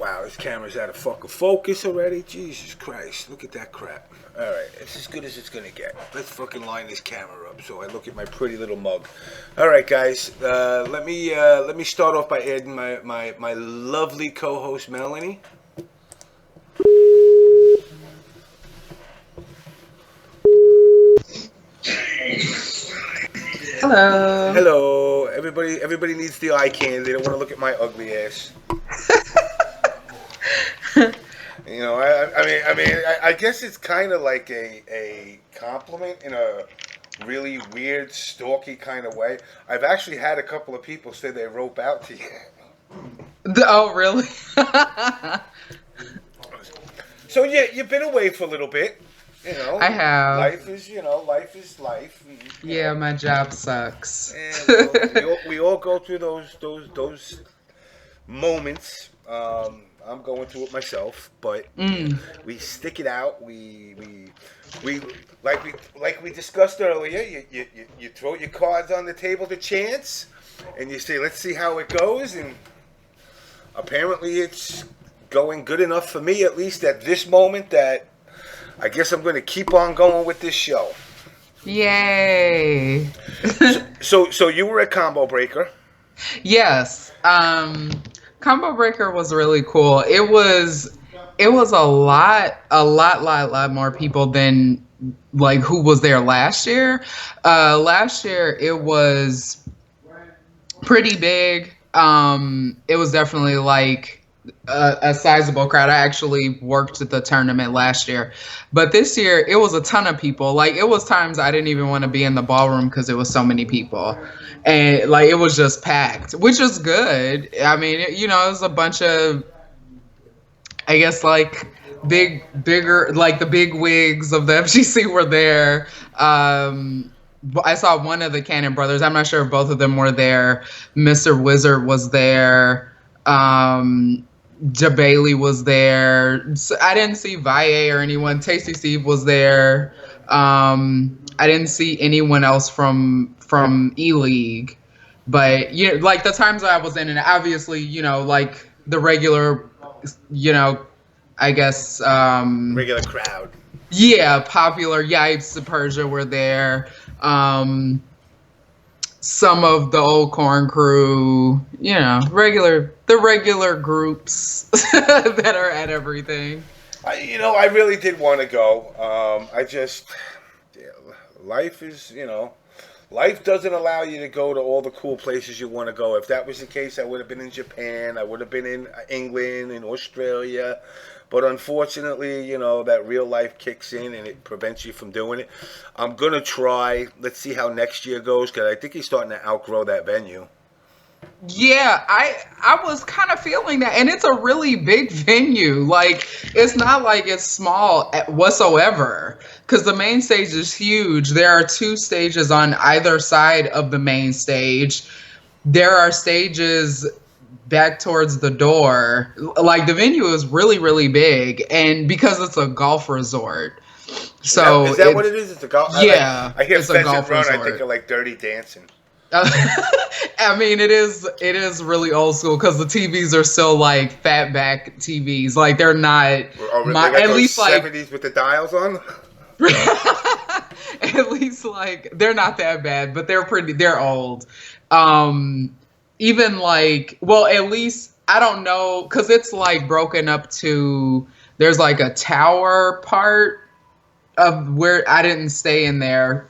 Wow, this camera's out of fucking focus already. Jesus Christ, look at that crap. All right, it's as good as it's gonna get. Let's fucking line this camera up so I look at my pretty little mug. All right, guys, let me start off by adding my lovely co-host Melanie. Hello. Hello, everybody. Everybody needs the eye candy. They don't want to look at my ugly ass. You know, I guess it's kind of like a compliment in a really weird, stalky kind of way. I've actually had a couple of people say they rope out to you. Oh, really? So yeah, you've been away for a little bit. You know, I have. Life is life. And, yeah, my job sucks. And we all go through those moments. I'm going through it myself, but we stick it out. We like we discussed earlier. You throw your cards on the table to chance, and you say, "Let's see how it goes." And apparently, it's going good enough for me, at least at this moment, that I guess I'm going to keep on going with this show. Yay! So you were a Combo Breaker. Yes. Combo Breaker was really cool. It was a lot more people than like who was there last year. Last year it was pretty big. It was definitely like a sizable crowd. I actually worked at the tournament last year, but this year it was a ton of people. Like it was times I didn't even want to be in the ballroom because it was so many people, and like it was just packed, which is good. I mean, it was a bunch of, I guess, like bigger, like the big wigs of the FGC were there. I saw one of the Cannon brothers. I'm not sure if both of them were there. Mr. Wizard was there. Bailey was there. So I didn't see Valle or anyone. Tasty Steve was there. I didn't see anyone else from E-League. But like the times I was in, and obviously, like the regular, I guess Regular crowd. Yeah, popular Yipes, Persia were there. Some of the old Corn crew, the regular groups that are at everything. I really did want to go. Life is, life doesn't allow you to go to all the cool places you want to go. If that was the case, I would have been in Japan. I would have been in England, in Australia. But unfortunately, that real life kicks in and it prevents you from doing it. I'm going to try. Let's see how next year goes, because I think he's starting to outgrow that venue. Yeah, I was kind of feeling that. And it's a really big venue. Like, it's not like it's small whatsoever, because the main stage is huge. There are 2 stages on either side of the main stage. There are stages back towards the door. Like the venue is really, really big, and because it's a golf resort. So is that what it is? It's a golf. Yeah, I hear it's a golf Run. resort. I think of like Dirty Dancing. I mean, it is really old school because the TVs are still like fat back TVs. Like they're not at least 70s with the dials on. At least like they're not that bad, but they're old. Even like, well, at least, I don't know, because it's like broken up to, there's like a tower part of where I didn't stay in there.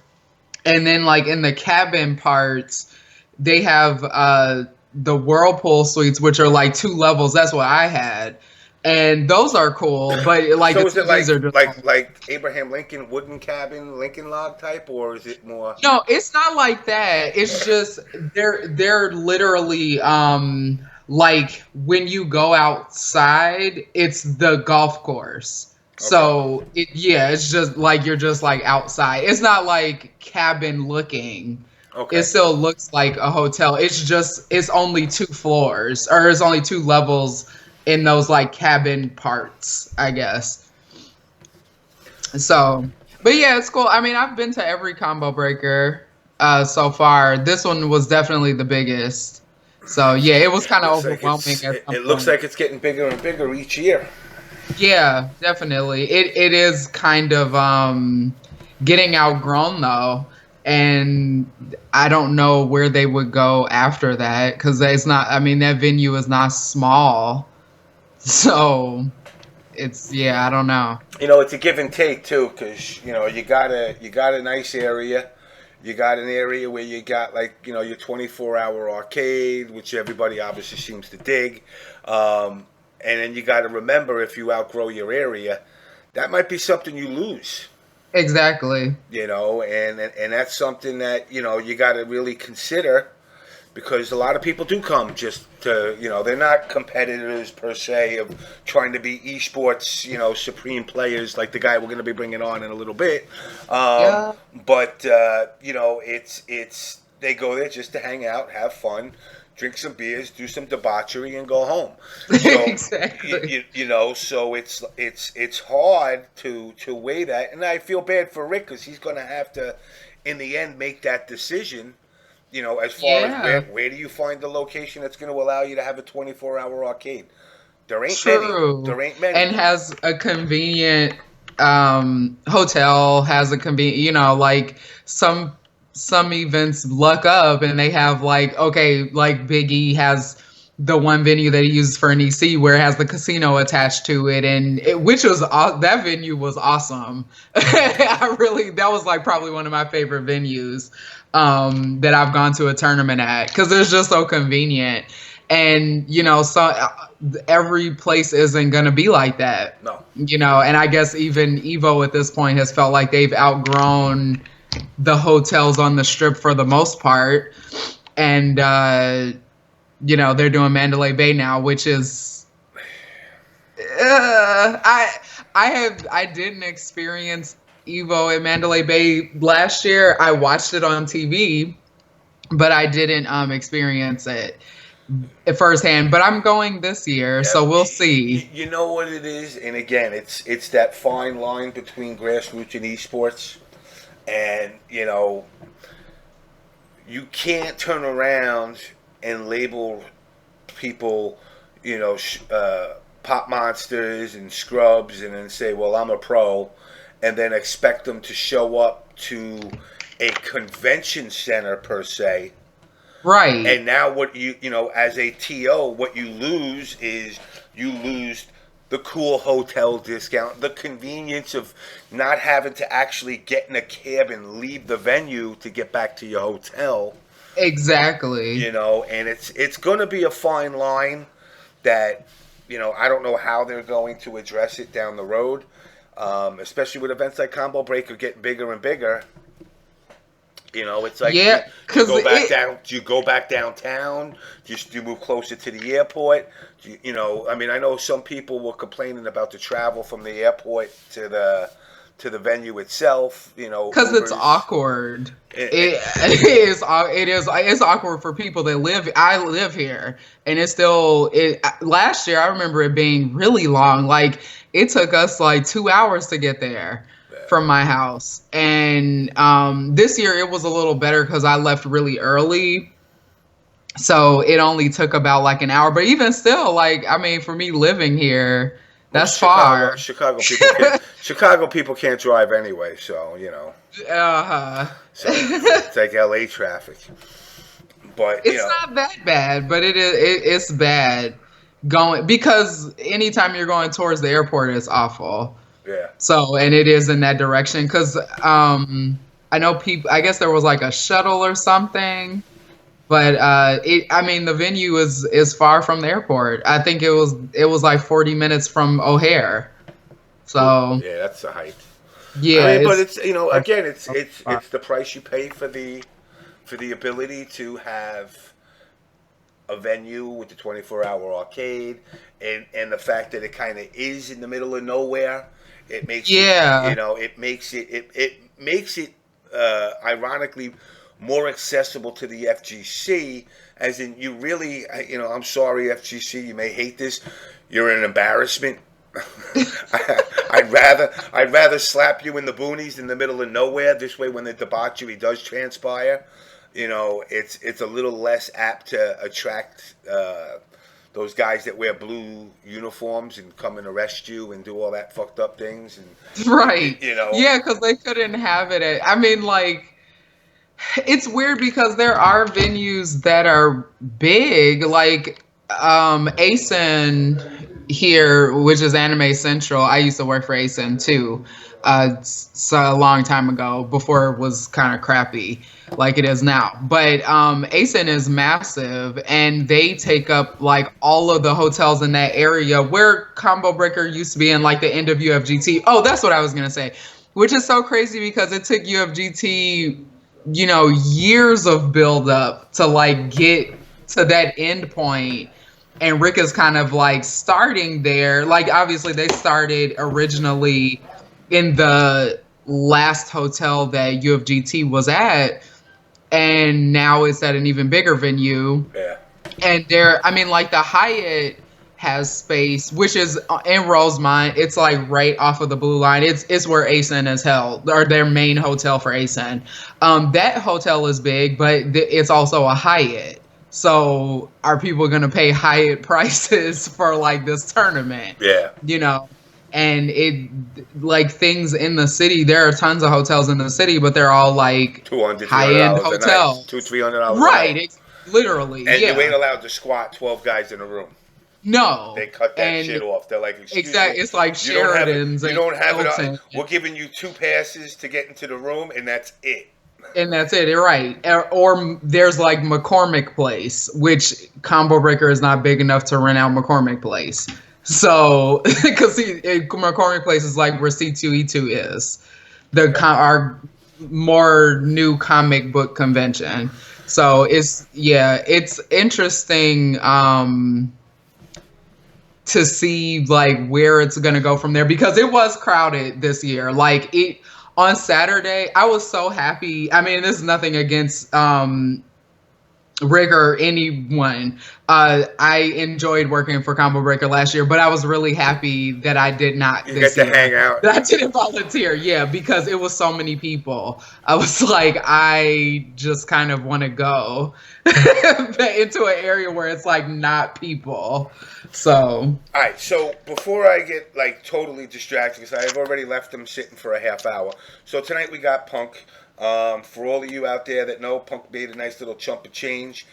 And then like in the cabin parts, they have the Whirlpool suites, which are like 2 levels. That's what I had. And those are cool, but like so the is it TVs are just like Abraham Lincoln wooden cabin, Lincoln log type, or is it more? No, it's not like that. It's just they're literally like when you go outside, it's the golf course. Okay. So it's just like you're just like outside. It's not like cabin looking. Okay. It still looks like a hotel. It's only 2 floors, or it's only 2 levels in those like cabin parts, I guess. So, but yeah, it's cool. I mean, I've been to every Combo Breaker so far. This one was definitely the biggest. So yeah, it was kind of overwhelming at some It looks point. like it's getting bigger and bigger each year. Yeah, definitely. It is kind of getting outgrown though, and I don't know where they would go after that because it's not. I mean, that venue is not small, so it's yeah. I don't know. It's a give and take too, because you got a nice area. You got an area where you got like your 24-hour arcade, which everybody obviously seems to dig. And then you got to remember, if you outgrow your area, that might be something you lose. Exactly. And that's something that you got to really consider, because a lot of people do come just to, they're not competitors per se of trying to be esports, supreme players like the guy we're going to be bringing on in a little bit. Yeah. But it's they go there just to hang out, have fun, drink some beers, do some debauchery, and go home. So Exactly. so it's hard to weigh that, and I feel bad for Rick because he's going to have to, in the end, make that decision. As far as Yeah. where do you find the location that's going to allow you to have a 24-hour arcade? There ain't many. True. There ain't many. And has a convenient hotel, has a convenient, like some events luck up and they have like, okay, like Big E has the one venue that he uses for an EC where it has the casino attached to it, and which was that venue was awesome. That was like probably one of my favorite venues that I've gone to a tournament at, because it's just so convenient. And so every place isn't going to be like that. No. And I guess even Evo at this point has felt like they've outgrown the hotels on the strip for the most part, and they're doing Mandalay Bay now, which is I didn't experience Evo at Mandalay Bay last year. I watched it on TV, but I didn't experience it firsthand. But I'm going this year, so we'll see. You know what it is, and again, it's that fine line between grassroots and esports, and you can't turn around and label people, pop monsters and scrubs, and then say, well, I'm a pro, and then expect them to show up to a convention center per se. Right. And now what as a TO, what you lose is you lose the cool hotel discount, the convenience of not having to actually get in a cab and leave the venue to get back to your hotel. Exactly. And it's going to be a fine line that, I don't know how they're going to address it down the road, especially with events like Combo Breaker getting bigger and bigger. It's like, yeah, do you go back downtown? Do you move closer to the airport? I mean, I know some people were complaining about the travel from the airport to the venue itself. Because it's awkward. It's awkward for people that live. I live here, and it's still. Last year, I remember it being really long. Like, it took us like 2 hours to get there from my house. And this year it was a little better because I left really early, so it only took about like an hour. But even still, like, I mean, for me living here, that's far. Chicago people can't drive anyway, so so it's like LA traffic. But it's not that bad, but it's bad going, because anytime you're going towards the airport, it's awful. Yeah. So, and it is in that direction, because I know people, I guess there was like a shuttle or something, but I mean, the venue is far from the airport. I think it was like 40 minutes from O'Hare. So yeah, that's a hike. Yeah, I mean, but it's again, it's the price you pay for the ability to have a venue with the 24-hour arcade, and the fact that it kind of is in the middle of nowhere. It makes it makes it ironically more accessible to the FGC, as in you really, I'm sorry, FGC, you may hate this, you're an embarrassment. I'd rather slap you in the boonies in the middle of nowhere. This way, when the debauchery does transpire, it's a little less apt to attract those guys that wear blue uniforms and come and arrest you and do all that fucked up things. And Right. you know, Yeah, because they couldn't have it at, I mean, like, it's weird because there are venues that are big, like ASIN here, which is Anime Central. I used to work for ASIN too, so a long time ago, before it was kind of crappy like it is now. But ASIN is massive, and they take up like all of the hotels in that area where Combo Breaker used to be in, like the end of UFGT. Oh, that's what I was gonna say, which is so crazy because it took UFGT, years of build up to like get to that end point. And Rick is kind of like starting there. Like, obviously, they started originally in the last hotel that UFGT was at, and now it's at an even bigger venue. yeah. And I mean, like the Hyatt has space, which is in Rosemont. It's like right off of the Blue Line. It's where ASIN is held, or their main hotel for ASIN. That hotel is big, but it's also a Hyatt. So are people going to pay Hyatt prices for like this tournament? Yeah. And it, like, things in the city, there are tons of hotels in the city, but they're all like $200, high-end $300 hotels. $200-$300 Right, a night. literally. And yeah. you ain't allowed to squat 12 guys in a room. No. They cut that shit off. They're like, excuse me. It's like Sheridan's. You don't have Hilton. it. We're giving you 2 passes to get into the room, and that's it. And that's it, right. Or there's like McCormick Place, which Combo Breaker is not big enough to rent out McCormick Place. So, because McCormick Place is like where C2E2 is, our more new comic book convention. So it's interesting to see like where it's gonna go from there, because it was crowded this year. Like on Saturday, I was so happy. I mean, this is nothing against Rick or anyone. I enjoyed working for Combo Breaker last year, but I was really happy that I did not this year. Hang out. That I didn't volunteer, because it was so many people. I was like, I just kind of want to go into an area where it's like not people. So. All right. So before I get like totally distracted, because I've already left them sitting for a half hour. So tonight we got Punk. For all of you out there that know, Punk made a nice little chunk of change,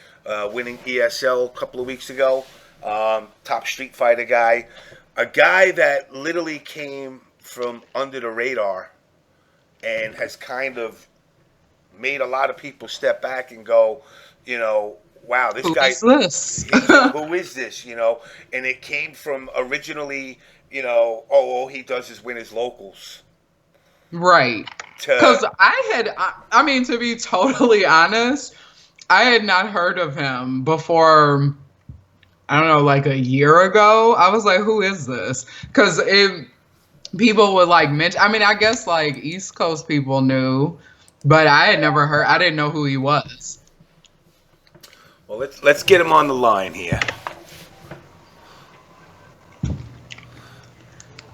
winning ESL a couple of weeks ago. Top Street Fighter guy. A guy that literally came from under the radar and has kind of made a lot of people step back and go, wow, this guy. Who is this? Who is this? And it came from originally, all he does is win his locals. Right. Because I mean, to be totally honest, I had not heard of him before, I don't know, like a year ago. I was like, who is this? Because people would like mention, I mean, I guess like East Coast people knew, but I had never heard, I didn't know who he was. Well, let's get him on the line here.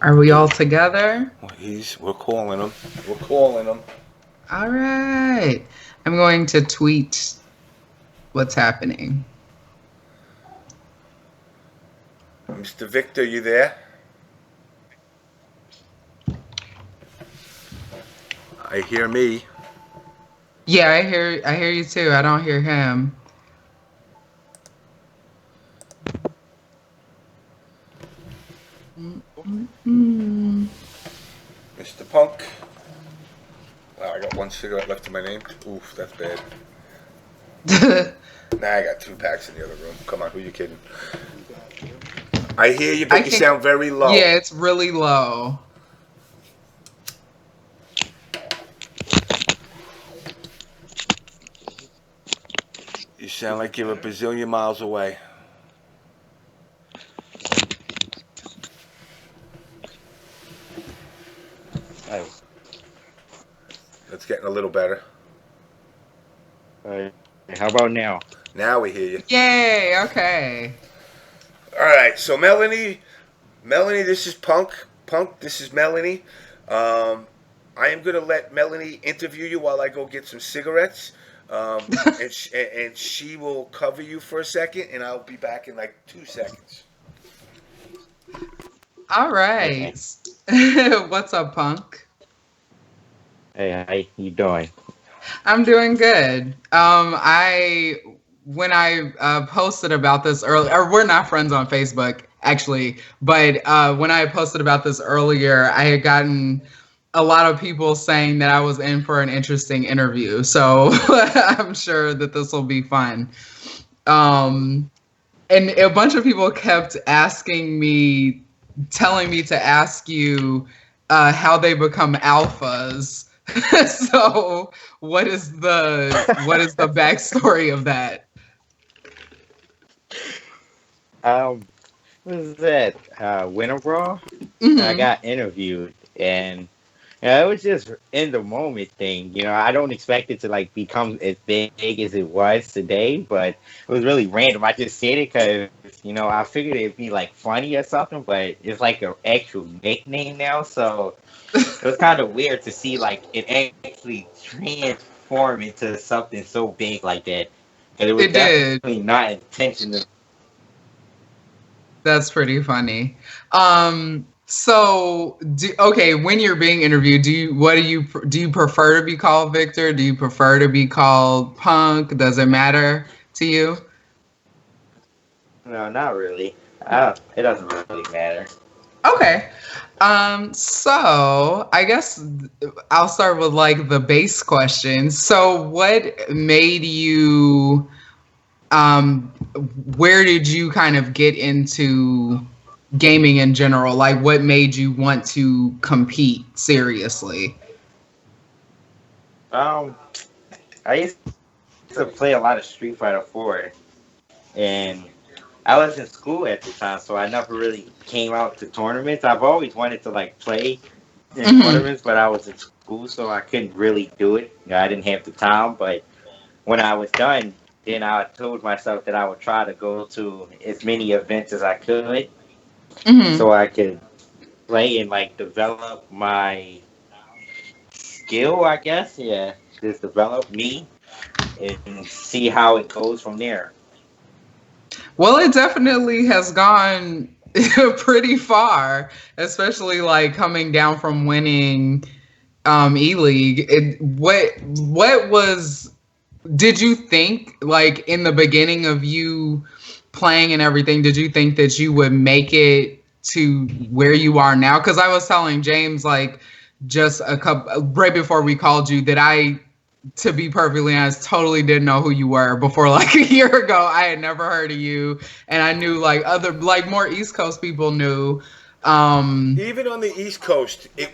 Are we all together? Well, we're calling him. We're calling him. All right. I'm going to tweet what's happening. Mr. Victor, you there? I hear me. Yeah, I hear you too. I don't hear him. Mr. Punk. Wow, I got 1 cigarette left in my name. Oof, that's bad. Nah, I got 2 packs in the other room. Come on, who you kidding? I hear you, but you sound very low. Yeah, it's really low. You sound like you're a bazillion miles away. Oh. That's getting a little better. How about now? Now we hear you. Yay, okay. All right, so Melanie, this is Punk. Punk, this is Melanie. I am going to let Melanie interview you while I go get some cigarettes. And she will cover you for a second, and I'll be back in like 2 seconds. All Okay. right. What's up, Punk? Hey, how you doing? I'm doing good. When I posted about this earlier, or we're not friends on Facebook actually, but when I posted about this earlier, I had gotten a lot of people saying that I was in for an interesting interview. So I'm sure that this will be fun. Um, and a bunch of people kept asking me, telling me to ask you how they become alphas. So what is the backstory of that? Um, what was that? Winter Brawl? I Hmm. got interviewed, and it was just in the moment thing. I don't expect it to like become as big as it was today, but it was really random. I just said it because I figured it'd be like funny or something, but it's like an actual nickname now, so it was kind of weird to see like it actually transform into something so big like that. And it was It did. definitely not intentional. That's pretty funny. Okay, when you're being interviewed, do you prefer to be called Victor? Do you prefer to be called Punk? Does it matter to you? No, not really. It doesn't really matter. Okay. So I guess I'll start with like the base question. So what made you um where did you kind of get into gaming in general? Like what made you want to compete seriously? Um, I used to play a lot of Street Fighter 4, and I was in school at the time, so I never really came out to tournaments. I've always wanted to like play in Hmm. tournaments, but I was in school, so I couldn't really do it. I didn't have the time. But when I was done, then I told myself that I would try to go to as many events as I could, Hmm. so I could play and like develop my skill. I guess, yeah, just develop me and see how it goes from there. Well, it definitely has gone pretty far, especially like coming down from winning E League. What was did you think like in the beginning of you playing and everything, did you think that you would make it to where you are now? Because I was telling James like just a couple right before we called you that I, to be perfectly honest, totally didn't know who you were before like a year ago. I had never heard of you, and I knew like other like more East Coast people knew. Um, Even on the East Coast, and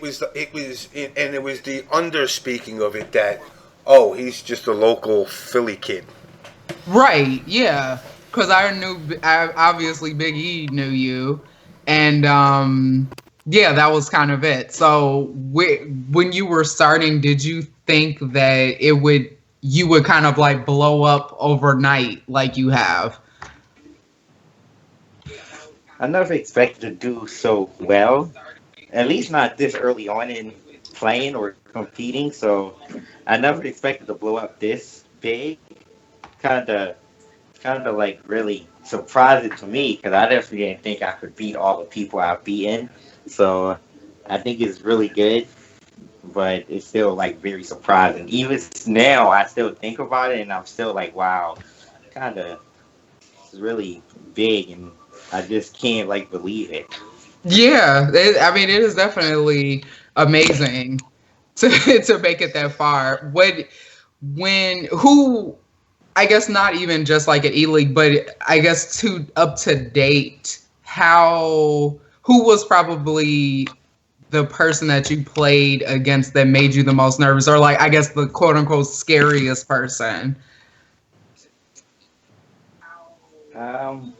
it was the under speaking of it that, oh, he's just a local Philly kid. right, yeah, because obviously Big E knew you, and yeah, that was kind of it. So when you were starting, did you think that you would kind of like blow up overnight like you have? I never expected to do so well, at least not this early on in playing or competing. So I never expected to blow up this big. Kind of, kind of like really surprising to me because I definitely didn't think I could beat all the people I've beaten. So I think it's really good, but it's still like very surprising. Even now, I still think about it and I'm still like, wow, kind of really big, and I just can't like believe it. Yeah, I mean, it is definitely amazing to to make it that far. Who, I guess not even just like an E League, but I guess to up to date, who was probably the person that you played against that made you the most nervous, or like I guess the quote unquote scariest person? Um,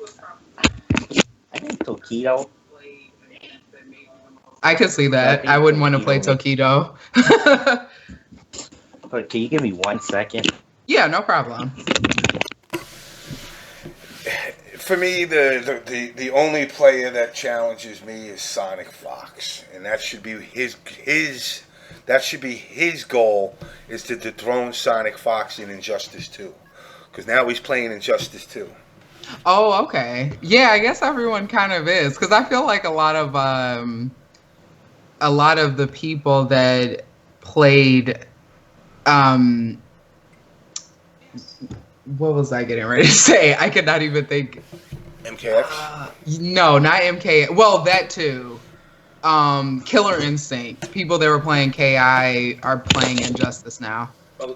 I think Tokido. I could see I that. I think wouldn't want to play Tokido makes. Tokido. But can you give me 1 second? Yeah, no problem. For me, the only player that challenges me is Sonic Fox, and that should be his That should be his goal, is to dethrone Sonic Fox in Injustice 2. Because now he's playing Injustice 2. Oh, okay. Yeah, I guess everyone kind of is, because I feel like a lot of the people that played um what was I getting ready to say? I could not even think. MKX? No, not MK. Well, that too. Killer Instinct. People that were playing KI are playing Injustice now.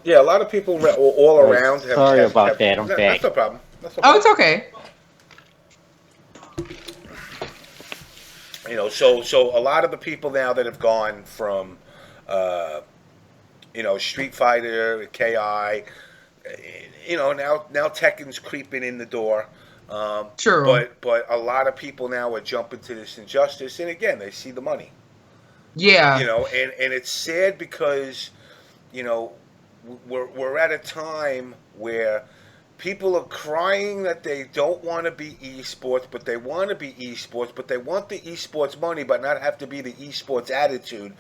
Yeah, a lot of people all Oh, around have. sorry about that. I'm back. That's no problem. That's no Oh, problem. it's okay. You know, so a lot of the people now that have gone from, Street Fighter, KI, now Tekken's creeping in the door. True. But a lot of people now are jumping to this Injustice, and again, they see the money. Yeah. And it's sad because, we're at a time where people are crying that they don't want to be esports, but they want to be esports, but they want the esports money, but not have to be the esports attitude.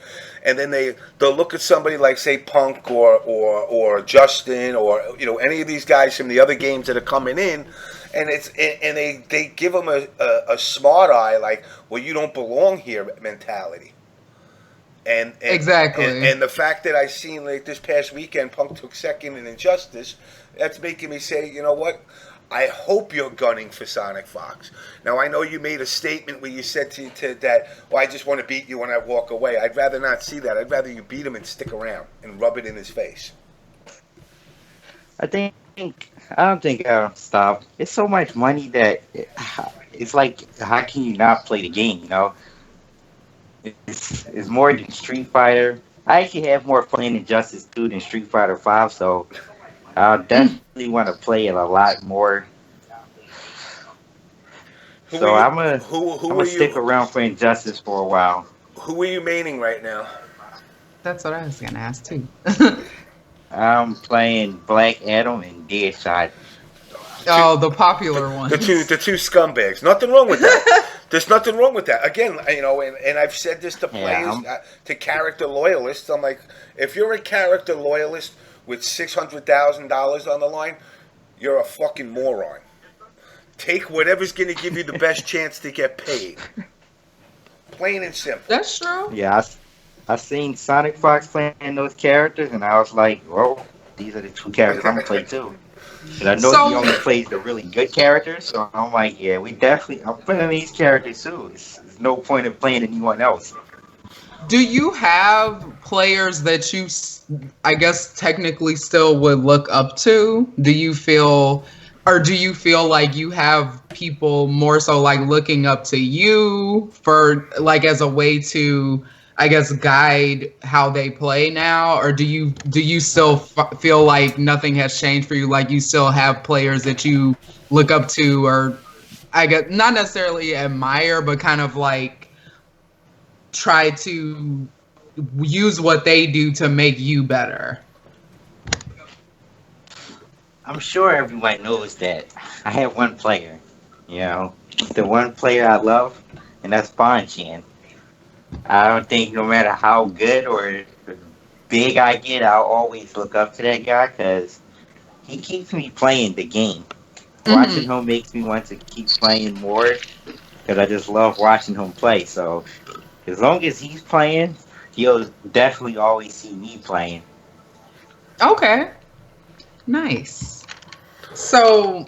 And then they'll look at somebody like, say, Punk or Justin or any of these guys from the other games that are coming in, and they give them a smart eye, like, well, you don't belong here mentality. And exactly. And the fact that I seen like this past weekend, Punk took second in Injustice, that's making me say, you know what? I hope you're gunning for Sonic Fox. Now, I know you made a statement where you said to that, well, I just want to beat you when I walk away. I'd rather not see that. I'd rather you beat him and stick around and rub it in his face. I don't think I'll stop. It's so much money that it's like, how can you not play the game? It's more than Street Fighter. I actually have more fun in Injustice 2 than Street Fighter 5, so I'll definitely want to play it a lot more. So I'm gonna stick around for Injustice for a while. Who are you maining right now? That's what I was gonna ask too. I'm playing Black Adam and Deadshot. Oh, the popular one. The two scumbags. Nothing wrong with that. There's nothing wrong with that. Again, and I've said this to players, to character loyalists. I'm like, if you're a character loyalist with $600,000 on the line, you're a fucking moron. Take whatever's going to give you the best chance to get paid. Plain and simple. That's true. Yeah, I seen Sonic Fox playing those characters, and I was like, well, these are the two characters I'm gonna play too. And I know he only plays the really good characters, so I'm like, yeah, I'm playing these characters too. There's no point in playing anyone else. Do you have players that you, I guess, technically still would look up to? Do you feel like you have people more so like looking up to you for like as a way to, I guess, guide how they play now? Or do you still feel like nothing has changed for you? Like you still have players that you look up to, or I guess not necessarily admire, but kind of like try to use what they do to make you better? I'm sure everyone knows that I have one player, the one player I love, and that's Bonchan. I don't think no matter how good or big I get, I'll always look up to that guy because he keeps me playing the game. Watching him makes me want to keep playing more because I just love watching him play. So as long as he's playing, you'll definitely always see me playing. Okay. Nice. So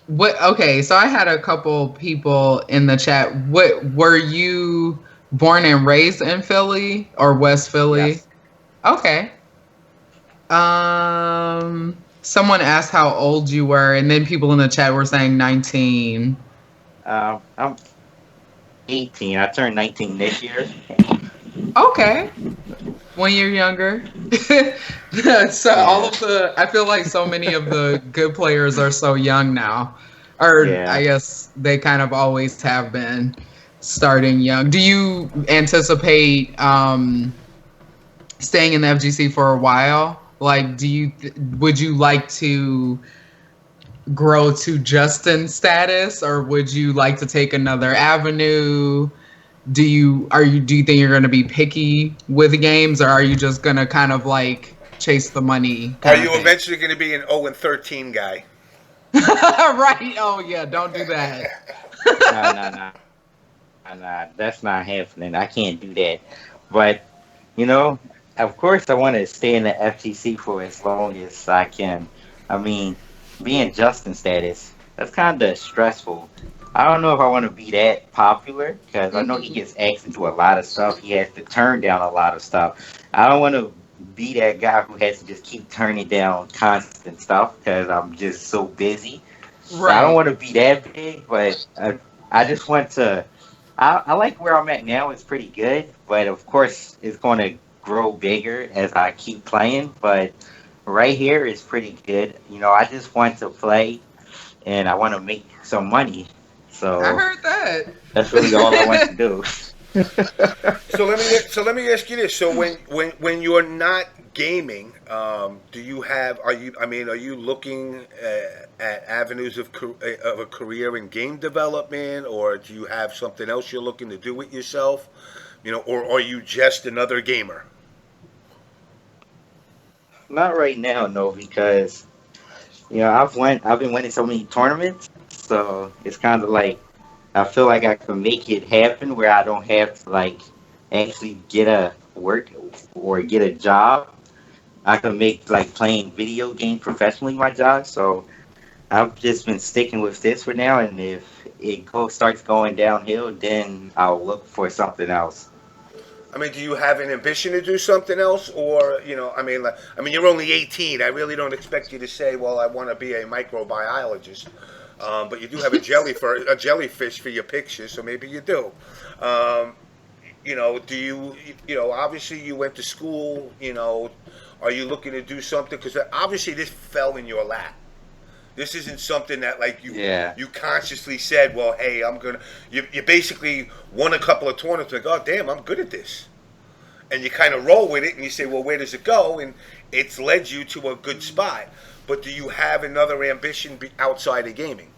so I had a couple people in the chat. What were you born and raised in Philly or West Philly? Yes. Okay. Someone asked how old you were, and then people in the chat were saying 19. I'm 18. I turned 19 this year. Okay. 1 year younger. I feel like so many of the good players are so young now. Or I guess they kind of always have been starting young. Do you anticipate staying in the FGC for a while? Like, would you like to grow to Justin status, or would you like to take another avenue? do you think you're going to be picky with games, or are you just going to kind of like chase the money Are kind of you thing? eventually going to be an 0-13 guy? Right. Oh yeah, don't do that. No, no, no, no. That's not happening. I can't do that. But you know, of course, I want to stay in the FGC for as long as I can. I mean, being Justin status, that's kind of stressful. I don't know if I want to be that popular because I know he Mhm. gets asked to do a lot of stuff. He has to turn down a lot of stuff. I don't want to be that guy who has to just keep turning down constant stuff because I'm just so busy. So I don't Right. want to be that big, but I just want to. I like where I'm at now. It's pretty good, but of course, it's going to grow bigger as I keep playing. But right here is pretty good. You know, I just want to play and I want to make some money. I So heard that. that's really all I want to do. So let me ask you this. So when you're not gaming, do you have are you looking at avenues of a career in game development, or do you have something else you're looking to do with yourself? Or are you just another gamer? Not right now, no, because I've been winning so many tournaments, so it's kind of like I feel like I can make it happen where I don't have to like actually get a work or get a job. I can make like playing video games professionally my job. So I've just been sticking with this for now, and if it starts going downhill, then I'll look for something else. I mean, do you have an ambition to do something else, or you're only 18. I really don't expect you to say, "Well, I want to be a microbiologist," but you do have a jellyfish for your picture, so maybe you do. Um, do obviously you went to school. Are you looking to do something? Because obviously this fell in your lap. This isn't something that like you Yeah. you consciously said, well, hey, I'm gonna. You basically won a couple of tournaments. Like, oh, damn, I'm good at this, and you kind of roll with it, and you say, well, where does it go? And it's led you to a good spot. But do you have another ambition outside of gaming?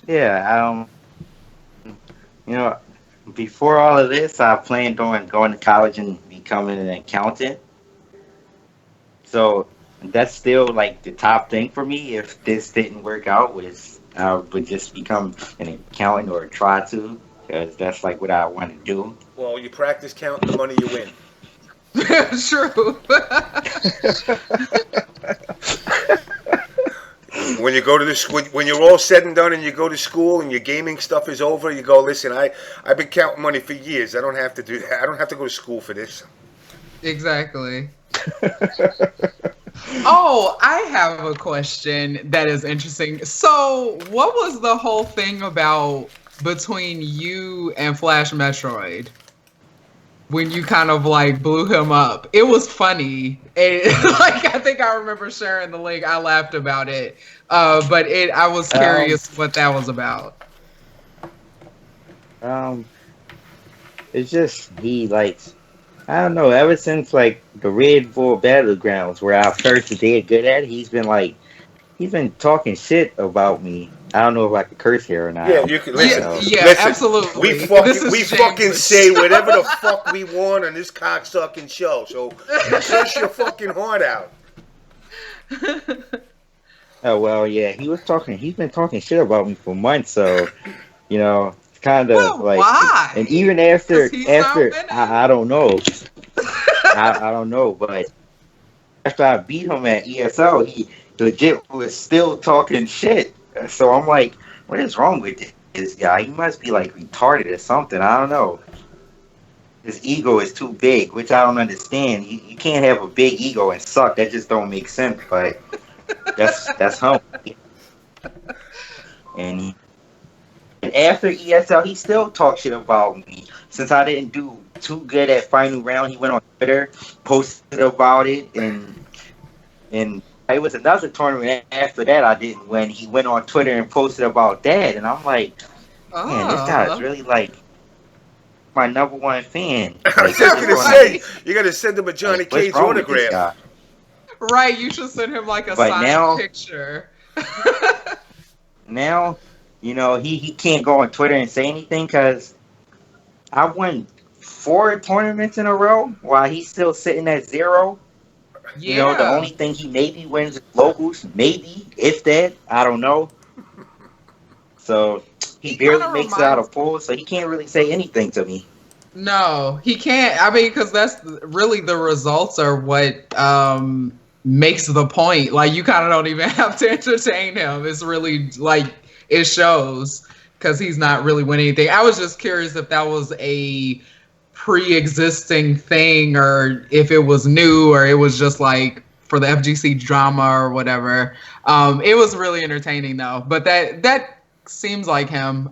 Yeah. You know, before all of this, I planned on going to college and becoming an accountant. So that's still like the top thing for me. If this didn't work out, was I would just become an accountant or try to, because that's like what I want to do. Well, you practice counting the money you win. True. When you go to this, when you're all said and done, and you go to school, and your gaming stuff is over, you go, listen, I've been counting money for years. I don't have to do that. I don't have to go to school for this. Exactly. Oh, I have a question that is interesting. So, what was the whole thing about between you and Flash Metroid when you kind of like blew him up? It was funny. Like I think I remember sharing the link. I laughed about it. But I was Um, curious what that was about. um, it's just he like I don't know. Ever since like the Red Bull Battlegrounds, where I first did good at, he's been talking shit about me. I don't know if I could curse here or Yeah, not. you can Yeah, listen. So yeah, Listen, we absolutely. This fucking we is fucking James. say whatever the fuck we want on this cocksucking show. So you curse your fucking heart out. oh well, yeah, he was talking. He's been talking shit about me for months. So it's kind of But like, and why? even Because he's not winning. I don't know, I don't know, but after I beat him at ESL, he legit was still talking shit. So I'm like, what is wrong with this guy? He must be like retarded or something. I don't know. His ego is too big, which I don't understand. You can't have a big ego and suck. That just don't make sense. But that's him. And after ESL, he still talks shit about me. Since I didn't do too good at final round, he went on Twitter, posted about it, and it was another tournament after that I didn't win. He went on Twitter and posted about that, and I'm like, man, this guy is Oh, really like my number one fan. I was Like, just what's gonna going on? say right. you gotta send him a Johnny Like, what's Cage wrong with this autograph. guy? Right, you should send him like a But signed picture. now, he can't go on Twitter and say anything because I won 4 tournaments in a row while he's still sitting at 0. You know, the Yeah. only thing he maybe wins is locals, maybe, if that. I don't know. So he He kind barely of makes it out reminds. of pools, so he can't really say anything to me. No, he can't. I mean, because that's really the results are what makes the point. Like, you kind of don't even have to entertain him. It's really like it shows because he's not really winning anything. I was just curious if that was a pre-existing thing or if it was new or it was just like for the FGC drama or whatever. It was really entertaining though. But that seems like him.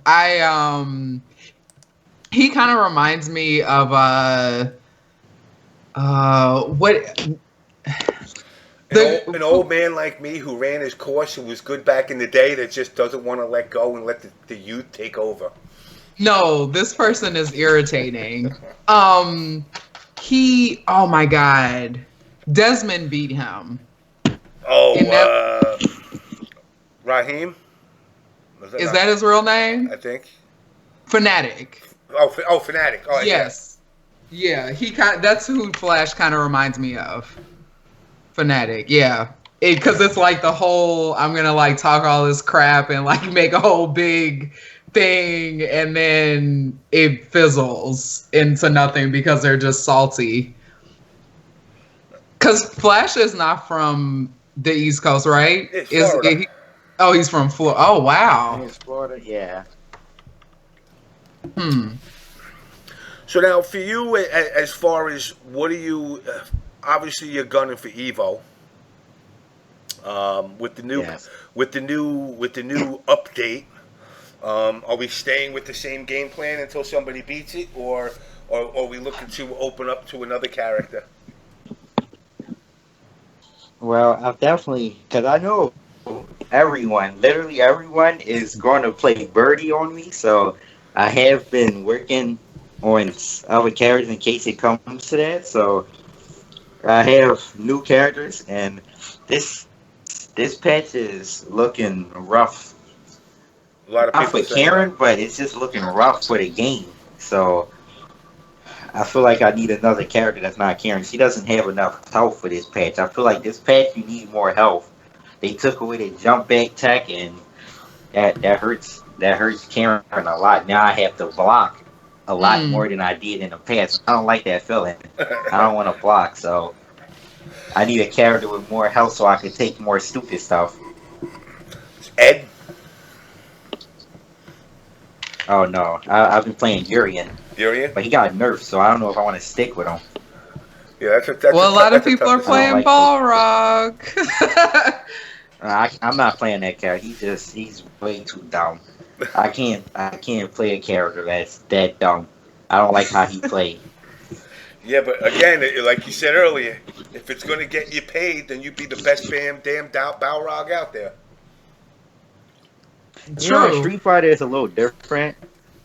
He kind of reminds me of what An the old man like me who ran his course, who was good back in the day, that just doesn't want to let go and let the youth take over. no, this person is irritating. He, oh my god, Desmond beat him. And that Oh, Raheem? is that his real name? I think. Fanatic. Oh, Fanatic. Oh, Yes. Yeah, he kind that's who Flash kind of reminds me of. Fanatic, yeah. Because it's like the whole I'm gonna like talk all this crap and like make a whole big thing and then it fizzles into nothing because they're just salty. Because Flash is not from the East Coast, right? It's Florida. Oh, he's from Florida. Oh, wow. In Florida, yeah. Hmm. So now, for you, as far as what are you? Obviously, you're gunning for Evo. With the new, Yes. with the new update. Are we staying with the same game plan until somebody beats it, or are we looking to open up to another character? Well, I've definitely, because I know everyone, literally everyone, is going to play Birdie on me. So I have been working on other characters in case it comes to that. So I have new characters, and this this patch is looking rough. A lot of Not people for saying that. Karen, but it's just looking rough for the game. So I feel like I need another character that's not Karen. She doesn't have enough health for this patch. I feel like this patch you need more health. They took away the jump back tech, and that hurts Karen a lot. Now I have to block a lot Mm. more than I did in the past. I don't like that feeling. I don't want to block, so I need a character with more health so I can take more stupid stuff. Ed. Oh no, I've been playing Urian, Urian. but he got nerfed, so I don't know if I want to stick with him. Yeah, that's Well, a lot of that's a people tough are I don't decision. playing like those. Balrog. I'm not playing that character. He's way too dumb. I can't play a character that's that dumb. I don't like how he played. Yeah, but again, like you said earlier, if it's going to get you paid, then you be the best damn Balrog out there. You know, True. Street Fighter is a little different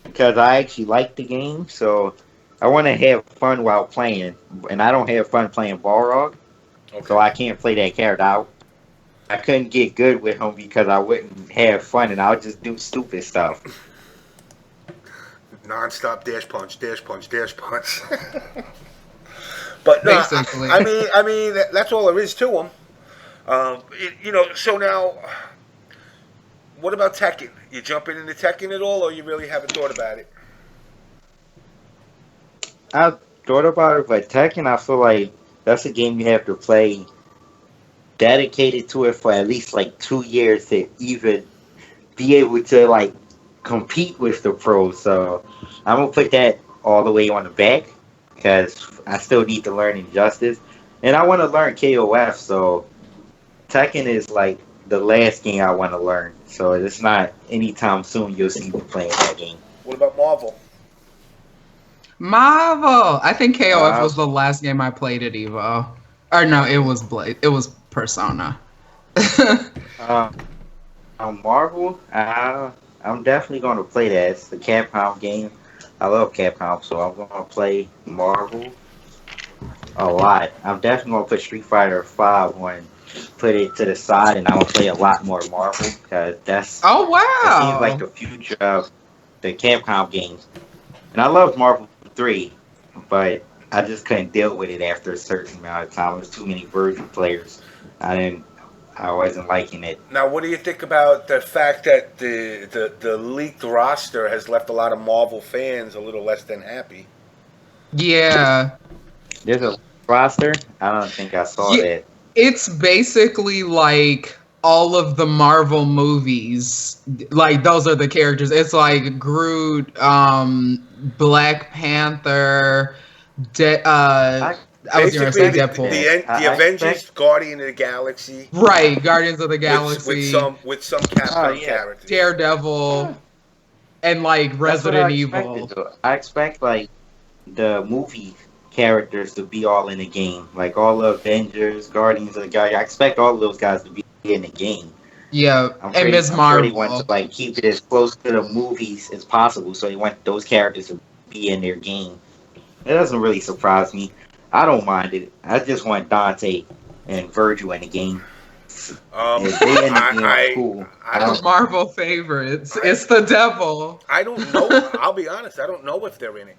because I actually like the game, so I want to have fun while playing, and I don't have fun playing Balrog, so Okay. I can't play that character out. I couldn't get good with him because I wouldn't have fun, and I would just do stupid stuff. Non-stop dash punch, dash punch, dash punch. But no, Basically. I mean, that's all there is to them. So now, what about Tekken? You jumping into Tekken at all, or you really haven't thought about it? I've thought about it, but Tekken, I feel like that's a game you have to play dedicated to it for at least like 2 years to even be able to like compete with the pros. So I'm gonna put that all the way on the back because I still need to learn Injustice, and I want to learn KOF. So Tekken is like the last game I want to learn. So it's not anytime soon you'll see me playing that game. What about Marvel? Marvel. I think KOF Uh, was the last game I played at Evo. Or no, it was Blade. It was Persona. uh, Marvel, I'm definitely going to play that. It's the Capcom game. I love Capcom, so I'm going to play Marvel a lot. I'm definitely going to put Street Fighter 5 on, put it to the side, and I'm going to play a lot more Marvel because Oh that seems like wow. the future of the Capcom games. And I love Marvel 3, but I just couldn't deal with it after a certain amount of time. There's too many Virgil players. I didn't. I wasn't liking it. Now, what do you think about the fact that the leaked roster has left a lot of Marvel fans a little less than happy? Yeah. There's a roster. I don't think I saw Yeah, that. it's basically like all of the Marvel movies. Like those are the characters. It's like Groot, Black Panther, I I was gonna Basically, say expected Deadpool. that. the I Avengers, expect. Guardian of the Galaxy, Right, Guardians of the with Galaxy, some Oh Capcom yeah. characters. Daredevil, and like That's what I Resident expected. Evil. Though. I expect like the movie characters to be all in the game, like all the Avengers, Guardians of the Galaxy. I expect all of those guys to be in the game. Yeah, and Ms. I'm sure they want to Marvel. like keep it as close to the movies as possible, so they want those characters to be in their game. It doesn't really surprise me. I don't mind it. I just want Dante and Virgil in the game. If they're in the game, I'm I, cool. I, I The don't, Marvel favorites. I, It's the devil. I don't know. I'll be honest. I don't know if they're in it.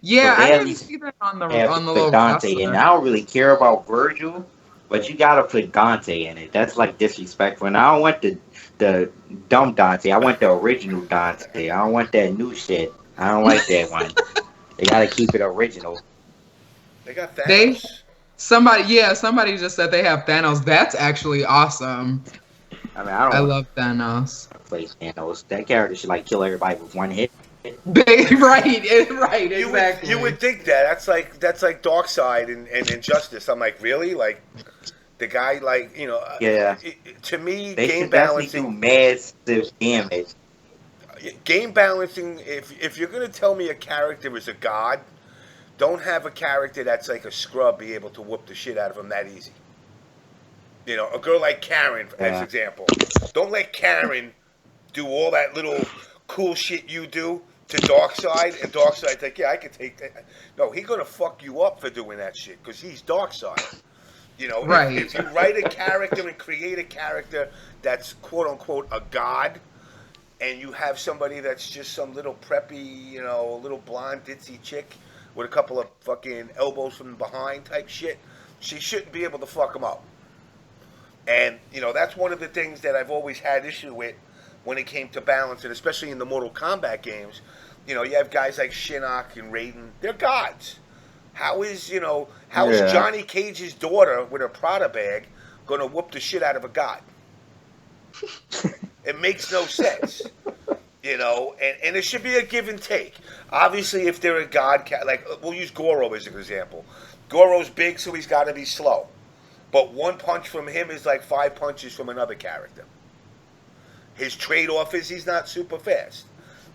Yeah, But I they at didn't least see that on have the put little Dante, and roster. I don't really care about Virgil, but you gotta put Dante in it. That's like disrespectful. And I don't want the dumb Dante. I want the original Dante. I don't want that new shit. I don't like that one. They gotta keep it original. They got They Thanos. somebody just said they have Thanos. That's actually awesome. I mean, I I don't want love Thanos. to play Thanos. That character should like kill everybody with one hit. Right, You exactly. would think that. That's like Darkseid and Injustice. I'm like, really? Like the guy, like Yeah, to me, they should definitely do massive damage. game balancing. If you're gonna tell me a character is a god, don't have a character that's like a scrub be able to whoop the shit out of him that easy. A girl like Karen, as Yeah. example. Don't let Karen do all that little cool shit you do to Darkseid, and Darkseid's like, yeah, I can take that. No, he's gonna fuck you up for doing that shit because he's Darkseid. Right. If you write a character and create a character that's quote unquote a god, and you have somebody that's just some little preppy, little blonde ditzy chick with a couple of fucking elbows from behind type shit, she shouldn't be able to fuck him up. And that's one of the things that I've always had issue with when it came to balance, and especially in the Mortal Kombat games. You have guys like Shinnok and Raiden. They're gods. How is Yeah. Johnny Cage's daughter with her Prada bag gonna whoop the shit out of a god? It makes no sense. And it should be a give and take. Obviously, if they're a god, like we'll use Goro as an example. Goro's big, so he's got to be slow. But one punch from him is like 5 punches from another character. His trade-off is he's not super fast.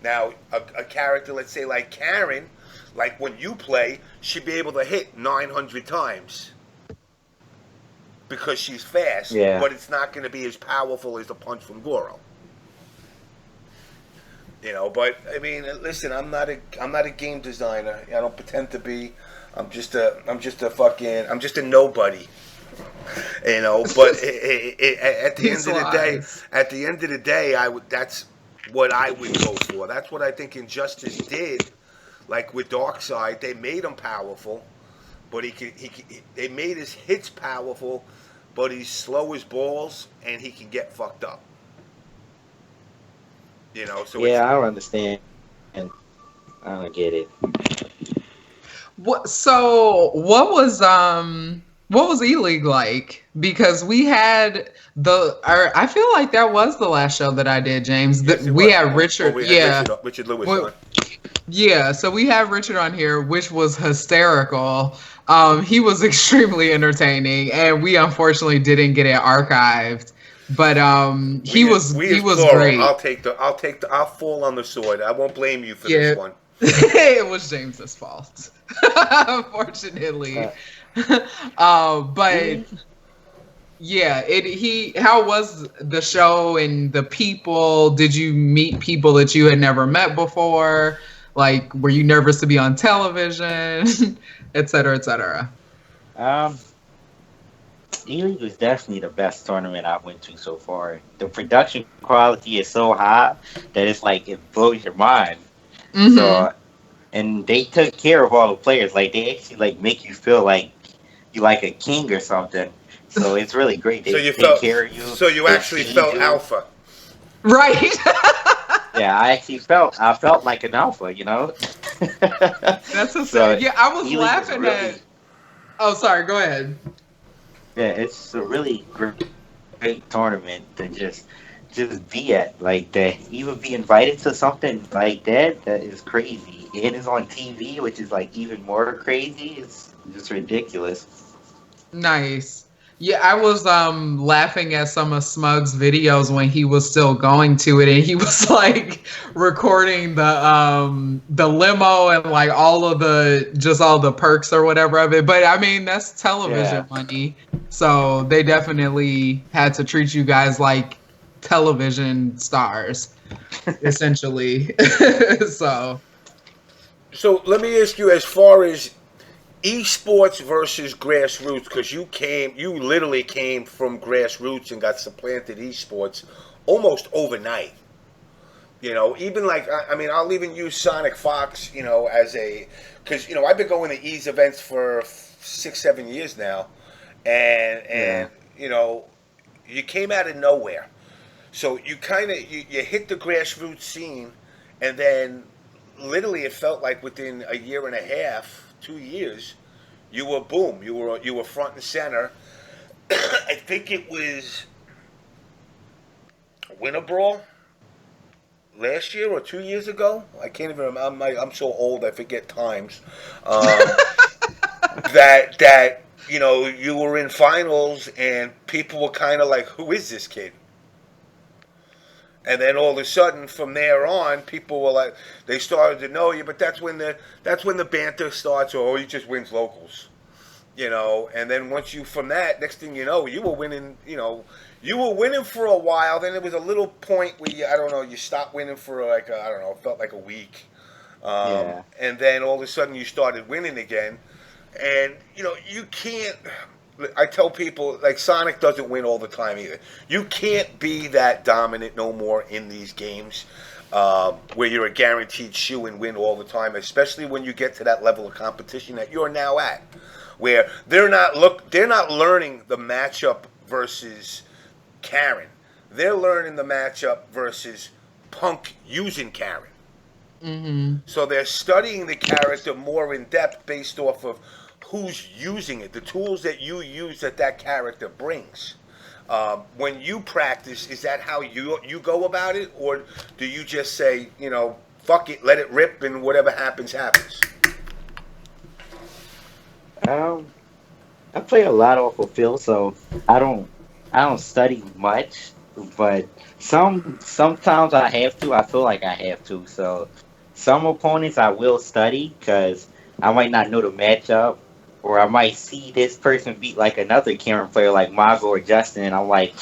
Now, a character, let's say like Karen, like when you play, should be able to hit 900 times because she's fast, Yeah. but it's not going to be as powerful as a punch from Goro. But I mean, listen, I'm not a game designer. I don't pretend to be. I'm just a nobody. But at the These end of the day, lies. that's what I would go for. That's what I think Injustice did. Like with Darkseid, they made him powerful, but they made his hits powerful, but he's slow as balls and he can get fucked up. So Yeah, I don't understand. And I don't get it. What was E-League like? Because we had I feel like that was the last show that I did, James. Yes, it We was. had Richard, We yeah. had Richard Lewis Well, on. Yeah, so we have Richard on here, which was hysterical. He was extremely entertaining, and we unfortunately didn't get it archived. But he was plural. great. I'll fall on the sword. I won't blame you for Yeah. this one. It was James's fault, unfortunately. But yeah, how was the show and the people? Did you meet people that you had never met before? Like, were you nervous to be on television, et cetera, et cetera? E-League was definitely the best tournament I've went to so far. The production quality is so high that it's like it blows your mind. Mm-hmm. So, and they took care of all the players. Like they actually like make you feel like you like a king or something. So it's really great. So They you take felt, care of you. so you They actually feed felt you. alpha. Right. Yeah, I felt like an alpha, you know. That's a So yeah. I was healing is laughing at. really, Oh, sorry. Go ahead. yeah, it's a really great tournament to just be at like that. Even be invited to something like that, that is crazy. And it's on TV, which is like even more crazy. It's just ridiculous. Nice. Yeah, I was laughing at some of Smug's videos when he was still going to it, and he was like recording the limo and like all of the just all the perks or whatever of it. But I mean that's Yeah. television money. So they definitely had to treat you guys like television stars, essentially. So So let me ask you, as far as esports versus grassroots, because you literally came from grassroots and got supplanted esports almost overnight. Even like I mean, I'll even use Sonic Fox, as a because I've been going to E's events for 6, 7 years now, and Yeah. you came out of nowhere, so you kind of you hit the grassroots scene, and then literally it felt like within a year and a half, 2 years, you were boom, you were front and center. I think it was Winter Brawl last year or 2 years ago. I can't even remember. I'm so old I forget times. Um, that you were in finals and people were kind of like, "Who is this kid?" And then all of a sudden, from there on, people were like, they started to know you. But that's when the banter starts. Or he just wins locals. And then once you from that, next thing you know, you were winning. You were winning for a while. Then there was a little point where I don't know, you stopped winning for like I don't know, it felt like a week, Yeah. and then all of a sudden you started winning again, and you can't. I tell people like Sonic doesn't win all the time either. You can't be that dominant no more in these games. Where you're a guaranteed shoe and win all the time, especially when you get to that level of competition that you're now at, where they're not learning the matchup versus Karen. They're learning the matchup versus Punk using Karen. mhm. So they're studying the character more in depth based off of who's using it, the tools that you use that character brings. When you practice, is that how you go about it, or do you just say, fuck it, let it rip, and whatever happens, happens? Um, I play a lot off of Phil, so I don't I don't study much, but sometimes I have to. I feel like I have to. So some opponents I will study because I might not know the matchup, or I might see this person beat like another Cameron player like Mago or Justin, and I'm like,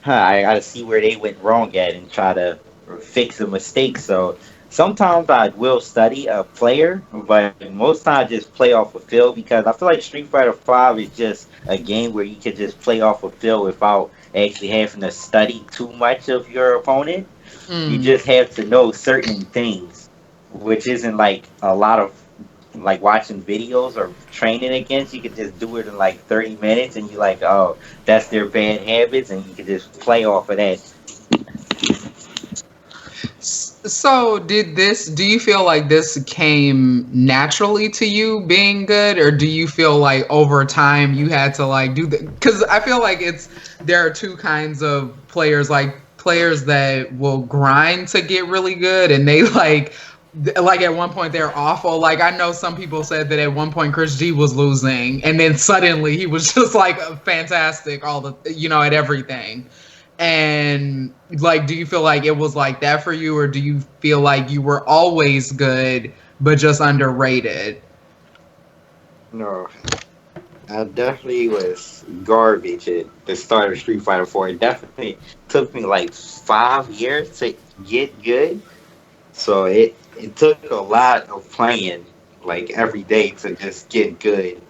I gotta see where they went wrong at and try to fix the mistake. So sometimes I will study a player, but most times I just play off of feel because I feel like Street Fighter Five is just a game where you can just play off of feel without actually having to study too much of your opponent. You Mm. just have to know certain things, which isn't like a lot of like watching videos or training against. You could just do it in like 30 minutes and you're like, oh, that's their bad habits, and you can just play off of that. So, do you feel like this came naturally to you being good, or do you feel like over time you had to like do the, because I feel like there are two kinds of players, like players that will grind to get really good and they like at one point they're awful. Like I know some people said that at one point Chris G was losing and then suddenly he was just like fantastic all the at everything. And like, do you feel like it was like that for you, or do you feel like you were always good but just underrated? No, I definitely was garbage at the start of Street Fighter 4. It definitely took me like 5 years to get good. So it took a lot of playing like every day to just get good.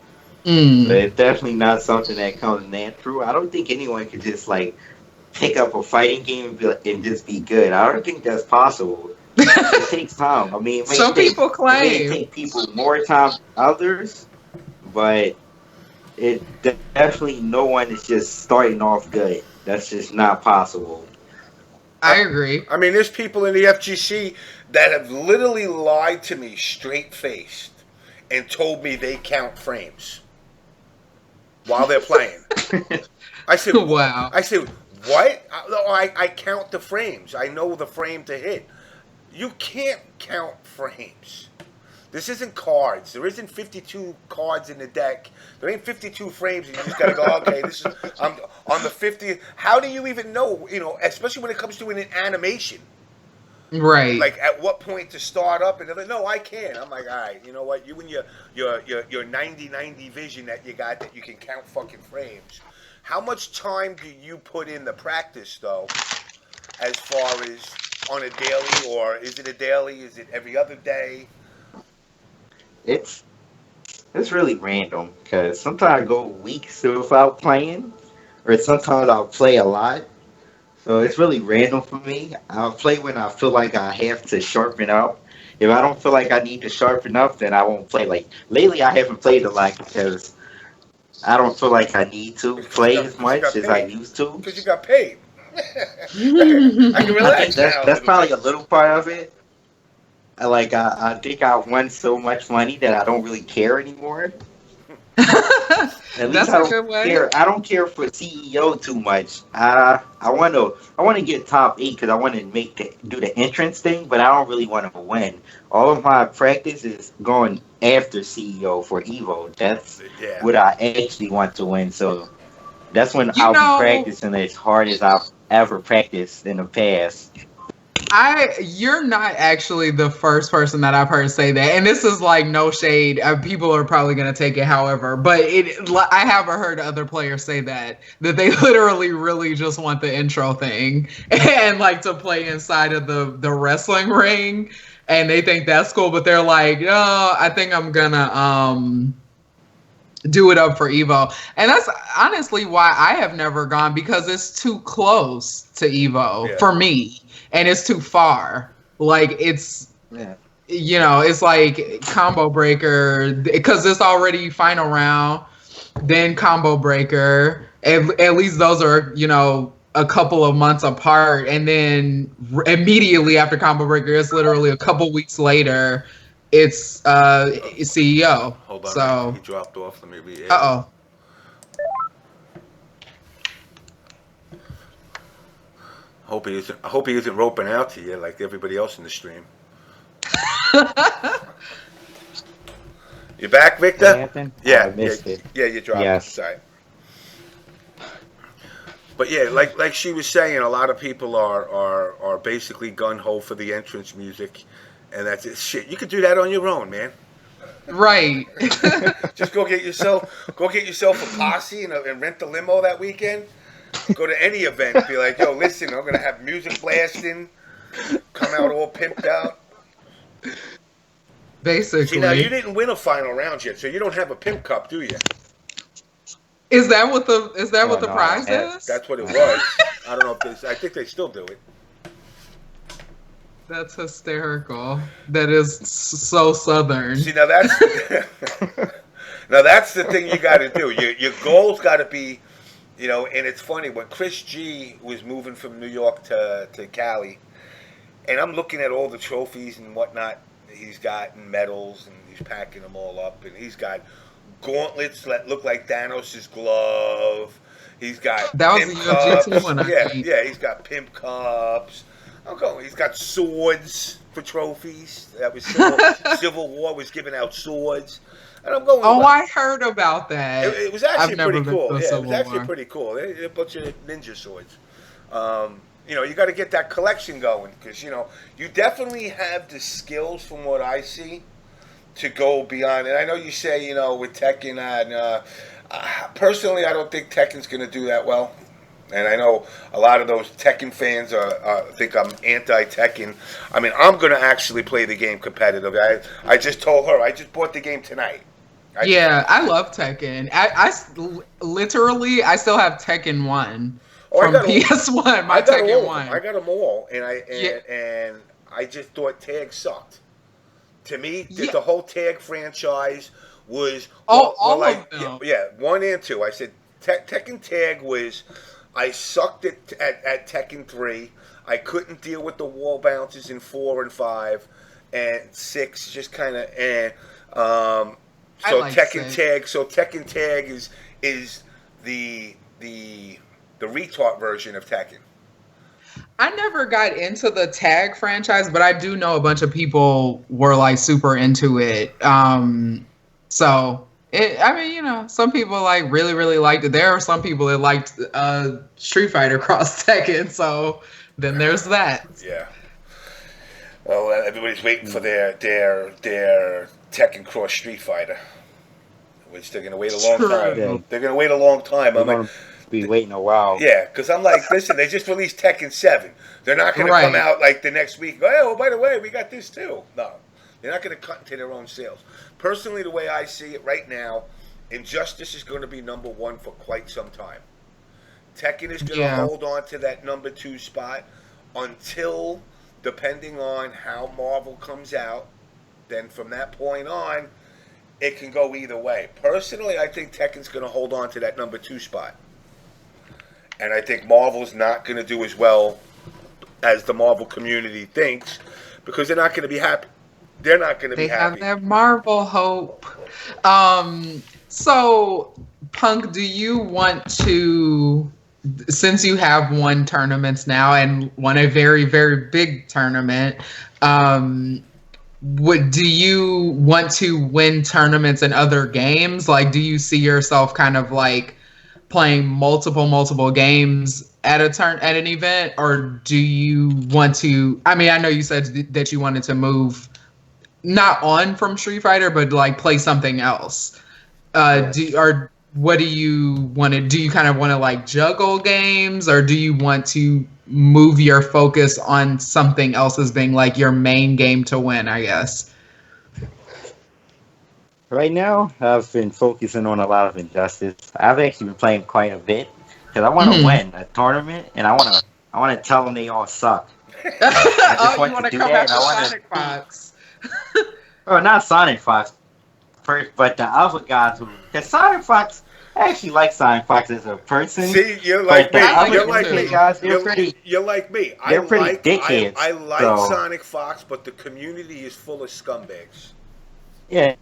So Mm. it's definitely not something that comes natural. I don't think anyone could just like pick up a fighting game and just be good. I don't think that's possible. It takes time. I mean, Some people it may claim. take people more time than others, but it definitely no one is just starting off good. That's just not possible. I agree. I mean, there's people in the FGC that have literally lied to me straight faced and told me they count frames while they're playing. I said, Wow. what? I count the frames. I know the frame to hit. You can't count frames. This isn't cards. There isn't 52 cards in the deck. There ain't 52 frames, and you just gotta go. Okay, this is I'm on the 50th. How do you even know? You know, especially when it comes to an animation. Right. Like at what point to start up, and they're like, no, I can. I'm like, all right, you know what? You and your 90/90 vision that you got that you can count fucking frames. How much time do you put in the practice though, as far as on a daily, or is it a daily? Is it every other day? It's it's really random because sometimes I go weeks without playing, or sometimes I'll play a lot. So it's really random for me. I'll play when I feel like I have to sharpen up. If I don't feel like I need to sharpen up, then I won't play. Like lately, I haven't played a lot because I don't feel like I need to play as Because you much got as I paid. used to. Because you got paid. I can I think relax now a that's little probably bit. a little part of it. I think I won so much money that I don't really care anymore. At least That's I a don't good way. care. I don't care for CEO too much. I want to get top 8 because I want to do the entrance thing, but I don't really want to win. All of my practice is going after CEO for Evo. That's Yeah. what I actually want to win. So that's when You I'll be know, practicing as hard as I've ever practiced in the past. you're not actually the first person that I've heard say that, and this is like no shade. People are probably gonna take it however, but I haven't heard other players say that they literally really just want the intro thing and like to play inside of the wrestling ring, and they think that's cool, but they're like, no, I think I'm gonna do it up for Evo. And that's honestly why I have never gone, because it's too close to Evo Yeah. for me, and it's too far. Like Yeah. it's like combo breaker, because it's already final round, then combo breaker. At least those are, a couple of months apart, and then immediately after combo breaker, it's literally a couple weeks later, it's CEO. Hold on, he So dropped off. Let me re-add him. uh-oh. I hope he isn't roping out to you like everybody else in the stream. You back, Victor? What happened? Yeah, I missed it. yeah, you dropped. Yes. Sorry. But yeah, like she was saying, a lot of people are basically gun ho for the entrance music, and that's it. Shit, you could do that on your own, man. Right. Just go get yourself a posse and rent the limo that weekend. Go to any event, be like, yo, listen, I'm gonna have music blasting, come out all pimped out. Basically. See, now you didn't win a final round yet, so you don't have a pimp cup, do you? Is that what the No, prize I- is? That's what it was. I don't know if I think they still do it. That's hysterical. That is so southern. See, now that's the thing you got to do. Your goal's got to be, and it's funny when Chris G was moving from New York to Cali, and I'm looking at all the trophies and whatnot he's got and medals, and he's packing them all up, and he's got gauntlets that look like Thanos' glove. He's got That was pimp the UGT cups. one, I think. Yeah, he's got pimp cups. I'm going. He's got swords for trophies. That was Civil War was giving out swords, and I'm going. Oh, well, I heard about that. it was actually I've never pretty been cool. to a Yeah, it Civil was actually War. pretty cool. They're a bunch of ninja swords. You got to get that collection going because you definitely have the skills from what I see to go beyond. And I know you say with Tekken, personally, I don't think Tekken's going to do that well. And I know a lot of those Tekken fans think I'm anti-Tekken. I mean, I'm going to actually play the game competitive. I just told her, I just bought the game tonight. I love Tekken. Literally, I still have Tekken 1 I from got PS1. My I got Tekken all of 1. them. I got them all, and I just thought tag sucked. To me, the whole tag franchise was all like, of them. Yeah, 1 and 2. I said Tekken Tag was. I sucked at Tekken 3. I couldn't deal with the wall bounces in 4 and 5, and 6 just kind of So like Tekken 6. Tag. So Tekken Tag is the retard version of Tekken. I never got into the tag franchise, but I do know a bunch of people were like super into it. So I mean, you know, some people like really, really liked it. There are some people that liked Street Fighter Cross Tekken. So then there's that. Yeah. Well, everybody's waiting for their Tekken Cross Street Fighter, which they're gonna wait a long time. Yeah. They're gonna wait a long time. I'm like, be waiting a while. Yeah, because I'm like, listen, they just released Tekken 7. They're not going to come out like the next week. Oh, by the way, we got this too. No, they're not going to cut into their own sales. Personally, the way I see it right now, Injustice is going to be number 1 for quite some time. Tekken is going to hold on to that number 2 spot until, depending on how Marvel comes out, then from that point on, it can go either way. Personally, I think Tekken's going to hold on to that number 2 spot. And I think Marvel's not going to do as well as the Marvel community thinks, because they're not going to be happy. They're not going to be happy. They have that Marvel hope. So, Punk, do you want to, since you have won tournaments now and won a very, very big tournament, do you want to win tournaments in other games? Like, do you see yourself kind of like playing multiple games at an event, or do you want to? I mean, I know you said that you wanted to move not on from Street Fighter, but like play something else. What do you want to do? You kind of want to like juggle games, or do you want to move your focus on something else as being like your main game to win, I guess? Right now, I've been focusing on a lot of Injustice. I've actually been playing quite a bit because I want to win a tournament, and I want to tell them they all suck. I just want to do that. Sonic Fox. Oh, not Sonic Fox first, but the other guys because Sonic Fox. I actually like Sonic Fox as a person. See, you're like me. You're like me. Guys, you're like me. They're pretty dickheads. I like Sonic Fox, but the community is full of scumbags. Yeah.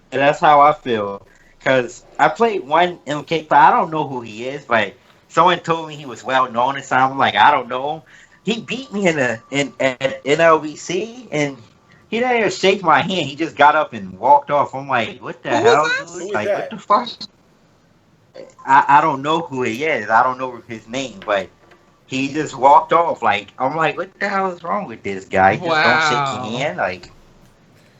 And that's how I feel, because I played one MK, but I don't know who he is. But someone told me he was well known, and so I'm like, I don't know. He beat me in NLBC, and he didn't even shake my hand. He just got up and walked off. I'm like, what the hell, dude? Like, what the fuck? I don't know who he is. I don't know his name, but he just walked off. Like, I'm like, what the hell is wrong with this guy? Just don't shake your hand, like.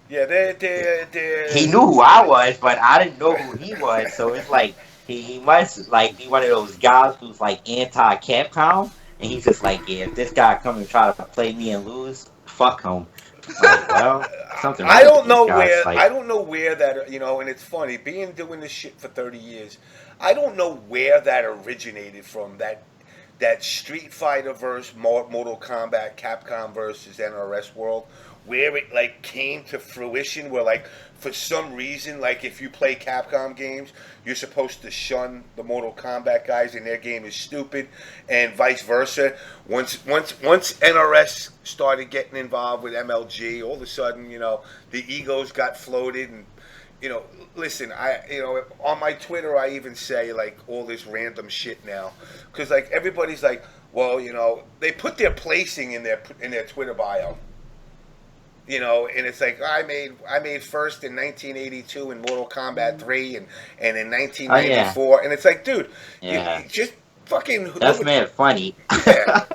Yeah, they're... He knew who I was, but I didn't know who he was. So it's like he must like be one of those guys who's like anti-Capcom, and he's just like, yeah, if this guy come and try to play me and lose, fuck him. Like, well, something. I don't know where. Like, I don't know where that. You know, and it's funny doing this shit for 30 years. I don't know where that originated from. That Street Fighter versus Mortal Kombat, Capcom versus NRS world. Where it like came to fruition, where like for some reason, like if you play Capcom games, you're supposed to shun the Mortal Kombat guys, and their game is stupid, and vice versa. Once NRS started getting involved with MLG, all of a sudden, you know, the egos got floated, and you know, listen, on my Twitter, I even say like all this random shit now, because like everybody's like, well, you know, they put their placing in their Twitter bio. You know, and it's like I made first in 1982 in Mortal Kombat 3 and in 1994, and it's like, dude, you just fucking. That's mad funny. Yeah.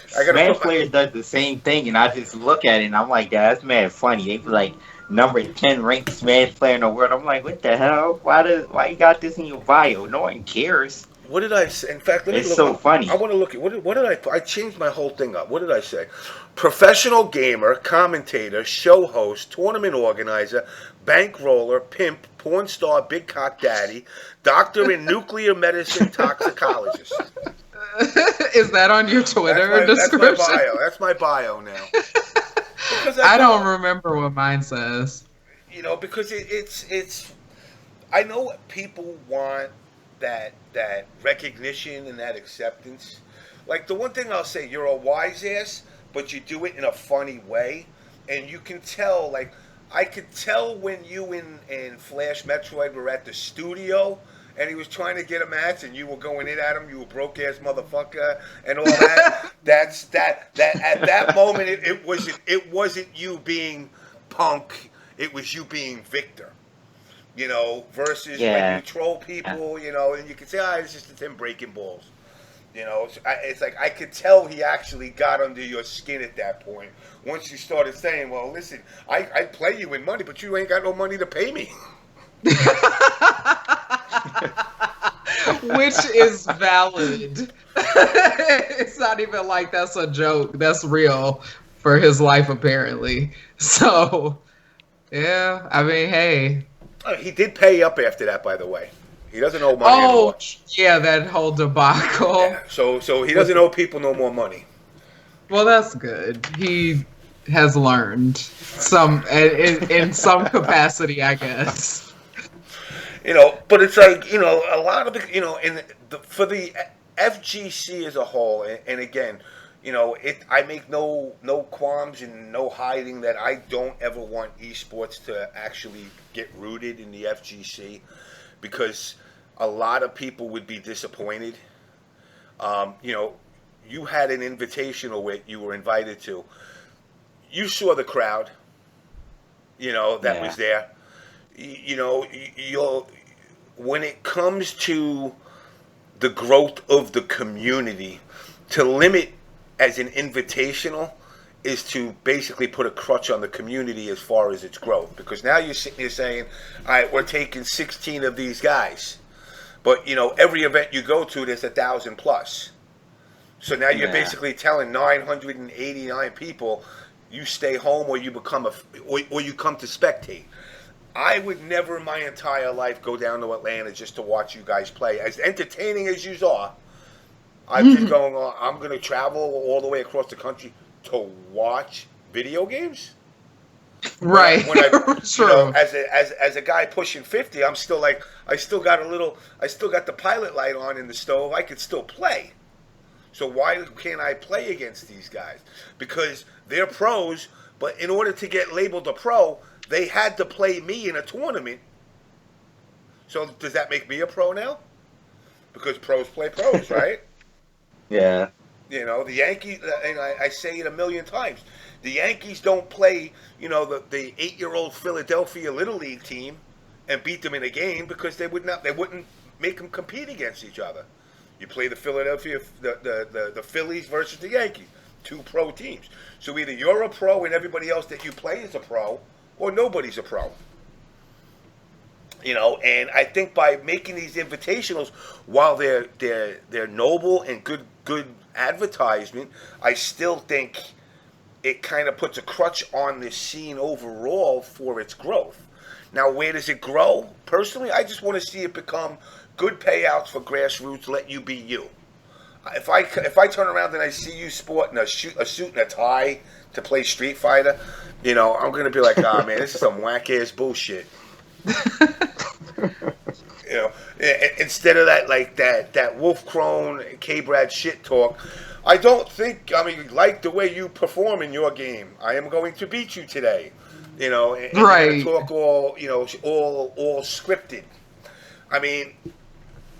Smash Players does the same thing, and I just look at it and I'm like, that's mad funny. They be like number 10 ranked Smash player in the world. I'm like, what the hell? Why you got this in your bio? No one cares. What did I say? In fact, let me look. It's so funny. I want to look at what did I changed my whole thing up. What did I say? Professional gamer, commentator, show host, tournament organizer, bankroller, pimp, porn star, big cock daddy, doctor in nuclear medicine, toxicologist. Is that on your Twitter description? That's my bio. That's my bio now. Because I don't remember what mine says. You know, because it's. I know what people want, that recognition and that acceptance. Like, the one thing I'll say, you're a wise ass, but you do it in a funny way, and you can tell. Like, I could tell when you and Flash Metroid were at the studio, and he was trying to get a match, and you were going in at him. You were broke ass motherfucker, and all that. That at that moment, it wasn't you being Punk. It was you being Victor. You know, versus when you troll people. You know, and you can say, it's just him breaking balls. You know, it's like I could tell he actually got under your skin at that point. Once you started saying, well, listen, I play you in money, but you ain't got no money to pay me. Which is valid. It's not even like that's a joke. That's real for his life, apparently. So, yeah, I mean, hey. He did pay up after that, by the way. He doesn't owe money anymore. Yeah, that whole debacle. Yeah, so he doesn't owe people no more money. Well, that's good. He has learned some in some capacity, I guess. You know, but it's like, you know, a lot of the, you know, for the FGC as a whole, and again, you know, I make no qualms and no hiding that I don't ever want esports to actually get rooted in the FGC, because a lot of people would be disappointed. You know, you had an invitational where you were invited to. You saw the crowd, you know, that was there. You know, when it comes to the growth of the community, to limit as an invitational is to basically put a crutch on the community as far as its growth. Because now you're sitting here saying, all right, we're taking 16 of these guys. But, you know, every event you go to, there's 1,000 plus. So now you're basically telling 989 people, you stay home or you become or you come to spectate. I would never in my entire life go down to Atlanta just to watch you guys play. As entertaining as you are, I'm just going on. I'm going to travel all the way across the country to watch video games. Right. When I you know, as a guy pushing 50, I'm still like, I still got the pilot light on in the stove. I could still play. So why can't I play against these guys? Because they're pros, but in order to get labeled a pro, they had to play me in a tournament. So does that make me a pro now? Because pros play pros, right? Yeah. You know, the Yankees, and I say it a million times, the Yankees don't play, you know, the 8-year-old Philadelphia Little League team and beat them in a game, because they wouldn't make them compete against each other. You play the Philadelphia, the Phillies versus the Yankees, 2 pro teams. So either you're a pro and everybody else that you play is a pro, or nobody's a pro. You know, and I think by making these invitationals, while they're noble and good advertisement, I still think it kind of puts a crutch on this scene overall for its growth. Now, where does it grow? Personally, I just want to see it become good payouts for grassroots. Let you be you. If I turn around and I see you sporting a suit and a tie to play Street Fighter, you know, I'm gonna be like, ah, man, this is some whack ass bullshit. You know, instead of that Wolf Crone K-Brad shit talk, I like the way you perform in your game. I am going to beat you today. You know, and right. Talk all, you know, all scripted. I mean,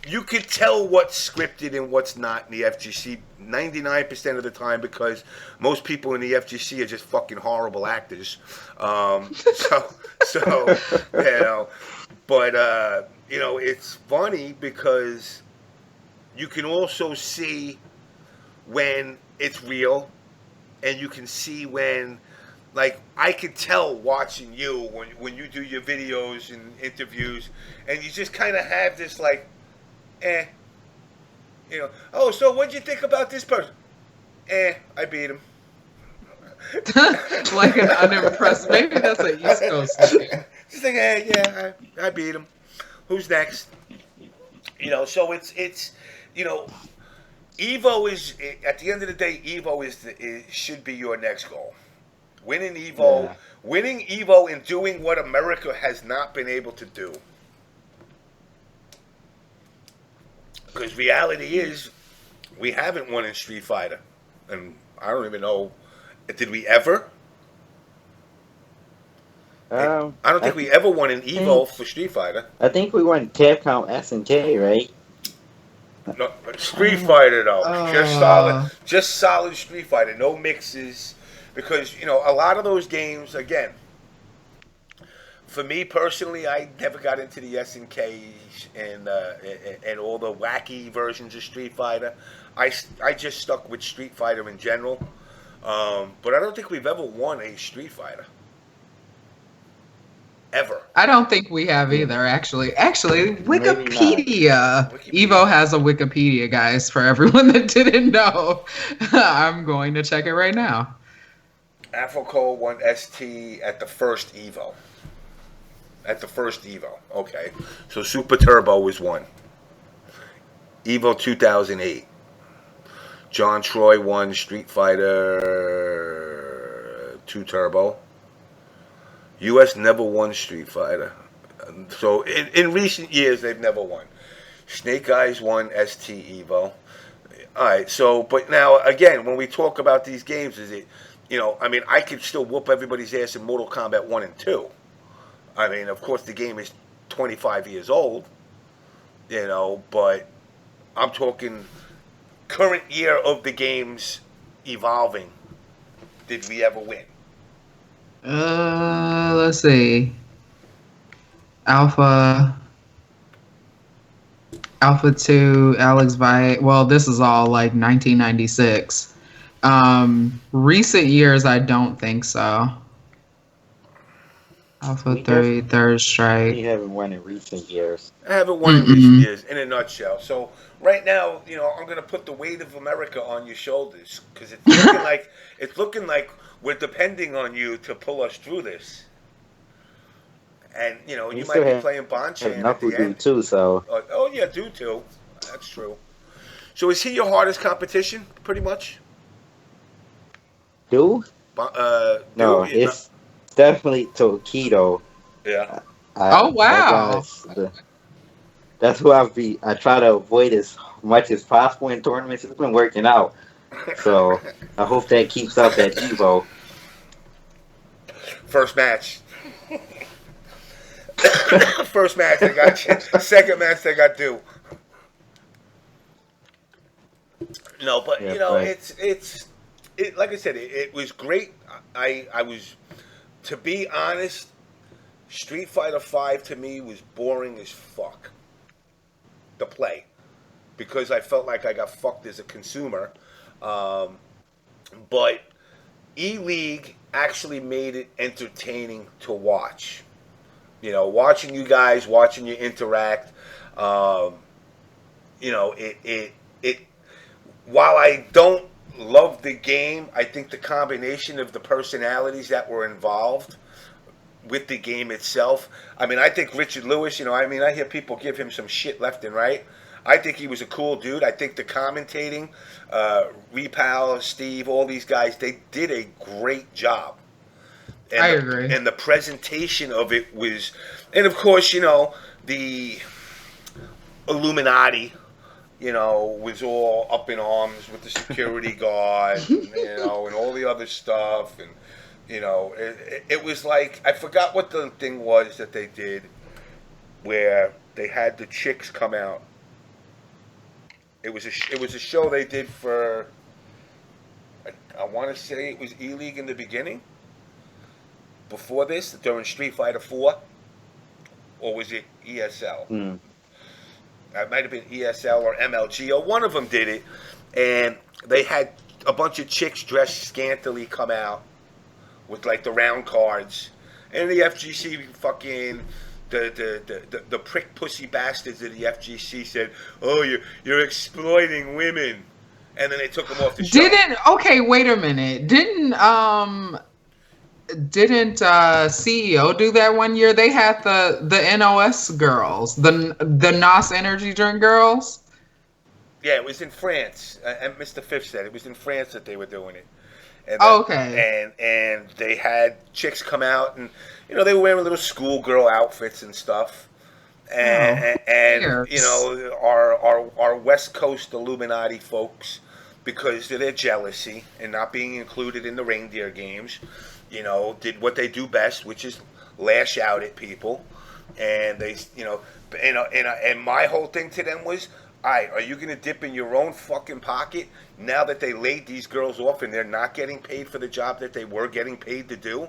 you could tell what's scripted and what's not in the FGC 99% of the time, because most people in the FGC are just fucking horrible actors. So you know, but you know, it's funny because you can also see when it's real, and you can see when, like, I could tell watching you when you do your videos and interviews, and you just kind of have this like, you know, oh, so what'd you think about this person? I beat him. Like an unimpressed. Maybe that's an East Coast thing. Just like, yeah, I beat him. Who's next? You know, so it's you know, Evo is at the end of the day. Evo should be your next goal. Winning Yeah. Evo, and doing what America has not been able to do. Because reality is, we haven't won in Street Fighter, and I don't even know. Did we ever? I don't think we ever won an Evo for Street Fighter. I think we won Capcom SNK, right? No, Street Fighter though, just solid Street Fighter, no mixes, because a lot of those games. Again, for me personally, I never got into the SNKs and all the wacky versions of Street Fighter. I just stuck with Street Fighter in general, but I don't think we've ever won a Street Fighter. Ever. I don't think we have either, actually. Actually, Wikipedia. Evo has a Wikipedia, guys, for everyone that didn't know. I'm going to check it right now. Afroco won ST at the first Evo. Okay. So Super Turbo was one. Evo 2008. John Troy won Street Fighter 2 Turbo. U.S. never won Street Fighter. So in recent years, they've never won. Snake Eyes won ST Evo. All right, so, but now, again, when we talk about these games, is it, I could still whoop everybody's ass in Mortal Kombat 1 and 2. I mean, of course, the game is 25 years old, but I'm talking current year of the games evolving. Did we ever win? Let's see. Alpha 2, Alex Vight. Well, this is all like 1996. Recent years, I don't think so. Alpha 3, Third Strike. We haven't won in recent years. I haven't won in recent years, in a nutshell. So right now, I'm going to put the weight of America on your shoulders, because it's looking like we're depending on you to pull us through this. And, you might be playing Bonchan at the end. Too, so. Oh, yeah, do too. That's true. So is he your hardest competition, pretty much? No, it's definitely Tokido. Yeah. Oh, wow. That's who I try to avoid as much as possible in tournaments. It's been working out. So I hope that keeps up at Evo. First match. First match they got you. Second match they got due. No, but it's like I said, it was great. I was, to be honest, Street Fighter V to me was boring as fuck to play, because I felt like I got fucked as a consumer. But E-League actually made it entertaining to watch. Watching you guys, watching you interact. It. While I don't love the game, I think the combination of the personalities that were involved with the game itself. I mean, I think Richard Lewis. I hear people give him some shit left and right. I think he was a cool dude. I think the commentating, Repal, Steve, all these guys, they did a great job. And I agree. And the presentation of it was, and of course, the Illuminati, was all up in arms with the security guard, and all the other stuff, and it was like, I forgot what the thing was that they did, where they had the chicks come out. It was a show they did for, I want to say it was E-League in the beginning. Before this, during Street Fighter 4, or was it ESL? It might have been ESL or MLG, or one of them did it, and they had a bunch of chicks dressed scantily come out with like the round cards, and the FGC fucking the prick pussy bastards of the FGC said, "Oh, you're exploiting women," and then they took them off the show. Okay, wait a minute. Didn't CEO do that one year? They had the NOS girls, the NOS energy drink girls. Yeah, it was in France. And Mr. Fifth said it was in France that they were doing it. And Okay. and they had chicks come out, and they were wearing little schoolgirl outfits and stuff. Oh, And fierce. our West Coast Illuminati folks, because of their jealousy and not being included in the reindeer games, did what they do best, which is lash out at people. And they, and my whole thing to them was, all right, are you going to dip in your own fucking pocket now that they laid these girls off and they're not getting paid for the job that they were getting paid to do?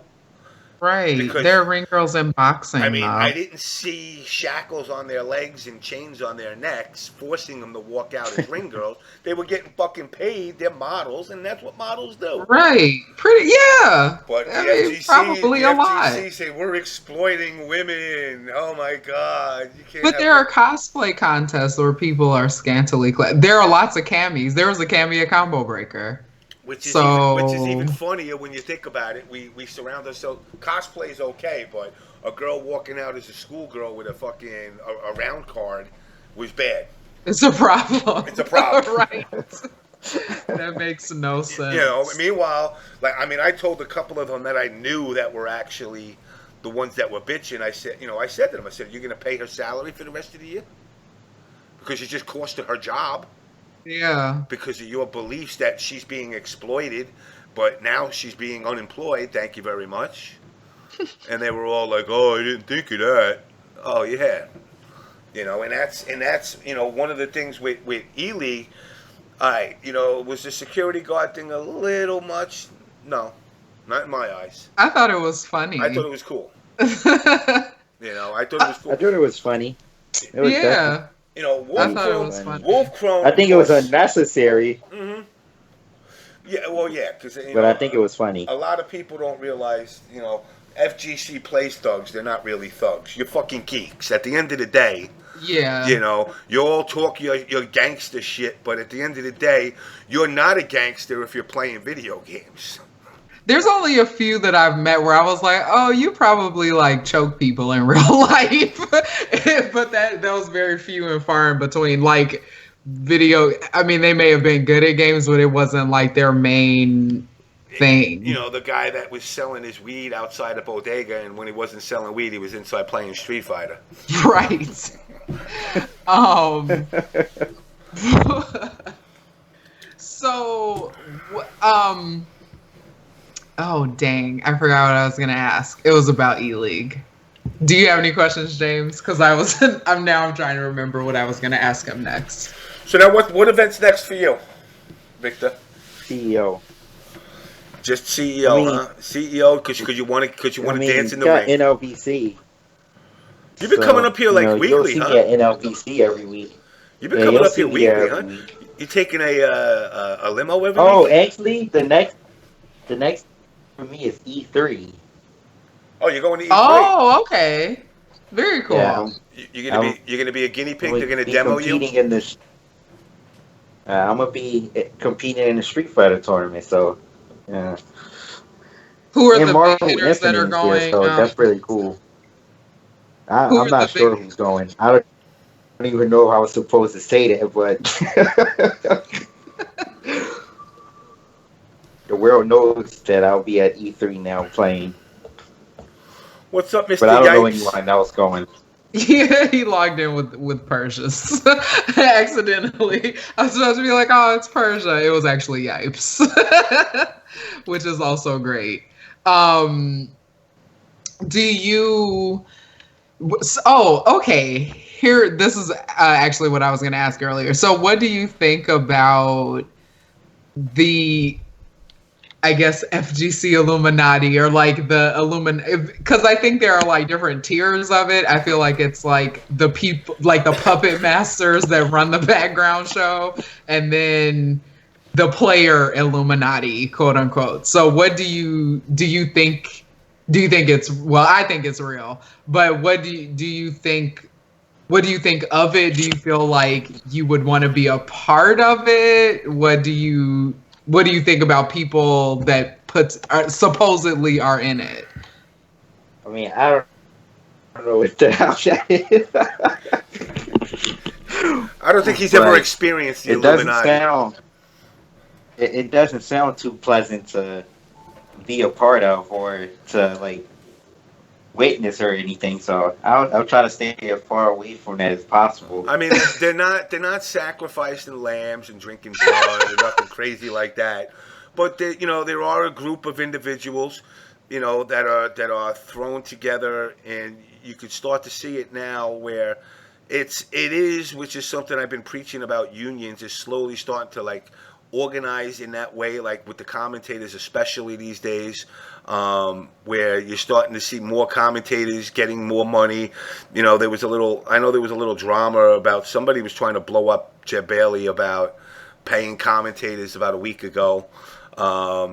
Right. Because, They're ring girls in I boxing, mean, I though. didn't see shackles on their legs and chains on their necks forcing them to walk out as ring girls. They were getting fucking paid. They're models, and that's what models do. Right. Pretty, yeah. But I mean, probably The a lot. FGC say we're exploiting women. Oh my God, you can't But have there are that. cosplay contests where people are scantily clad. There are lots of camis. There was a cami at Combo Breaker. Which is even So, funnier when you think about it. We surround ourselves. Cosplay is okay, but a girl walking out as a schoolgirl with a fucking a round card was bad. it's a problem. It's a problem. Right. That makes no sense. Meanwhile, I told a couple of them that I knew that were actually the ones that were bitching. I said to them, I said, "You're going to pay her salary for the rest of the year because you just cost her job Yeah. because of your beliefs that she's being exploited, but now she's being unemployed. Thank you very much." And they were all like, "Oh, I didn't think of that." Oh yeah, and that's one of the things with E-League. Was the security guard thing a little much? No, not in my eyes. I thought it was funny. I thought it was cool. I thought it was I cool. thought it was funny. It was definitely. Yeah. I Wolf thought it Crone. was funny. Wolf Crone. I think it was unnecessary, Hmm. Yeah, well, yeah, because but I think it was funny. a lot of people don't realize, FGC plays thugs. They're not really thugs. You're fucking geeks. At the end of the day, Yeah. you all talk your gangster shit, but at the end of the day, you're not a gangster if you're playing video games. There's only a few that I've met where I was like, oh, you probably like choke people in real life. But that was very few and far in between. Like I mean, they may have been good at games, but it wasn't like their main thing. The guy that was selling his weed outside a bodega, and when he wasn't selling weed, he was inside playing Street Fighter. Right. Um so oh dang, I forgot what I was gonna ask. It was about E-League. Do you have any questions, James? Because I'm trying to remember what I was gonna ask him next. So now, what event's next for you, Victor? CEO. Just CEO, I mean- huh? CEO, because you want to dance in the got ring. NLVC. You've been coming up here like you'll weekly, see huh? me at NLVC every week. You've been Yeah, coming you'll up see here me weekly, every huh? week. You taking a limo every Oh, week? actually, the next for me is E3. Oh, you're going to E3. Oh, okay. Very cool. Yeah, You're gonna be a guinea pig. I'm They're gonna be demo you. competing in this. I'm gonna be competing in the Street Fighter tournament. So, yeah. Who are And the Marvel big hitters that are Infinite is there, going? so that's really cool. Who I'm are not the sure big? who's going. I don't even know if I was supposed to say that, but the world knows that I'll be at E3 now playing. What's up, Mr. But I don't know Yipes? anyone else going. Yeah, he logged in with Persia's accidentally. I was supposed to be like, oh, it's Persia. It was actually Yipes, which is also great. Do you? Oh, okay. Here, this is actually what I was going to ask earlier. So, what do you think about the, I guess, FGC Illuminati, or like the because I think there are like different tiers of it. I feel like it's like the people, like the puppet masters that run the background show, and then the player Illuminati, quote unquote. So what do you think? Do you think it's, well, I think it's real, but what do you think? What do you think of it? Do you feel like you would want to be a part of it? What do you think about people that supposedly are in it? I mean, I don't know what the hell that is. I don't think he's ever But experienced the it doesn't Illuminati. sound it doesn't sound too pleasant to be a part of or to like witness or anything. So I'll try to stay as far away from that as possible. I mean, they're not sacrificing lambs and drinking blood or nothing crazy like that. But there are a group of individuals, that are thrown together, and you could start to see it now where it is, which is something I've been preaching about. Unions is slowly starting to like organize in that way, like with the commentators, especially these days, where you're starting to see more commentators getting more money. I know there was a little drama about somebody was trying to blow up Jeb Bailey about paying commentators about a week ago. I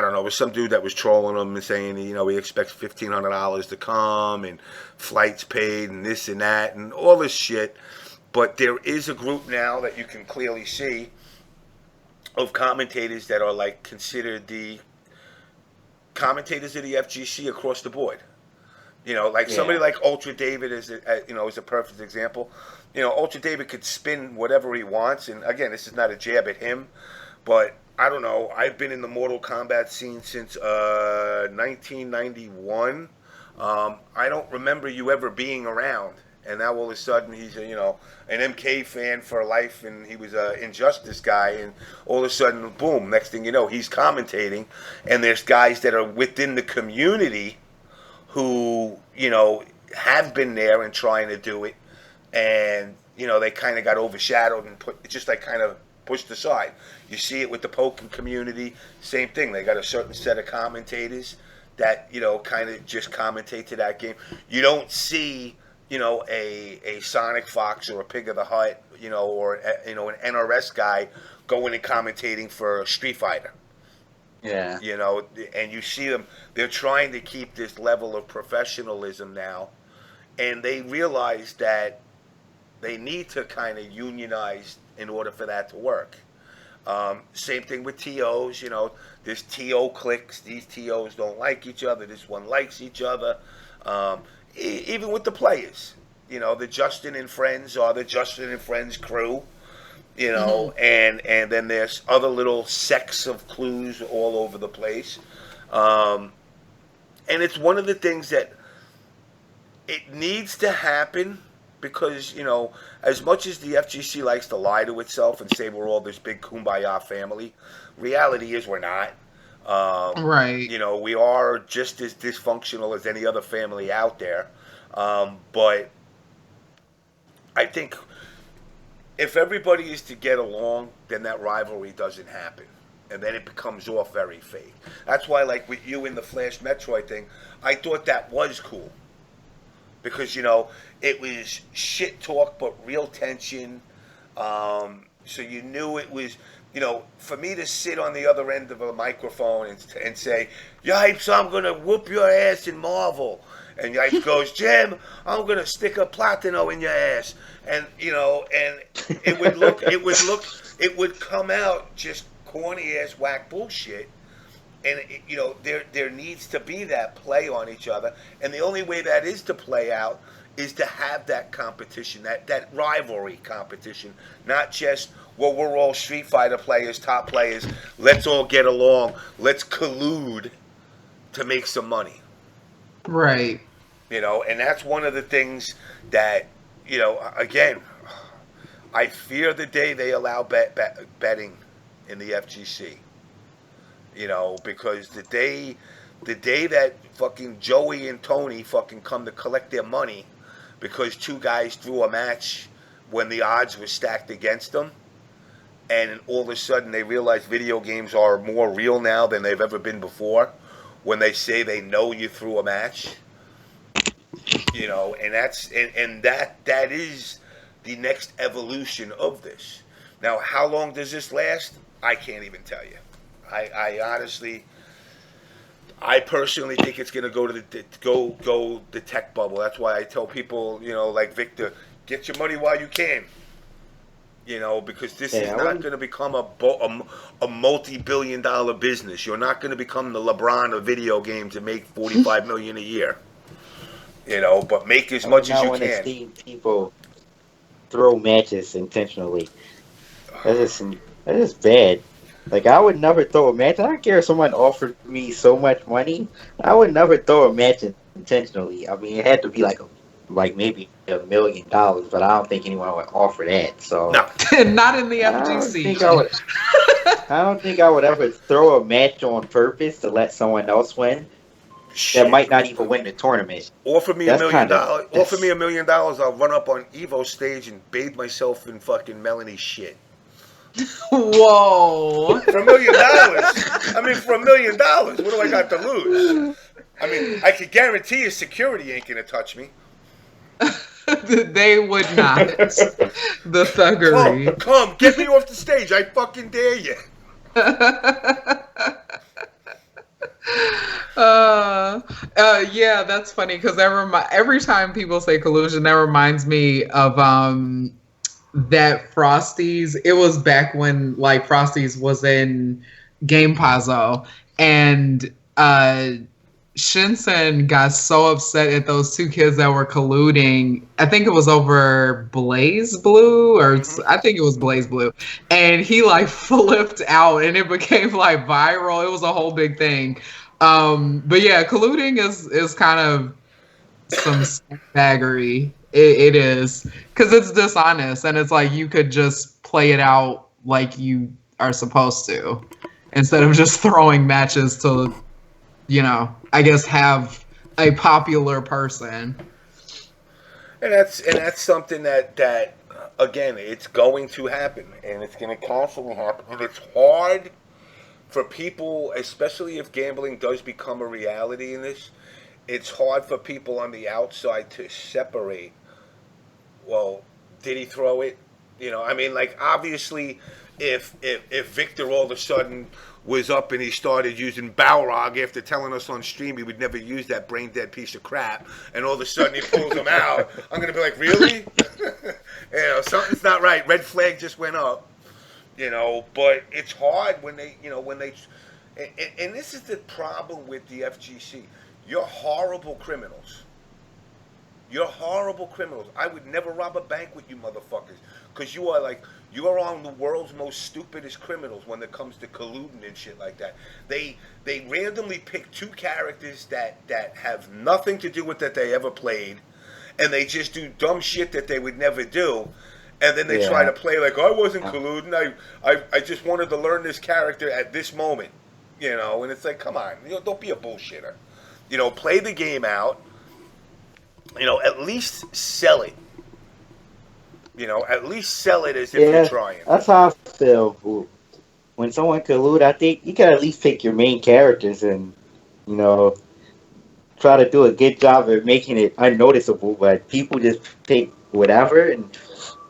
don't know. It was some dude that was trolling him and saying, he expects $1,500 to come and flights paid and this and that and all this shit. But there is a group now that you can clearly see of commentators that are like considered the commentators of the FGC across the board. Somebody like Ultra David is a perfect example. Ultra David could spin whatever he wants, and again, this is not a jab at him, but I don't know. I've been in the Mortal Kombat scene since 1991. I don't remember you ever being around, and now all of a sudden he's an MK fan for life, and he was an Injustice guy, and all of a sudden, boom! Next thing you know, he's commentating, and there's guys that are within the community who have been there and trying to do it, and they kind of got overshadowed and kind of pushed aside. You see it with the Pokemon community, same thing. They got a certain set of commentators that kind of just commentate to that game. You don't see a Sonic Fox or a Pig of the Hut, or an NRS guy going and commentating for Street Fighter. Yeah. And you see them, they're trying to keep this level of professionalism now, and they realize that they need to kind of unionize in order for that to work. Same thing with TOs, there's TO cliques, these TOs don't like each other, this one likes each other. Even with the players, the Justin and Friends are the Justin and Friends crew. And then there's other little sects of clues all over the place. And it's one of the things that it needs to happen because, as much as the FGC likes to lie to itself and say we're all this big kumbaya family, reality is we're not. Right. We are just as dysfunctional as any other family out there. But I think if everybody is to get along, then that rivalry doesn't happen. And then it becomes all very fake. That's why, like with you in the Flash Metroid thing, I thought that was cool. Because, it was shit talk, but real tension. So you knew it was, for me to sit on the other end of a microphone and say, Yipes, I'm going to whoop your ass in Marvel. And Yipes goes, Jim, I'm going to stick a Platino in your ass. And, and it would come out just corny ass whack bullshit. And, there needs to be that play on each other. And the only way that is to play out is to have that competition, that rivalry competition. Not just, well, we're all Street Fighter players, top players. Let's all get along. Let's collude to make some money. Right. And that's one of the things that, again, I fear the day they allow betting in the FGC. Because the day that fucking Joey and Tony fucking come to collect their money because two guys threw a match when the odds were stacked against them, and all of a sudden they realize video games are more real now than they've ever been before, when they say they know you threw a match, and that is the next evolution of this. Now, how long does this last? I can't even tell you. I honestly, I personally think it's going to go the tech bubble. That's why I tell people, like Victor, get your money while you can. Because this is not going to become a multi-billion-dollar business. You're not going to become the LeBron of video games and make $45 million a year. But make as much as you can. See people throw matches intentionally. That's just that's just bad. Like I would never throw a match. I don't care if someone offered me so much money. I would never throw a match intentionally. I mean, it had to be like maybe $1 million, but I don't think anyone would offer that. So No. Not in the I don't think FGC. I would. I don't think I would ever throw a match on purpose to let someone else win that Shit. might not even win the tournament. Offer me a That's million kind of dollars. Offer me that's $1 million. I'll run up on Evo stage and bathe myself in fucking Melanie shit. Whoa. For $1 million. I mean, for $1 million, what do I got to lose? I mean, I could guarantee you security ain't gonna touch me. They would not. The thuggery. Come, get me off the stage. I fucking dare you. Yeah, that's funny because every time people say collusion, that reminds me of that Frosties. It was back when like Frosties was in Game Puzzle, and Shinsen got so upset at those two kids that were colluding. I think it was over Blaze Blue, or I think it was Blaze Blue. And he like flipped out and it became like viral. It was a whole big thing. But yeah, colluding is kind of some baggery. It is. Because it's dishonest and it's like you could just play it out like you are supposed to instead of just throwing matches to, I guess have a popular person. And that's something that again, it's going to happen, and it's going to constantly happen, and it's hard for people, especially if gambling does become a reality in this. It's hard for people on the outside to separate. Well, did he throw it? I mean, like obviously, if Victor all of a sudden was up and he started using Balrog after telling us on stream he would never use that brain dead piece of crap, and all of a sudden he pulls him out, I'm gonna be like, really? Something's not right. Red flag just went up. But it's hard when they, and this is the problem with the FGC. You're horrible criminals. You're horrible criminals. I would never rob a bank with you motherfuckers. Because you are on the world's most stupidest criminals when it comes to colluding and shit like that. They randomly pick two characters that have nothing to do with that they ever played. And they just do dumb shit that they would never do. And then they try to play like, I wasn't colluding. I just wanted to learn this character at this moment. And it's like, come on. Don't be a bullshitter. Play the game out. At least sell it. At least sell it as if you're trying. That's how I feel. When someone collude, I think you can at least pick your main characters and, try to do a good job of making it unnoticeable. But people just pick whatever and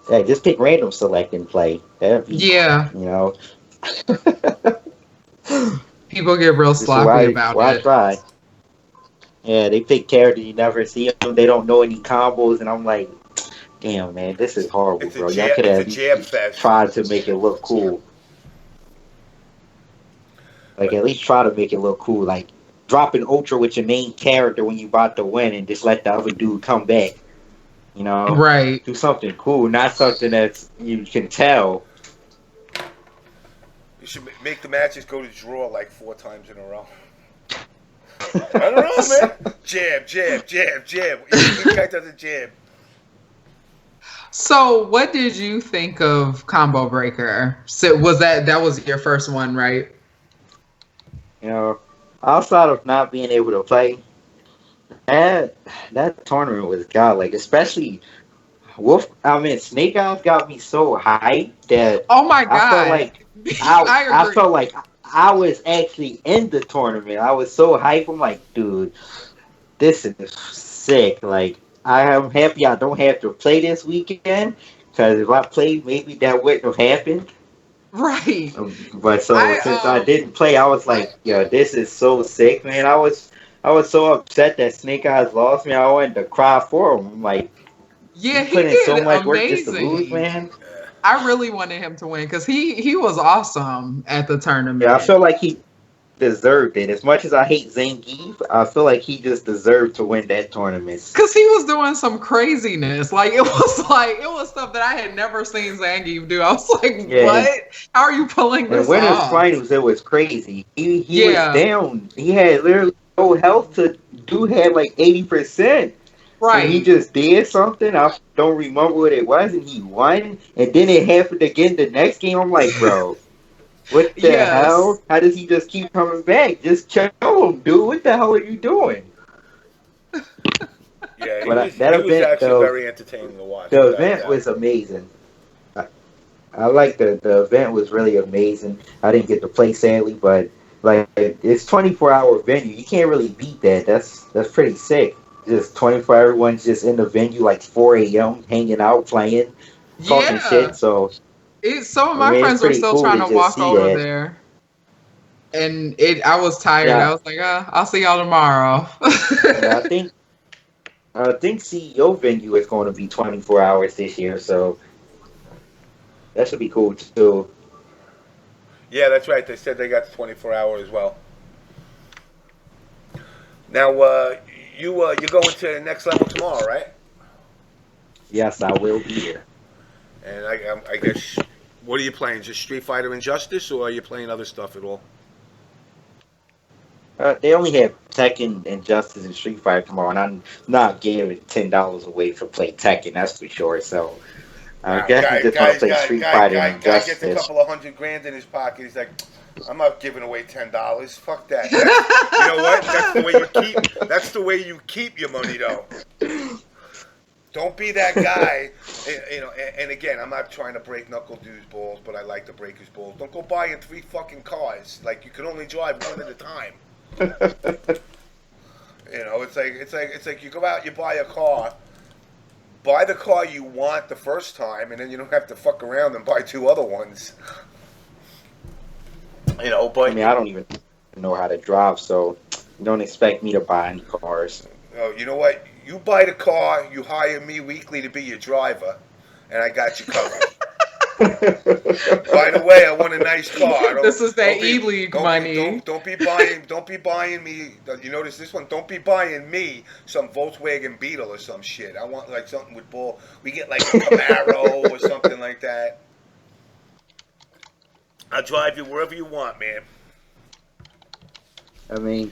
just pick random select and play. Yeah. People get real sloppy about why it. Try? Yeah, they pick characters you never see them. They don't know any combos, and I'm like, damn, man, this is horrible, bro. Y'all could have tried to make it look cool. Like, at least try to make it look cool. Like, drop an ultra with your main character when you about to win, and just let the other dude come back. Right? Do something cool, not something that you can tell. You should make the matches go to draw like 4 times in a row. I don't know, man. Jab, jab, jab, jab. Each guy does a jab. So, what did you think of Combo Breaker? So, that was your first one, right? Outside of not being able to play, that tournament was godlike. Especially Snake Eyes got me so hyped that oh my god, I felt like I was actually in the tournament. I was so hyped. I'm like, dude, this is sick. Like, I am happy I don't have to play this weekend, because if I played, maybe that wouldn't have happened. Right. But since I didn't play, I was like, yo, this is so sick, man. I was so upset that Snake Eyes lost, man. I wanted to cry for him. I'm like, yeah, he put in so much work just to lose, man. I really wanted him to win because he was awesome at the tournament. Yeah, I felt like he deserved it. As much as I hate Zangief, I feel like he just deserved to win that tournament. Cause he was doing some craziness. Like it was stuff that I had never seen Zangief do. I was like, Yeah, what? How are you pulling and this winners off? finals, it was crazy. He was Yeah, down. He had literally no health to dude had like 80%. And he right. just did something. I don't remember what it was, and he won. And then it happened again the next game. I'm like, bro, what the Yes. hell? How does he just keep coming back? Just kill him, dude. What the hell are you doing? Yeah, But that he was event, actually though, very entertaining to watch, the without a event doubt. was amazing. I like the event was really amazing. I didn't get to play sadly, but like it's 24-hour venue. You can't really beat that. That's pretty sick. Just 24, everyone's just in the venue like 4 a.m. hanging out, playing, talking Yeah. shit. So Some of I my mean, it's friends were pretty still cool trying to to just walk see over that. there. And I was tired. I Yeah, was like, I'll see y'all tomorrow. yeah. I think CEO venue is going to be 24 hours this year, so that should be cool too. Yeah, that's right. They said they got the 24-hour as well. Now, you're going to the next level tomorrow, right? Yes, I will be here. And I guess, what are you playing? Just Street Fighter Injustice, or are you playing other stuff at all? They only have Tekken, Injustice, and Street Fighter tomorrow, and I'm not giving $10 away for play Tekken. That's for sure. So I Wow, definitely just want to play Street Fighter and guy gets a Injustice. couple of $100,000 in his pocket. He's like, I'm not giving away $10. Fuck that. You know what? That's the way you keep. That's the way you keep your money, though. Don't be that guy. You know. And again, I'm not trying to break Knuckle Dude's balls, but I like to break his balls. Don't go buying 3 fucking cars. Like, you can only drive one at a time. You know, it's like you go out, you buy a car. Buy the car you want the first time, and then you don't have to fuck around and buy 2 other ones. You know, I but mean, I don't even know how to drive, so don't expect me to buy any cars. you know what? You buy the car, you hire me weekly to be your driver, and I got you covered. By the way, I want a nice car. This is that E-League money. Don't be buying me. You notice this one? Don't be buying me some Volkswagen Beetle or some shit. I want like something with ball. We get like a Camaro or something like that. I'll drive you wherever you want, man. I mean,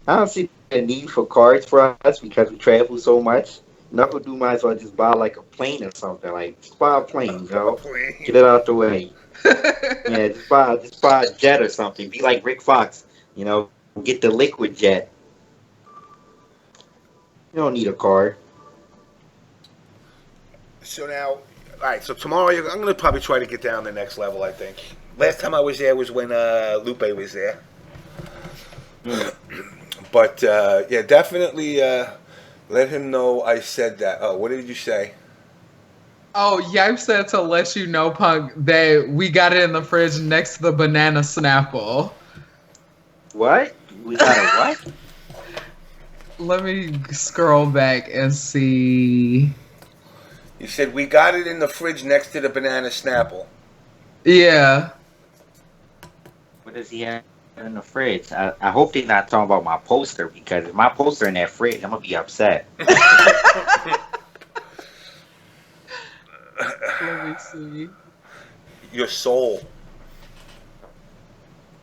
I don't see the need for cars for us because we travel so much. Knuckle Dude might as well just buy like a plane or something. Like, just buy a plane, you A know? plane. Get it out the way. Yeah, just buy a jet or something. Be like Rick Fox, you know, get the liquid jet. You don't need a car. So now, all right. So tomorrow, I'm gonna probably try to get down the next level. I think. Last time I was there was when Lupe was there. Mm. But yeah, definitely let him know I said that. Oh, what did you say? Oh, Yipe said to let you know, Punk, that we got it in the fridge next to the banana Snapple. What? We got a what? Let me scroll back and see. You said we got it in the fridge next to the banana Snapple. Yeah. What does he have in the fridge? I hope they're not talking about my poster because if my poster in that fridge, I'm gonna be upset. Let me see. Your soul.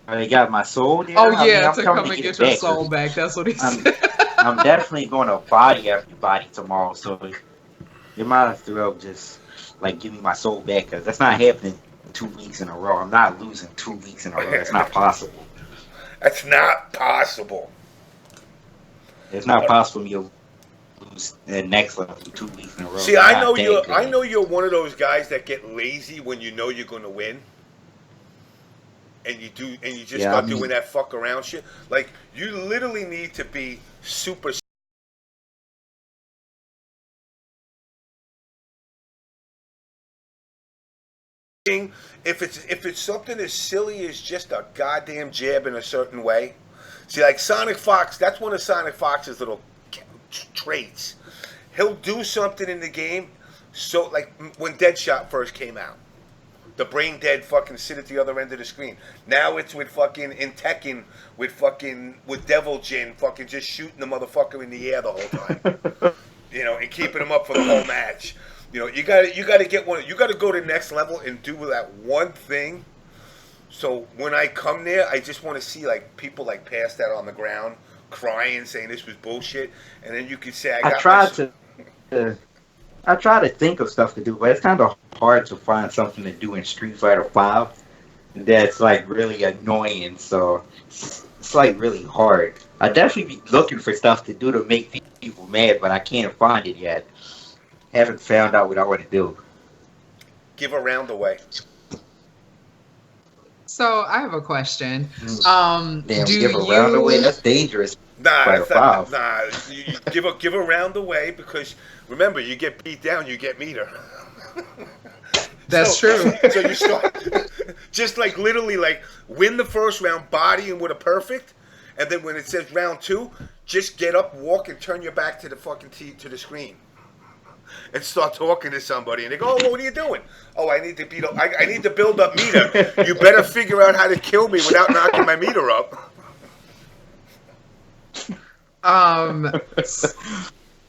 They got my soul there. Oh, I mean, yeah, I'm to coming come to and get get it your back. soul back. That's what he I'm, said. I'm definitely going to body everybody tomorrow. So you might as well just like give me my soul back because that's not happening 2 weeks in a row. I'm not losing 2 weeks in a row. It's not possible. That's not possible. It's not possible for me to lose the next level 2 weeks in a row. See, I'm I not know that I good. know you're one of those guys that get lazy when you know you're going to win, and you just Yeah, I start doing mean, that fuck around shit. Like you literally need to be super. If it's something as silly as just a goddamn jab in a certain way. See, like Sonic Fox, that's one of Sonic Fox's little traits. He'll do something in the game. So, like when Deadshot first came out, the brain dead fucking sit at the other end of the screen. Now it's with fucking in Tekken with Devil Jin fucking just shooting the motherfucker in the air the whole time. You know, and keeping him up for the whole match. You know, you gotta get one. You gotta go to the next level and do that one thing. So when I come there, I just want to see like people like passed out on the ground, crying, saying this was bullshit, and then you can say I try to think of stuff to do, but it's kind of hard to find something to do in Street Fighter 5 that's like really annoying. So it's like really hard. I definitely be looking for stuff to do to make people mad, but I can't find it yet. Haven't found out what I want to do. Give a round away. So I have a question. Damn, give a round away? That's dangerous. Nah, you give a round away because remember, you get beat down, you get meter. That's true. So you start just like literally like win the first round, body and with a perfect, and then when it says round 2, just get up, walk, and turn your back to the fucking to the screen. And start talking to somebody, and they go, "Oh, well, what are you doing?" "Oh, I need to beat up. I need to build up meter. You better figure out how to kill me without knocking my meter up."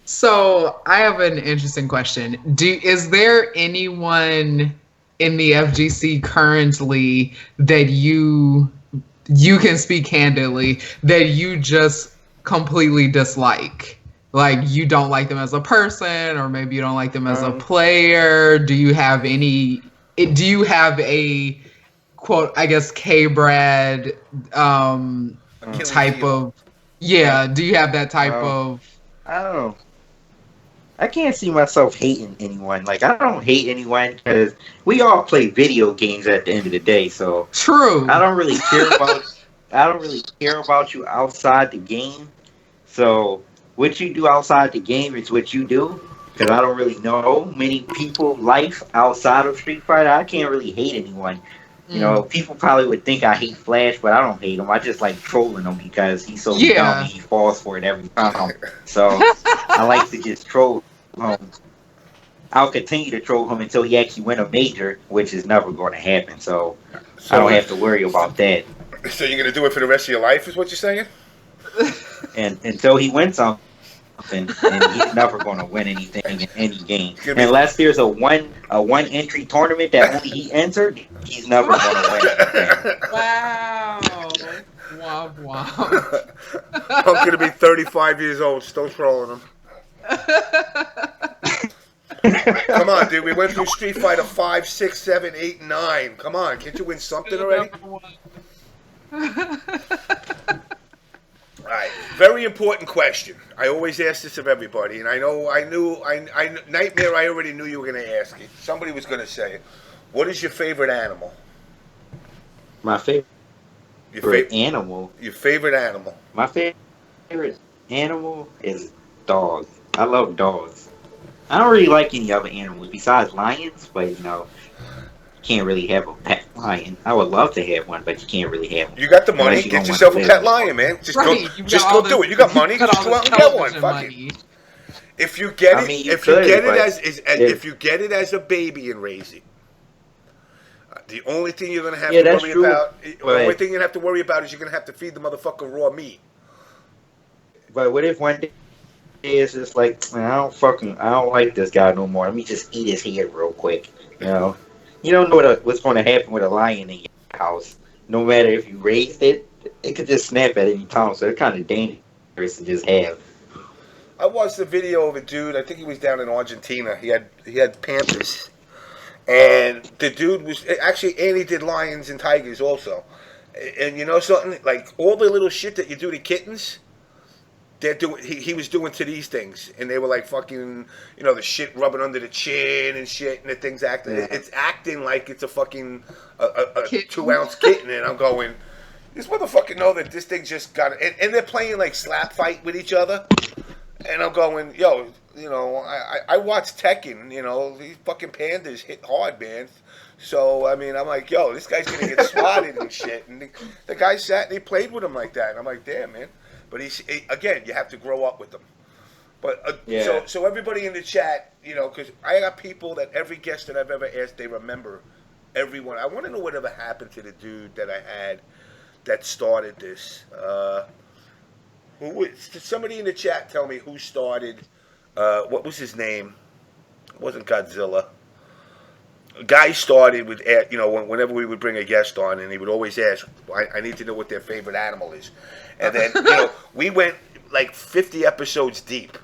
So I have an interesting question. Is there anyone in the FGC currently that you can speak candidly that you just completely dislike? Like you don't like them as a person, or maybe you don't like them as a player. Do you have a quote, I guess, K-Brad type of do you have that type of I don't know. I can't see myself hating anyone. Like I don't hate anyone because we all play video games at the end of the day. So true. I don't really care about you outside the game. So what you do outside the game is what you do. Because I don't really know many people life outside of Street Fighter. I can't really hate anyone. You know, people probably would think I hate Flash, but I don't hate him. I just like trolling him because he's so dumb and he falls for it every time. So I like to just troll him. I'll continue to troll him until he actually win a major, which is never going to happen. So I don't have to worry about that. So you're going to do it for the rest of your life, is what you're saying? And until he wins something, and he's never going to win anything in any game unless there's a one entry tournament that only he entered. He's never going to win anything. Wow. I'm going to be 35 years old, still trolling him. Come on, dude. We went through Street Fighter 5, 6, 7, 8, 9. Come on, can't you win something already? All right, very important question. I always ask this of everybody, and I Nightmare, I already knew you were going to ask it. Somebody was going to say it. What is your favorite animal? My favorite animal? Your favorite animal. My favorite animal is dogs. I love dogs. I don't really like any other animals besides lions, but you know, can't really have a pet lion. I would love to have one, but you can't really have one. You got the money, get yourself a pet lion, man. Just go do it. You got money, just go out and get one. Fuck it. If you get it, if you get it as a baby and raise it, the only thing you're gonna have to worry about, the only thing you have to worry about is you're gonna have to feed the motherfucker raw meat. But what if one day it's just like, I don't like this guy no more. Let me just eat his head real quick. You know, you don't know what's going to happen with a lion in your house. No matter if you raised it, it could just snap at any time. So it's kind of dangerous to just have. I watched the video of a dude. I think he was down in Argentina. He had panthers, and the dude was actually, and he did lions and tigers also. And you know something, like all the little shit that you do to kittens, they're doing. He was doing to these things, and they were like fucking, you know, the shit rubbing under the chin and shit, and the thing's acting. Yeah. It's acting like it's a fucking a 2-ounce kitten, and I'm going, this motherfucker know that this thing just got it, and they're playing like slap fight with each other, and I'm going, yo, you know, I watched Tekken, you know, these fucking pandas hit hard, man. So I mean, I'm like, yo, this guy's gonna get swatted and shit, and the guy sat and he played with him like that, and I'm like, damn, man. But again, you have to grow up with them. But so everybody in the chat, you know, because I got people that every guest that I've ever asked, they remember everyone. I want to know whatever happened to the dude that I had that started this. Did somebody in the chat tell me who started? What was his name? It wasn't Godzilla. A guy started with, whenever we would bring a guest on, and he would always ask, I need to know what their favorite animal is. And then, we went like 50 episodes deep.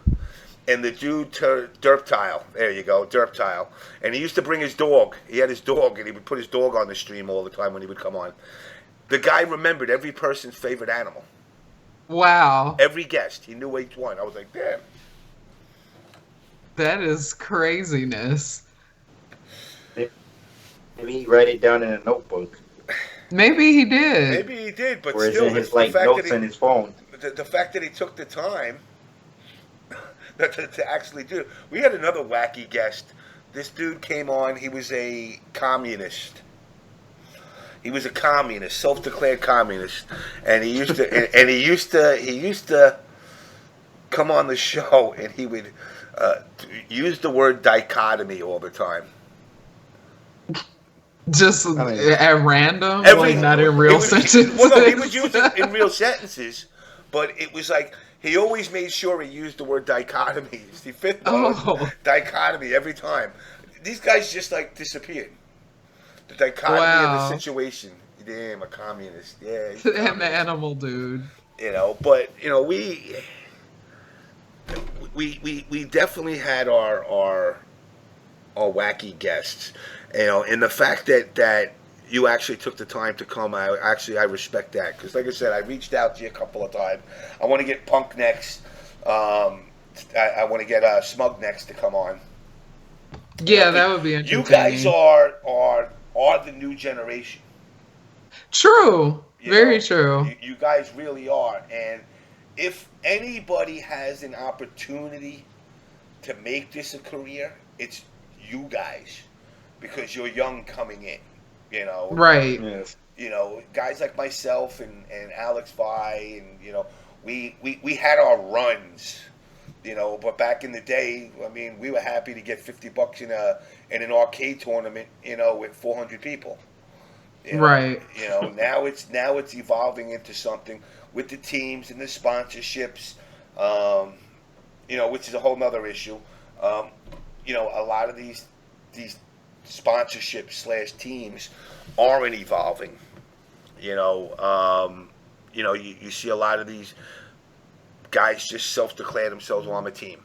And the dude, Derptile, there you go, Derptile. And he used to bring his dog. He had his dog, and he would put his dog on the stream all the time when he would come on. The guy remembered every person's favorite animal. Wow. Every guest. He knew each one. I was like, damn. That is craziness. Maybe he write it down in a notebook. Maybe he did. Maybe he did, but or still, in his notes in his phone. The fact that he took the time to actually do it. We had another wacky guest. This dude came on. He was a communist. He was a communist, self-declared communist, and he used to come on the show, and he would use the word dichotomy all the time. Just at random, not in real sentences. Well, no, he would use it in real sentences, but it was like he always made sure he used the word dichotomy. He fit dichotomy every time. These guys just like disappeared. The dichotomy of the situation. Damn, a communist. Yeah, he's and the animal dude. But we definitely had our wacky guests. And the fact that you actually took the time to come, I respect that, because like I said, I reached out to you a couple of times. I want to get Punk next. I want to get Smug next to come on. Yeah, that would be interesting. You guys are the new generation. True. Very true. You guys really are. And if anybody has an opportunity to make this a career, it's you guys, because you're young coming in. Right. Yes. Guys like myself and Alex Vi, and we had our runs. But back in the day, I mean, we were happy to get $50 in an arcade tournament, with 400 people. Right. Now it's evolving into something with the teams and the sponsorships, which is a whole nother issue. A lot of these sponsorships / teams aren't evolving. You see a lot of these guys just self-declare themselves, well, I'm a team.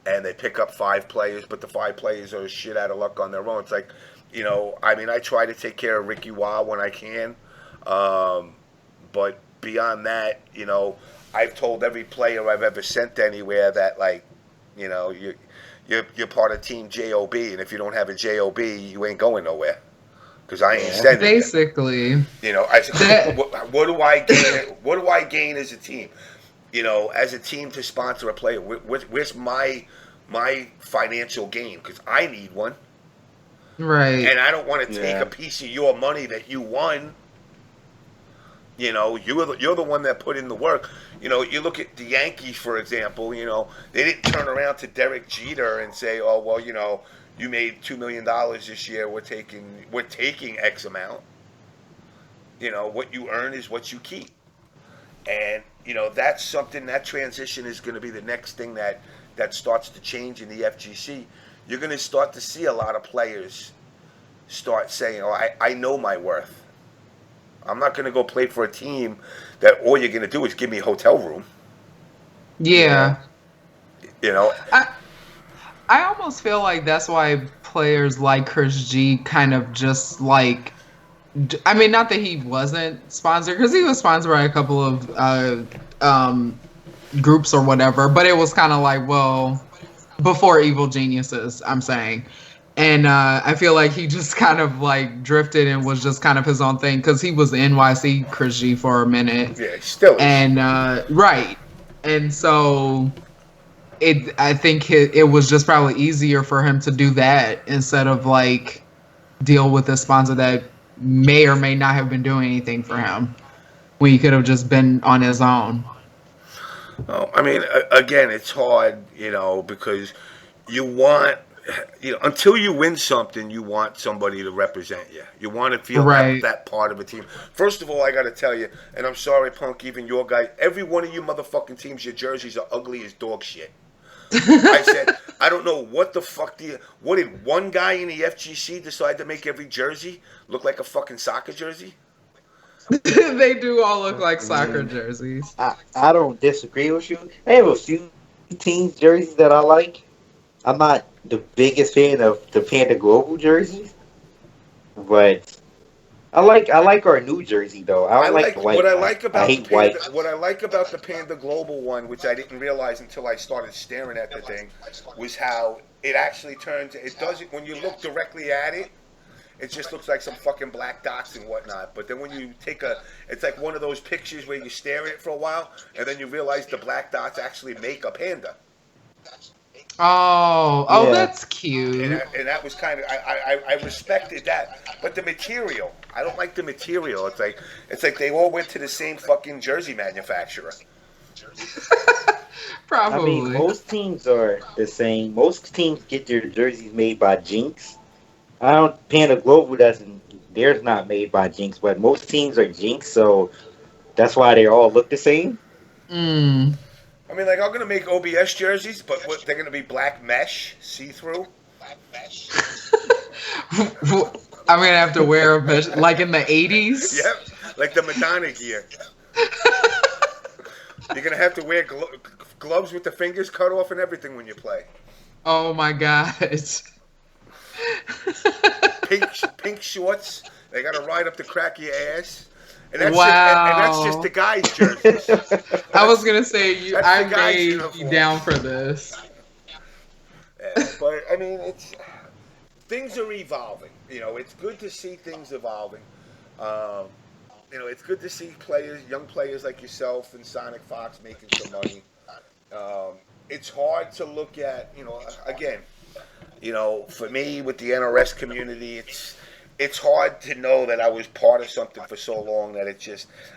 And they pick up 5 players, but the 5 players are shit out of luck on their own. It's like, I try to take care of Ricky Wah when I can. But beyond that, I've told every player I've ever sent anywhere that, you're part of Team JOB, and if you don't have a JOB, you ain't going nowhere. Because I ain't sending you. Basically. I said, what do I gain? What do I gain as a team? As a team to sponsor a player, where's my financial gain? Because I need one. Right. And I don't want to take a piece of your money that you won. You're the one that put in the work. You look at the Yankees, for example. They didn't turn around to Derek Jeter and say, "Oh, well, you made $2 million this year. We're taking X amount." What you earn is what you keep, and that's something. That transition is going to be the next thing that starts to change in the FGC. You're going to start to see a lot of players start saying, "Oh, I know my worth. I'm not going to go play for a team that all you're going to do is give me a hotel room." Yeah. I almost feel like that's why players like Chris G kind of just like, not that he wasn't sponsored, because he was sponsored by a couple of groups or whatever, but it was kind of like, well, before Evil Geniuses, I'm saying. And I feel like he just kind of like drifted and was just kind of his own thing, because he was NYC Chris G for a minute. Yeah, still is. And right. And so I think it was just probably easier for him to do that instead of like deal with a sponsor that may or may not have been doing anything for him, when he could have just been on his own. Well, again, it's hard, because you want until you win something, you want somebody to represent you. You want to feel Right. that part of a team. First of all, I got to tell you, and I'm sorry, Punk, even your guy, every one of you motherfucking teams, your jerseys are ugly as dog shit. I said, I don't know what the fuck what did one guy in the FGC decide to make every jersey look like a fucking soccer jersey? They do all look like I soccer mean, jerseys. I don't disagree with you. I have a few teams jerseys that I like. I'm not the biggest fan of the Panda Global jerseys, but I like our new jersey though. I I don't like the like what white I one. like I about the hate white. Panda. What I like about the Panda Global one, which I didn't realize until I started staring at the thing, was how it actually turns. It doesn't when you look directly at it. It just looks like some fucking black dots and whatnot. But then when you it's like one of those pictures where you stare at it for a while, and then you realize the black dots actually make a panda. Oh, Yeah. that's cute. And that was kind of I respected that, but the material I don't like the material. It's like they all went to the same fucking jersey manufacturer. I mean, Probably. most teams are the same. Most teams get their jerseys made by Jinx. I don't. Panda Global doesn't. Theirs not made by Jinx, but most teams are Jinx, so that's why they all look the same. Mm. I mean, like I'm gonna make OBS jerseys, but they're gonna be black mesh, see through. I'm gonna have to wear a mesh like in the 80s. Yep, like the Madonna gear. You're gonna have to wear gloves with the fingers cut off and everything when you play. Oh my god. Pink shorts. They gotta ride up the crack of your ass. And that's Wow. just the guys' jerseys. I was gonna say That's I the guy's may be uniform. down for this. Yeah, but I mean, things are evolving. It's good to see things evolving. Um, it's good to see young players like yourself and Sonic Fox making some money. It's hard to look at, again, for me with the NRS community, it's hard to know that I was part of something for so long that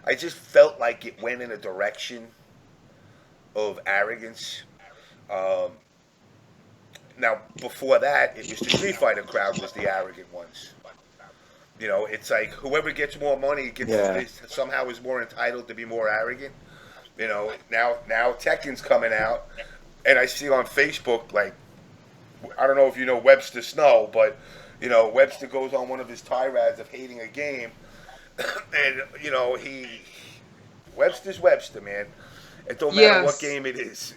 I just felt like it went in a direction of arrogance. Um, Now, before that, it was the Street Fighter crowd was the arrogant ones. It's like whoever gets more money somehow is more entitled to be more arrogant. Now Tekken's coming out, and I see on Facebook, like, I don't know if you know Webster Snow, but Webster goes on one of his tirades of hating a game, and Webster's Webster, man. It don't matter what Yes. game it is.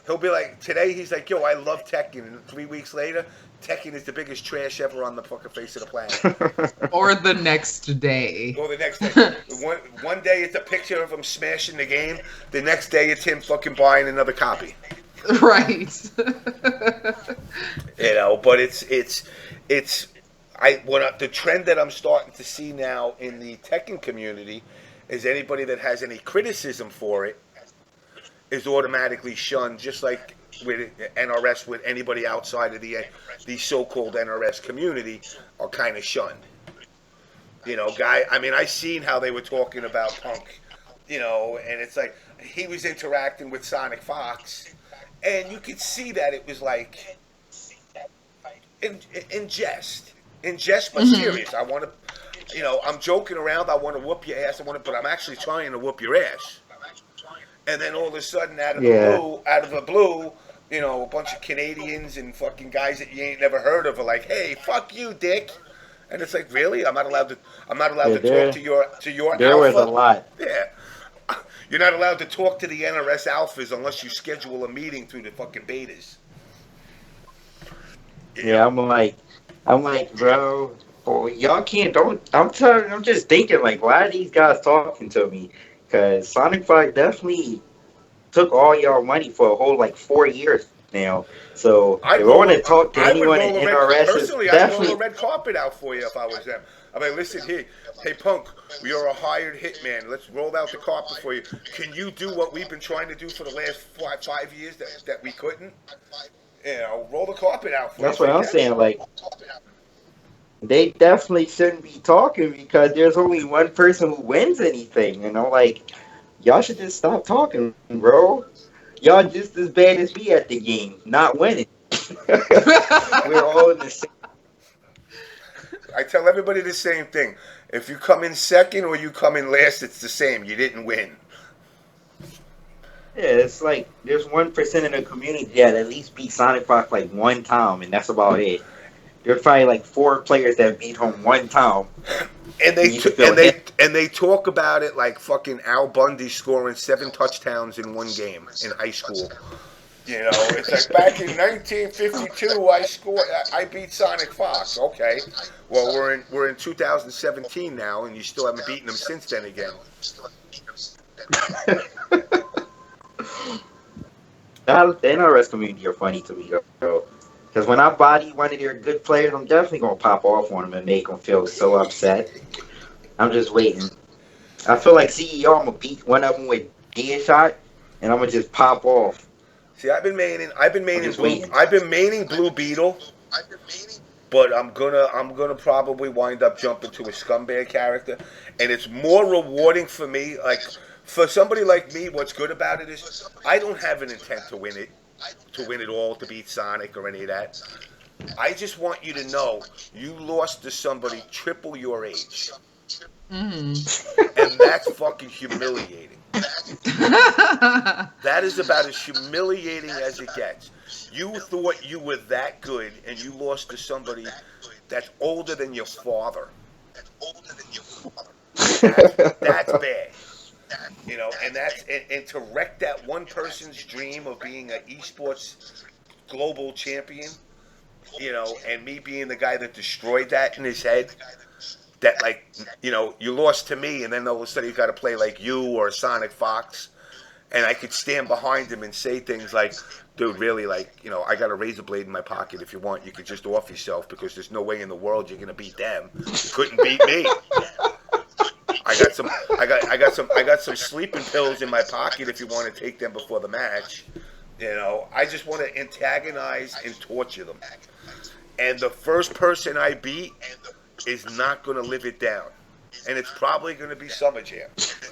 He'll be like, today he's like, yo, I love Tekken. And 3 weeks later, Tekken is the biggest trash ever on the fucking face of the planet. Or the next day. Or the next day. One day it's a picture of him smashing the game. The next day it's him fucking buying another copy. Right. But the trend that I'm starting to see now in the Tekken community is anybody that has any criticism for it is automatically shunned, just like with NRS, with anybody outside of the so-called NRS community are kind of shunned. I seen how they were talking about Punk, and it's like he was interacting with Sonic Fox, and you could see that it was like in jest, but serious. I want to, I'm joking around. I want to whoop your ass. But I'm actually trying to whoop your ass. And then all of a sudden, out of the blue, a bunch of Canadians and fucking guys that you ain't never heard of are like, "Hey, fuck you, dick." And it's like, really? I'm not allowed to talk to your There alpha? was a lot. Yeah. You're not allowed to talk to the NRS alphas unless you schedule a meeting through the fucking betas. Yeah, I'm like, bro, y'all can't. Don't. I'm just thinking, like, why are these guys talking to me? Because Sonic 5 definitely took all y'all money for a whole, like, 4 years now. So, if I want to talk to anyone in NRS, personally, it's I'd roll definitely. a red carpet out for you if I was them. I mean, listen here. Hey, Punk, we are a hired hitman. Let's roll out the carpet for you. Can you do what we've been trying to do for the last 5 years that we couldn't? Roll the carpet out for you. That's what I'm saying. Like, they definitely shouldn't be talking because there's only one person who wins anything. And I'm like, y'all should just stop talking, bro. Y'all just as bad as me at the game, not winning. We're all in the same. I tell everybody the same thing. If you come in second or you come in last, it's the same. You didn't win. Yeah, it's like there's 1% of the community that at least beat Sonic Fox like one time, and that's about it. There's probably like 4 players that beat him one time. And And you can feel it. they talk about it like fucking Al Bundy scoring 7 touchdowns in one game in high school. You know, it's like back in 1952, I beat Sonic Fox. Okay, well we're in 2017 now, and you still haven't beaten him since then again. The NRS community are funny to me, though. Because when I body one of their good players, I'm definitely going to pop off on them and make them feel so upset. I'm just waiting. I feel like CEO, I'm going to beat one of them with Deadshot, and I'm going to just pop off. See, I've been maining Blue Beetle, but I'm gonna probably wind up jumping to a scumbag character, and it's more rewarding for me. Like for somebody like me, what's good about it is I don't have an intent to win it all, to beat Sonic or any of that. I just want you to know you lost to somebody triple your age, and that's fucking humiliating. That is about as humiliating as it gets. You thought you were that good, and you lost to somebody that's older than your father. That's bad. You know, and to wreck that one person's dream of being an esports global champion, you know, and me being the guy that destroyed that in his head. That, like, you know, you lost to me, and then all of a sudden you got to play like you or Sonic Fox, and I could stand behind him and say things like, dude, really, like, you know, I got a razor blade in my pocket. If you want, you could just off yourself, because there's no way in the world you're gonna beat them. You couldn't beat me. I got some sleeping pills in my pocket if you want to take them before the match. You know, I just want to antagonize and torture them. And the first person I beat is not going to live it down. And it's probably going to be Summer Jam.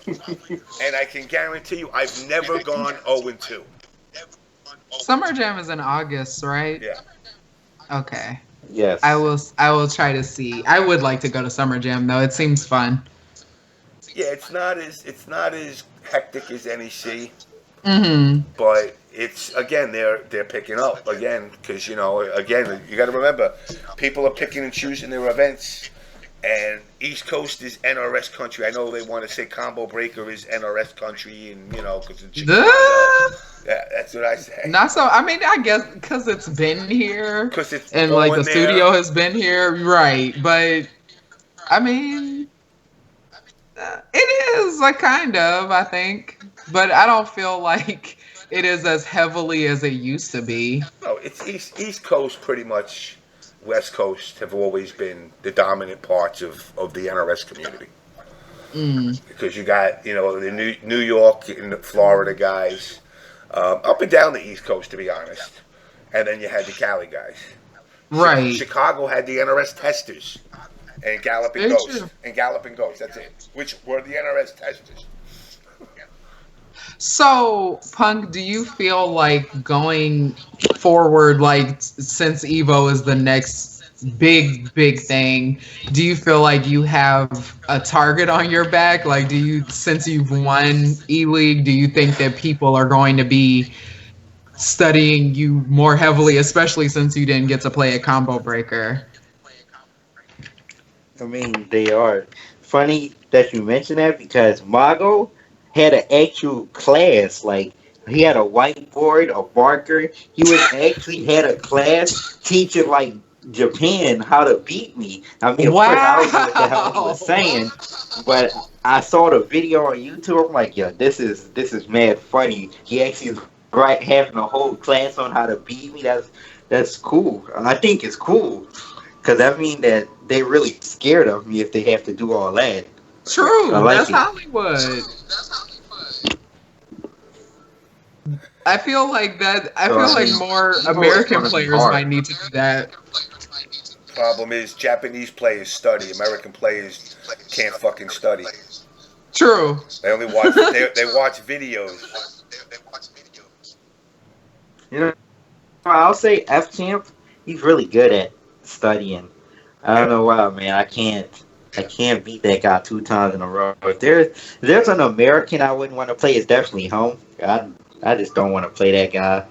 And I can guarantee you I've never gone 0-2. Summer Jam is in August, right? Yeah. Okay. Yes. I will try to see. I would like to go to Summer Jam though. It seems fun. Yeah, it's not as hectic as NEC. But it's, again, they're picking up again, because, you know, again, you got to remember, people are picking and choosing their events, and East Coast is NRS country. I know they want to say Combo Breaker is NRS country, and, you know, because it's Chicago. Yeah, that's what I say. Not so. I mean, I guess because it's been here, Because it's and like the studio has been here, right? But I mean, it is like kind of, I think, but I don't feel like it is as heavily as it used to be. No, it's East Coast, pretty much. West Coast have always been the dominant parts of the NRS community. Because you got, you know, the New York and the Florida guys, up and down the East Coast, to be honest. And then you had the Cali guys. Right. Chicago had the NRS testers and Galloping Ghosts. And Galloping Ghosts, that's it. Which were the NRS testers. So, Punk, do you feel like going forward, like since Evo is the next big thing, do you feel like you have a target on your back? Like, since you've won E-League, do you think that people are going to be studying you more heavily, especially since you didn't get to play a Combo Breaker? I mean, they are. Funny that you mentioned that, because Mago had an actual class. Like, he had a whiteboard, a marker. He was actually had a class teaching, like, Japan how to beat me. I mean, of course, I don't know what the hell he was saying, but I saw the video on YouTube. I'm like, yo, this is mad funny. He actually is having a whole class on how to beat me. That's cool. I think it's cool, because that means that they're really scared of me if they have to do all that. True, like that's Hollywood. I feel like that. I feel like more American players might need to do that. Problem is, Japanese players study. American players can't fucking study. True. They only watch. they watch videos. You I'll say F Champ. He's really good at studying. I don't Yeah. know why, man. I can't beat that guy 2 times in a row. If there's an American I wouldn't want to play, it's definitely home. I just don't want to play that guy.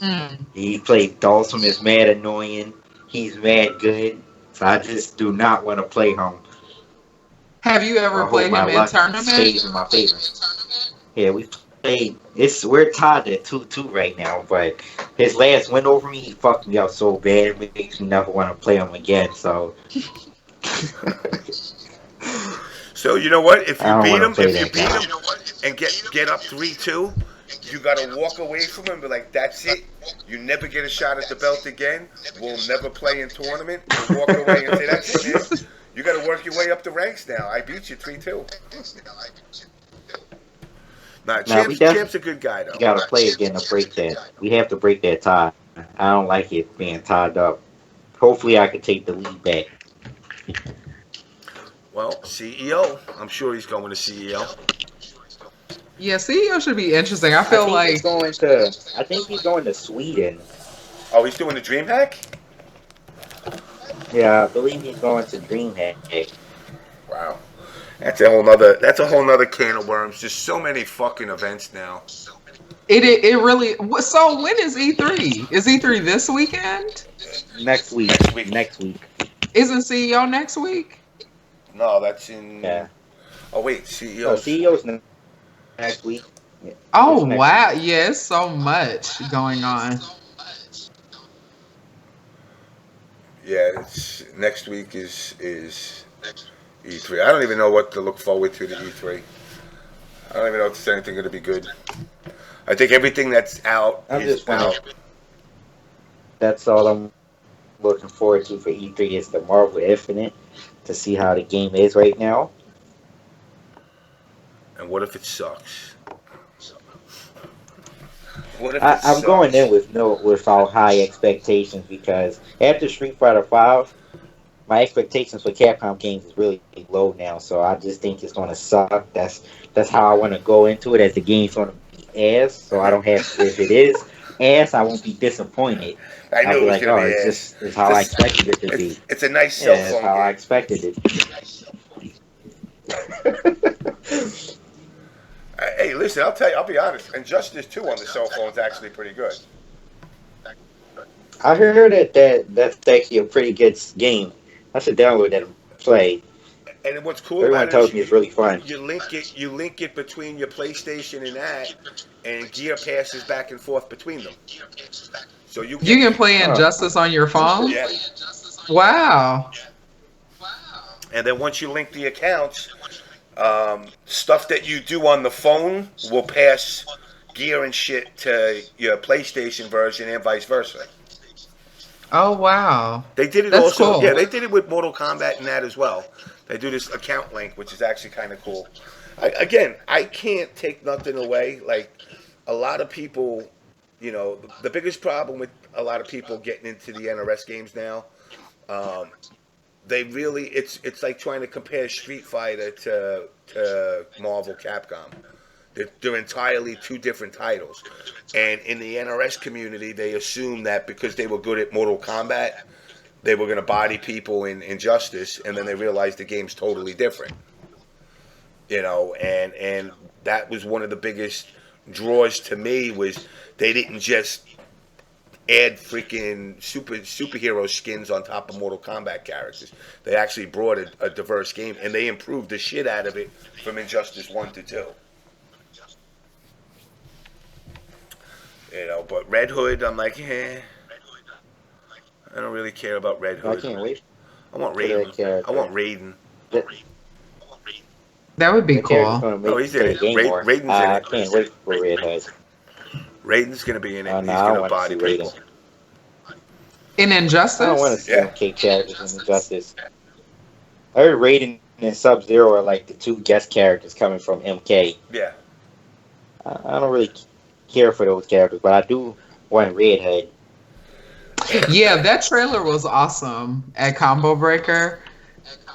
Mm. He plays Dawson is mad annoying. He's mad good. So I just do not want to play home. Have you ever I hope played my him in luck tournament? stays in my favor. Yeah, we played. We're tied at 2-2 right now, but his last win over me, he fucked me up so bad. It makes me never want to play him again. So So you know what? I don't want to play If you that beat guy. him and get up 3-2, you gotta walk away from him and be like, "That's it. You never get a shot at the belt again. We'll never play in tournament." And walk away and say, "That's it, man. You gotta work your way up the ranks now. I beat you 3-2." Nah, Now we Champ's a definitely good guy though. gotta play again to break that. We have to break that tie. I don't like it being tied up. Hopefully, I can take the lead back. Well, CEO. I'm sure he's going to CEO. Yeah, CEO should be interesting. I I feel think he's like going to. I think he's going to Sweden. Oh, he's doing the Dream Hack. Yeah, I believe he's going to DreamHack. Wow. That's a whole nother can of worms. Just so many fucking events now. it really. So when is E3? Is E3 this weekend? Next week. Next week. Next week. Isn't CEO next week? No, that's in. Yeah. Oh wait, No, CEO's. CEO's next week. Yeah, Oh it's next wow, week. yeah, it's so much going on. Yeah, it's next week is E3. I don't even know what to look forward to E3. I don't even know if there's anything going to be good. I think everything that's out I'm is just wondering. out. That's all I'm looking forward to for E3 is the Marvel Infinite to see how the game is right now. And what if it sucks? What if it I'm going in sucks? without high expectations because after Street Fighter V, my expectations for Capcom games is really low now. So I just think it's going to suck. That's how I want to go into it as the game's going to be ass. So I don't have if it is ass, I won't be disappointed. I I'll knew be it was like, going to oh, be ass. it's how I This, expected it to be. it's a nice cell Yeah, it's phone how I game. expected it. Hey, listen, I'll tell you. I'll be honest. Injustice 2 on the cell phone is actually pretty good. I heard that's actually a pretty good game. I should download that and play. And what's cool Everyone about it is tells me it's really fun. you link it between your PlayStation and that, and gear passes back and forth between them. So you You get can play Oh, Injustice on your phone? yeah, Wow. and then once you link the accounts, stuff that you do on the phone will pass gear and shit to your PlayStation version and vice versa. Oh wow. They did it That's also. cool. Yeah, they did it with Mortal Kombat and that as well. They do this account link, which is actually kind of cool. I can't take nothing away. Like a lot of people, the biggest problem with a lot of people getting into the NRS games now, um, they really it's like trying to compare Street Fighter to Marvel Capcom. They're entirely two different titles. And in the NRS community, they assume that because they were good at Mortal Kombat, they were going to body people in Injustice, and then they realized the game's totally different. And that was one of the biggest draws to me was they didn't just add freaking superhero skins on top of Mortal Kombat characters. They actually brought a diverse game, and they improved the shit out of it from Injustice 1 to 2. But Red Hood, I'm like, I don't really care about Red I Hood. can't wait I want for that Raiden. I character. want Raiden. That, That would be that character's cool. going to Oh, make he's me in play it. the game more. Raiden's in I it. can't wait for Red Hood. Raiden's gonna be in it. Oh, And no, he's I don't gonna want to body see people. Raiden. In I don't want to Injustice? see Yeah, him kick characters in Injustice. I heard Raiden and Sub Zero are like the two guest characters coming from MK. yeah. I don't really care for those characters, but I do want Red Hood. Yeah, that trailer was awesome at Combo Breaker.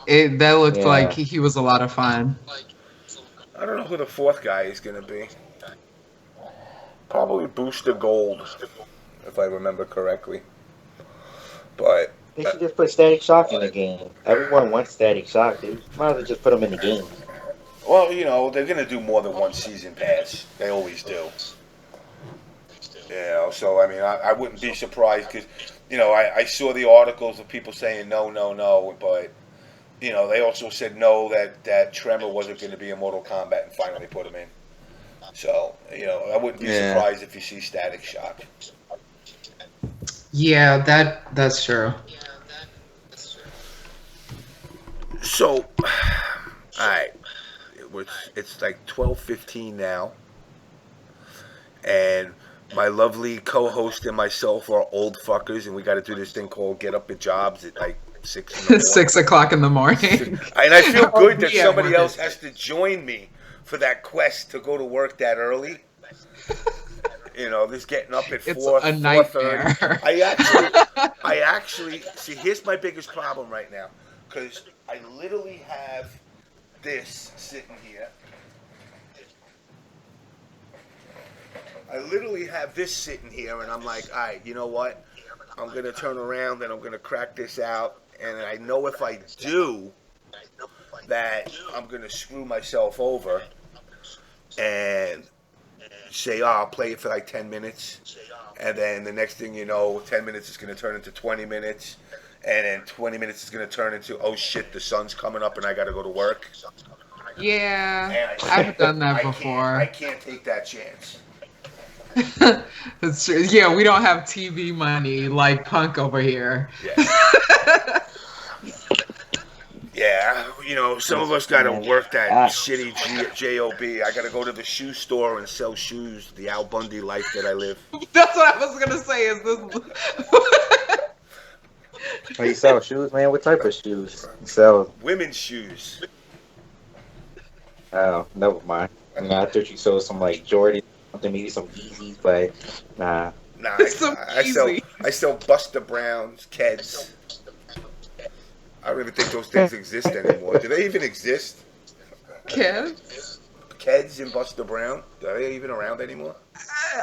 That looked like Yeah. he was a lot of fun. I don't know who the fourth guy is gonna be. Probably Booster Gold. if I remember correctly. But They should just put Static Shock in the game. Everyone wants Static Shock. They might as well just put them in the game. well, they're gonna do more than one season pass. They always do. So I mean, I wouldn't be surprised because, I saw the articles of people saying no, no, no, but they also said no that Tremor wasn't going to be in Mortal Kombat and finally put him in. So I wouldn't be surprised if you see Static Shock. Yeah, that's true. So, all right, it's like 12:15 now, and my lovely co-host and myself are old fuckers, and we got to do this thing called get up at jobs at like 6 in the morning. 6 o'clock in the morning. And I feel good that somebody else has to join me for that quest to go to work that early. This getting up at 4:30. I actually see. Here's my biggest problem right now, because I literally have this sitting here. And I'm like, all right, you know what? I'm going to turn around and I'm going to crack this out. And I know if I do that, I'm going to screw myself over and say, I'll play it for like 10 minutes. And then the next thing you know, 10 minutes is going to turn into 20 minutes. And then 20 minutes is going to turn into, oh shit, the sun's coming up and I got to go to work. Yeah, I've done that before. I can't take that chance. That's true. Yeah, we don't have TV money like Punk over here. Yeah. Yeah, some of us got to work that shitty job. I got to go to the shoe store and sell shoes. The Al Bundy life that I live. That's what I was gonna say. Is this? Oh, you sell shoes, man? What type of shoes? You sell women's shoes. Oh, never mind. I thought you sold some like Jordan, something, maybe some Yeezys, but nah. Nah, I sell Buster Browns, Keds. I don't even think those things exist anymore. Do they even exist? Keds? Keds and Buster Brown? Are they even around anymore?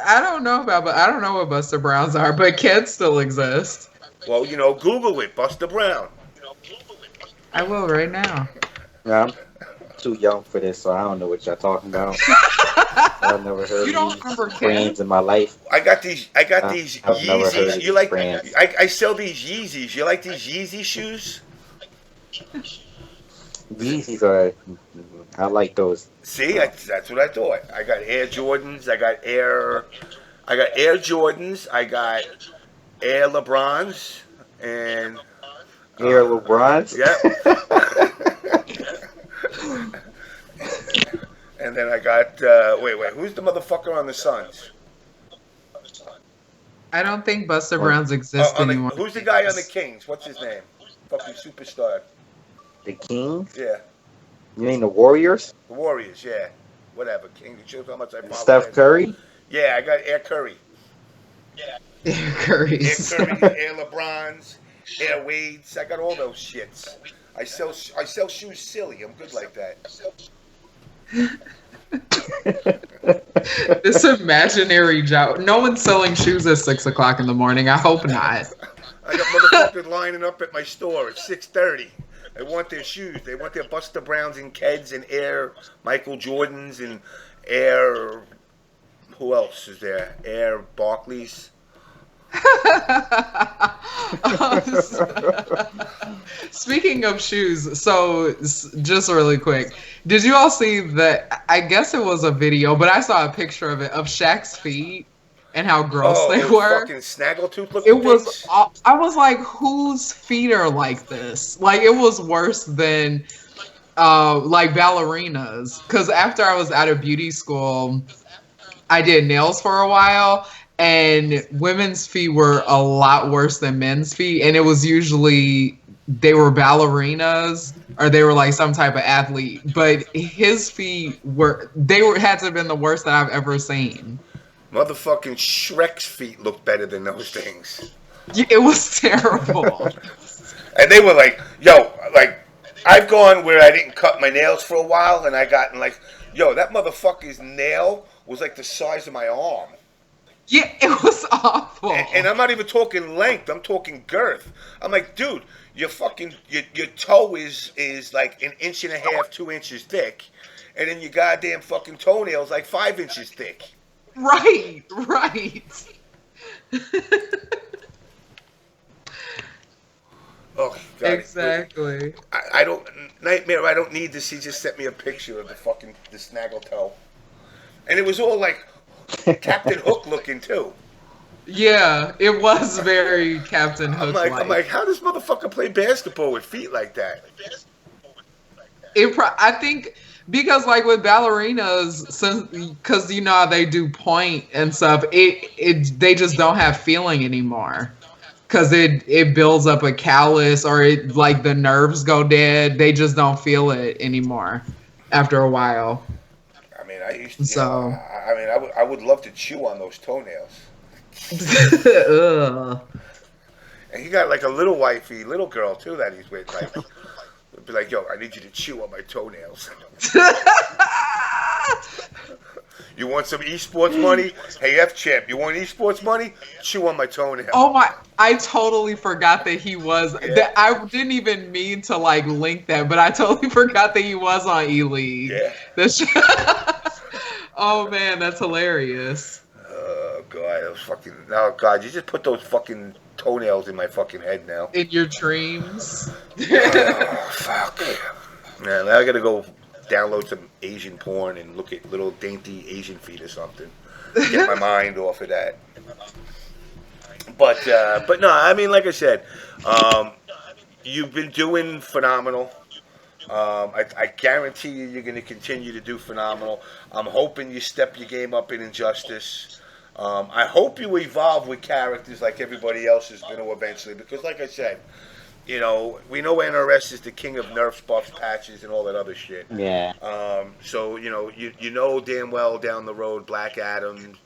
I don't know I don't know what Buster Browns are, but Keds still exist. Well, Google it, Buster Brown. I will right now. Yeah, I'm too young for this, so I don't know what y'all talking about. I've never heard of these brands in my life. I got these Yeezys. You like brands. I sell these Yeezys. You like these Yeezy shoes? Yeezys are. I like those. See, that's what I thought. I got Air Jordans. I got Air Jordans. I got Air LeBrons and Air LeBrons. Yeah. And then I got wait, who's the motherfucker on the Suns? I don't think Buster Browns exist anymore. Who's the guy on the Kings? What's his name? Fucking superstar. The Kings? Yeah. You mean the Warriors? The Warriors, yeah. Whatever. King, it shows how much I follow. Steph Curry? Yeah, I got Air Curry. Yeah. Air Currys. Air Curry, Air LeBrons, Air Wades. I got all those shits. I sell shoes silly. I'm good like that. This imaginary job. No one's selling shoes at 6 o'clock in the morning. I hope not. I got motherfuckers lining up at my store at 6:30. They want their shoes. They want their Buster Browns and Keds and Air Michael Jordans and Air. Who else is there? Air Barclays. Speaking of shoes, so just really quick, did you all see that? I guess it was a video, but I saw a picture of it of Shaq's feet and how gross they were. Fucking snaggletooth looking. It was. I was like, whose feet are like this? Like, it was worse than like ballerinas. Because after I was out of beauty school, I did nails for a while. And women's feet were a lot worse than men's feet. And it was usually, they were ballerinas or they were like some type of athlete. But his feet had to have been the worst that I've ever seen. Motherfucking Shrek's feet looked better than those things. It was terrible. And they were like, yo, like, I've gone where I didn't cut my nails for a while. And I gotten like, yo, that motherfucker's nail was like the size of my arm. Yeah, it was awful. And I'm not even talking length. I'm talking girth. I'm like, dude, your fucking your toe is like an inch and a half, 2 inches thick, and then your goddamn fucking toenails like 5 inches thick. Right, right. Oh God! Exactly. I don't Nightmare. I don't need this. He just sent me a picture of the snaggle toe, and it was all like Captain Hook looking too. Yeah, it was very Captain Hook. I'm like, how does motherfucker play basketball with feet like that? I think because like with ballerinas, since because you know how they do point and stuff, they just don't have feeling anymore. Cause it builds up a callus or it like the nerves go dead. They just don't feel it anymore after a while. I mean, I used to. So, I would love to chew on those toenails. ugh. And he got like a little girl too that he's with. Like, would be like, yo, I need you to chew on my toenails. You want some esports money? Hey, F-Champ, you want esports money? Chew on my toenail. Oh my, I totally forgot that he was, Yeah. I didn't even mean to like link that, but I totally forgot that he was on E-League. Yeah. Oh man, that's hilarious. Oh, God, those fucking... Oh, God, you just put those fucking toenails in my fucking head now. In your dreams. Oh, fuck. Man, now I gotta go download some Asian porn and look at little dainty Asian feet or something. Get my mind off of that. But no, I mean, like I said, you've been doing phenomenal. I guarantee you're going to continue to do phenomenal. I'm hoping you step your game up in Injustice. I hope you evolve with characters like everybody else is going to eventually, because like I said, you know, we know NRS is the king of nerfs, buffs, patches, and all that other shit. Yeah. So you know, you know damn well down the road, Black Adam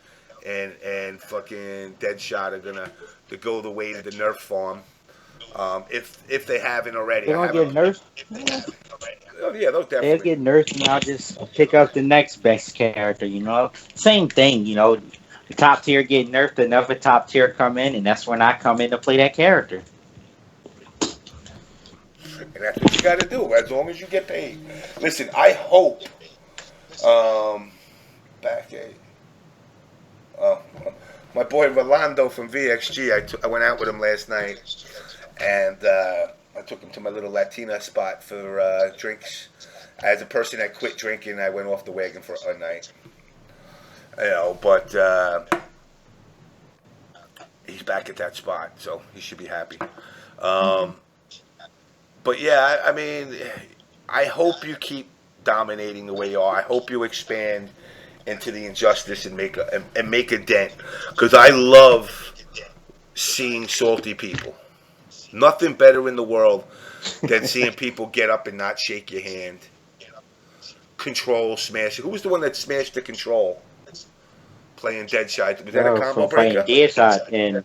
and fucking Deadshot are gonna to go the way to the nerf farm. If they haven't already, They don't get nerfed. Oh yeah, they'll They'll definitely get nerfed, and I'll just pick up the next best character. You know, same thing. You know, the top tier get nerfed, another top tier come in, and that's when I come in to play that character. And that's what you got to do, as long as you get paid. Listen, I hope my boy Rolando from VXG, I went out with him last night, and I took him to my little Latina spot for drinks. As a person that quit drinking, I went off the wagon for a night. You know, but he's back at that spot, so he should be happy. But yeah, I mean, I hope you keep dominating the way you are. I hope you expand into the Injustice and make a dent, because I love seeing salty people. Nothing better in the world than seeing people get up and not shake your hand. Control smash. Who was the one that smashed the control? Playing Deadshot. Was that a combo breaker? Playing Deadshot and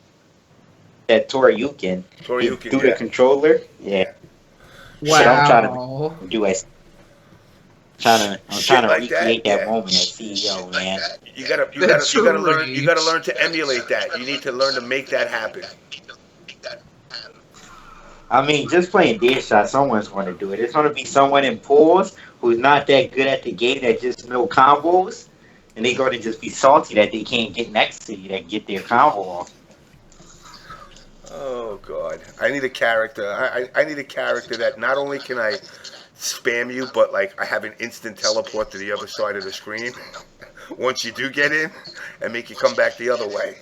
that Toryukin. Toryukin, through the controller. Yeah. Wow. Shit, I'm trying to do it. I'm trying to like recreate that yeah. moment as CEO, man. You gotta learn to emulate that. You need to learn to make that happen. I mean, just playing Deadshot, someone's going to do it. It's going to be someone in pools who's not that good at the game that just know combos, and they're going to just be salty that they can't get next to you that get their combo off. Oh God, I need a character. I need a character that not only can I spam you, but like I have an instant teleport to the other side of the screen once you do get in, and make you come back the other way.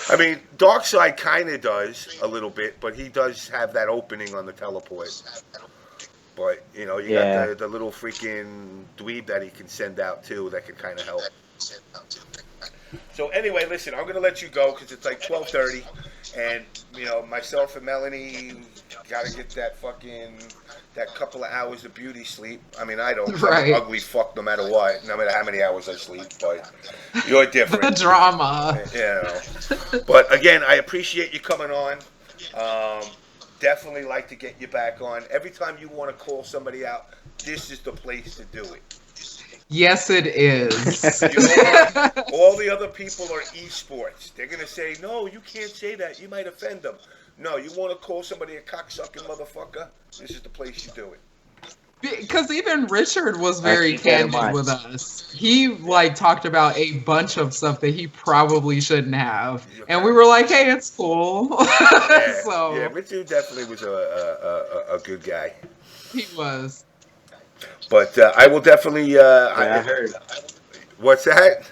I mean, Darkseid kind of does a little bit, but he does have that opening on the teleport. But you know, you got the little freaking dweeb that he can send out too that can kind of help. So anyway, listen, I'm gonna let you go because it's like 12:30, and you know, myself and Melanie gotta get that couple of hours of beauty sleep. I mean, I don't. Right. I'm an ugly fuck no matter what, no matter how many hours I sleep. But you're different. The drama. You know. But again, I appreciate you coming on. Definitely like to get you back on. Every time you want to call somebody out, this is the place to do it. Yes, it is. You know what? All the other people are esports. They're gonna say, no, you can't say that. You might offend them. No, you want to call somebody a cocksucking motherfucker? This is the place you do it. Because even Richard was I very keep that in candid mind. with us. He like talked about a bunch of stuff that he probably shouldn't have, and we were like, "Hey, it's cool." Yeah, So yeah, Richard definitely was a good guy. he was. But I will definitely. I heard. What's that?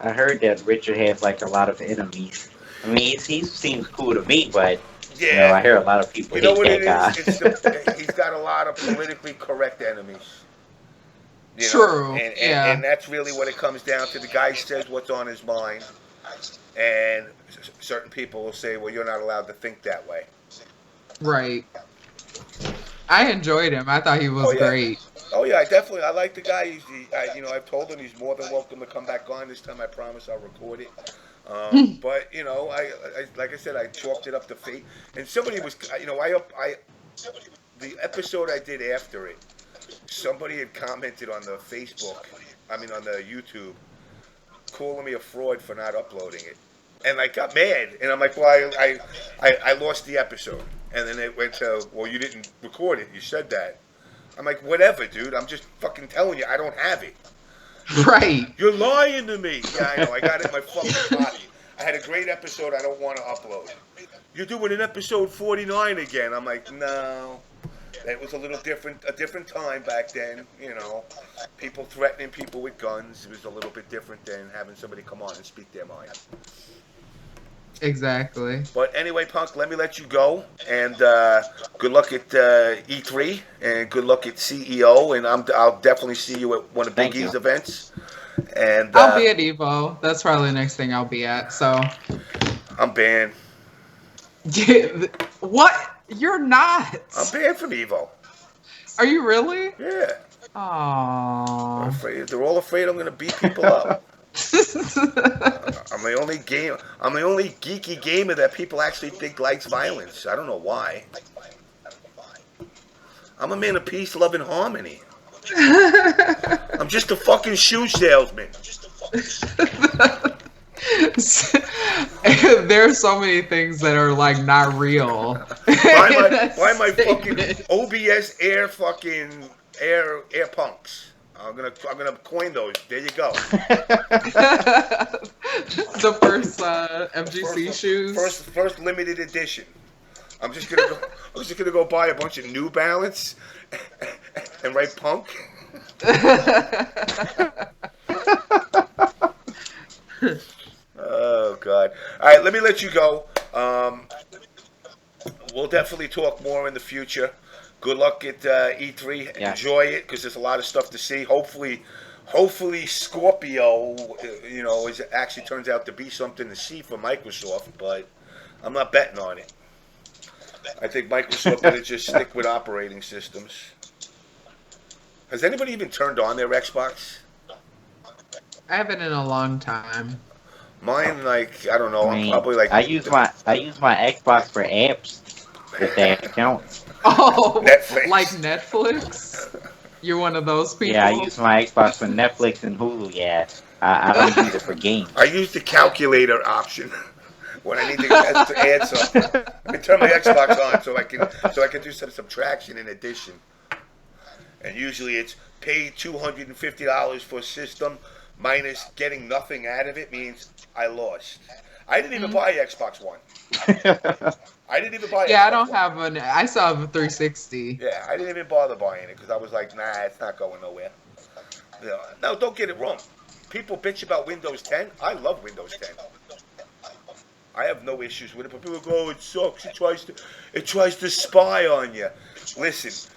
I heard that Richard has like a lot of enemies. I mean, he seems cool to me, but I Yeah. hear a lot of people You know hate what it that guy. is? He's got a lot of politically correct enemies. True. And that's really what it comes down to. The guy says what's on his mind, and certain people will say, "Well, you're not allowed to think that way." Right. I enjoyed him. I thought he was great. Oh yeah, I like the guy. I've told him he's more than welcome to come back on. This time, I promise I'll record it. But I like I said, I chalked it up to fate. And somebody was, the episode I did after it, somebody had commented on the Facebook, on the YouTube, calling me a fraud for not uploading it, and I got mad. And I'm like, well, I lost the episode, and then it went to, well, you didn't record it. You said that. I'm like, whatever, dude. I'm just fucking telling you, I don't have it. Right. You're lying to me. Yeah, I know. I got it in my fucking pocket. I had a great episode I don't want to upload. You're doing an episode 49 again. I'm like, no. It was a different time back then, People threatening people with guns. It was a little bit different than having somebody come on and speak their mind. Exactly. But anyway, Punk, let me let you go. And good luck at E3, and good luck at CEO. And I'll definitely see you at one of Big E's events. And I'll be at Evo. That's probably the next thing I'll be at. So I'm banned. What? You're not. I'm banned from Evo. Are you really? Yeah. Aww. They're all afraid I'm going to beat people up. I'm the only geeky gamer that people actually think likes violence. I don't know why. I'm a man of peace, love, and harmony. I'm just a fucking shoe salesman. There's so many things that are like not real. Buy my fucking OBS Air fucking Air Punks. I'm gonna coin those. There you go. The first FGC shoes. First limited edition. I'm just gonna go buy a bunch of New Balance and write Punk. Oh God! All right, let me let you go. We'll definitely talk more in the future. Good luck at E3. Yeah. Enjoy it, because there's a lot of stuff to see. Hopefully Scorpio, actually turns out to be something to see for Microsoft. But I'm not betting on it. I think Microsoft better just stick with operating systems. Has anybody even turned on their Xbox? I haven't in a long time. Mine, I don't know. I'm probably I use my Xbox for apps. If that counts. Oh, Netflix. Like Netflix? You're one of those people? Yeah, I use my Xbox for Netflix and Hulu. Yeah, I don't use it for games. I use the calculator option when I need to add something. I turn my Xbox on so I can do some subtraction in addition. And usually it's pay $250 for a system minus getting nothing out of it means I lost. I didn't even buy Xbox One. I didn't even buy it. Yeah, I don't have I still have a 360. Yeah, I didn't even bother buying it because I was like, nah, it's not going nowhere. No, don't get it wrong. People bitch about Windows 10. I love Windows 10. I have no issues with it, but people go, oh, it sucks. It tries to spy on you. Listen,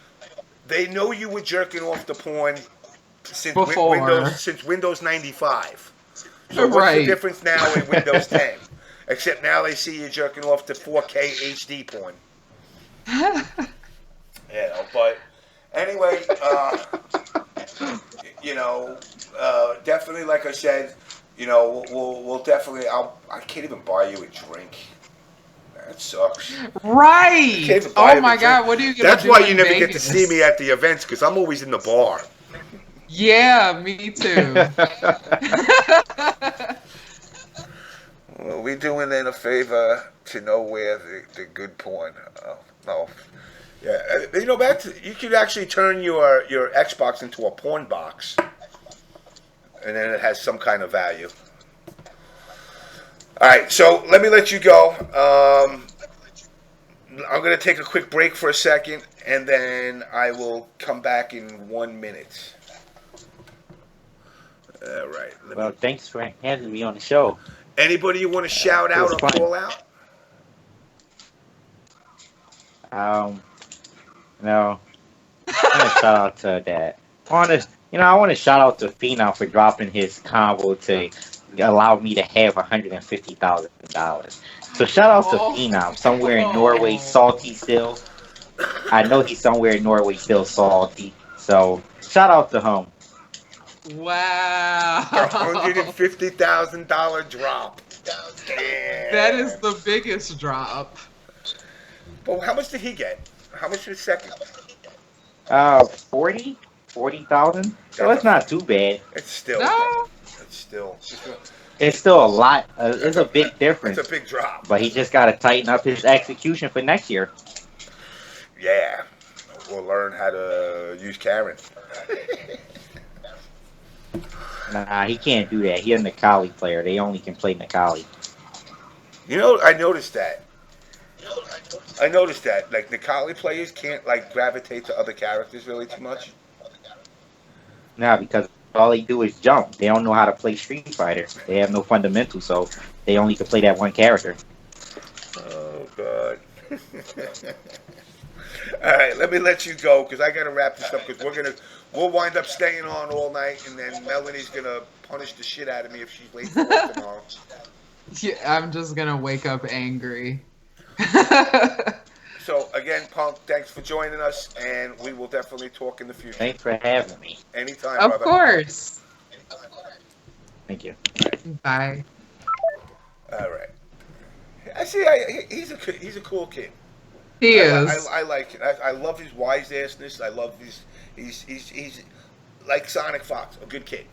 they know you were jerking off to porn since Windows 95. So what's the difference now in Windows 10? Except now they see you jerking off to 4K HD porn. But anyway, definitely, like I said, we'll definitely. I can't even buy you a drink. That sucks. Right. Oh my God, what are you gonna do? That's why you never get to see me at the events, because I'm always in the bar. Yeah, me too. Well, we doing them a favor to know where the good porn. No. Yeah, you could actually turn your Xbox into a porn box, and then it has some kind of value. All right, so let me let you go. I'm going to take a quick break for a second, and then I will come back in 1 minute. All right. Well, thanks for having me on the show. Anybody you want to shout It out was or fun. call out? Um, no, I want to shout out to that. I want to shout out to Phenom for dropping his combo to allow me to have $150,000. So shout out to Phenom somewhere in Norway, salty still. I know he's somewhere in Norway still salty. So shout out to him. Wow. $150,000 drop. Damn. That is the biggest drop. But how much did he get? How much for the second? 40,000. So it's not too bad. It's still. No. It's still. It's still a lot. It's a big difference. It's a big drop. But he just got to tighten up his execution for next year. Yeah. We'll learn how to use Karen. Nah, he can't do that. He's a Nikali player. They only can play Nikali. I noticed that. Like, Nikali players can't, like, gravitate to other characters really too much. Nah, because all they do is jump. They don't know how to play Street Fighter. They have no fundamentals, so they only can play that one character. Oh, God. All right, let me let you go because I got to wrap this up because we'll wind up staying on all night, and then Melanie's gonna punish the shit out of me if she's late for work tomorrow. Yeah, I'm just gonna wake up angry. So again, Punk, thanks for joining us, and we will definitely talk in the future. Thanks for having me. Anytime, Of brother. course. Thank you. Bye. All right. He's a cool kid. He is. I like it. I love his wise assness. I love he's like Sonic Fox, a good kid.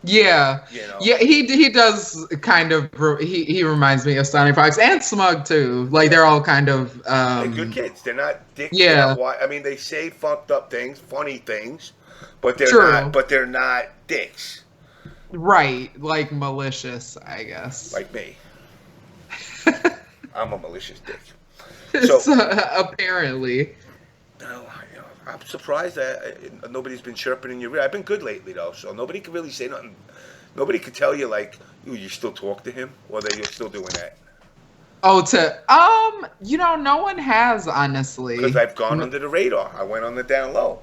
Yeah. You know? Yeah, he does kind of he reminds me of Sonic Fox and Smug too. Like they're all kind of They're good kids. They're not dicks. Yeah. I mean, they say fucked up things, funny things, but they're True. not. But they're not dicks. Right, like malicious, I guess. Like me. I'm a malicious dick. So, apparently. No, I'm surprised that nobody's been chirping in your ear. I've been good lately, though, so nobody can really say nothing. Nobody could tell you, like, ooh, you still talk to him, or that you're still doing that. Oh, no one has, honestly. Because I've gone under the radar. I went on the down low.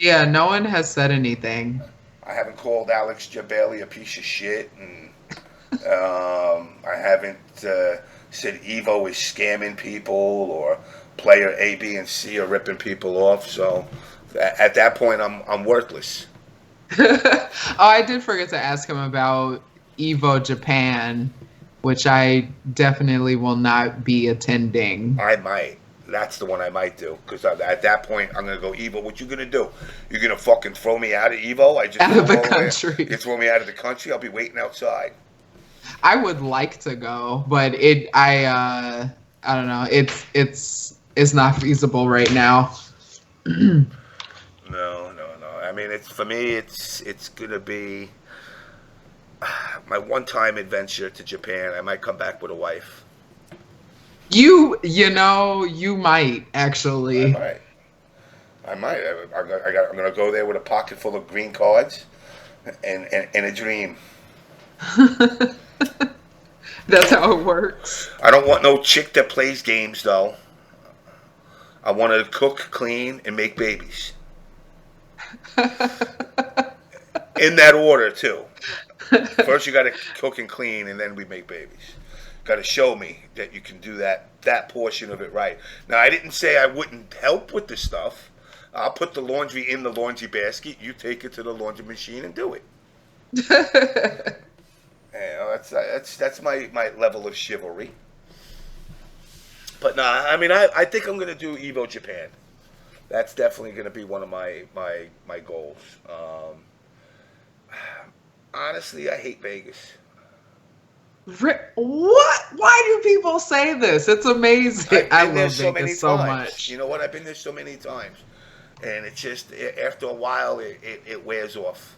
Yeah, no one has said anything. I haven't called Alex Jabali a piece of shit, and I haven't said Evo is scamming people, or player A, B, and C are ripping people off. So at that point, I'm worthless. Oh, I did forget to ask him about Evo Japan, which I definitely will not be attending. I might. That's the one I might do. Because at that point, I'm going to go, Evo, what you going to do? You're going to fucking throw me out of Evo? Out of the country. You throw me out of the country? I'll be waiting outside. I would like to go, but I don't know. It's not feasible right now. No. I mean, for me, it's gonna be my one-time adventure to Japan. I might come back with a wife. You might actually. I might. I'm gonna go there with a pocket full of green cards and a dream. That's how it works. I don't want no chick that plays games, though. I want to cook, clean, and make babies. In that order, too. First, you got to cook and clean, and then we make babies. Got to show me that you can do that portion of it right. Now, I didn't say I wouldn't help with the stuff. I'll put the laundry in the laundry basket. You take it to the laundry machine and do it. That's my level of chivalry. But no, I mean, I think I'm going to do Evo Japan. That's definitely going to be one of my goals. Honestly, I hate Vegas. What? Why do people say this? It's amazing. I've I been there love so many Vegas so times. You much. know what? I've been there so many times, and it's just after a while, it wears off.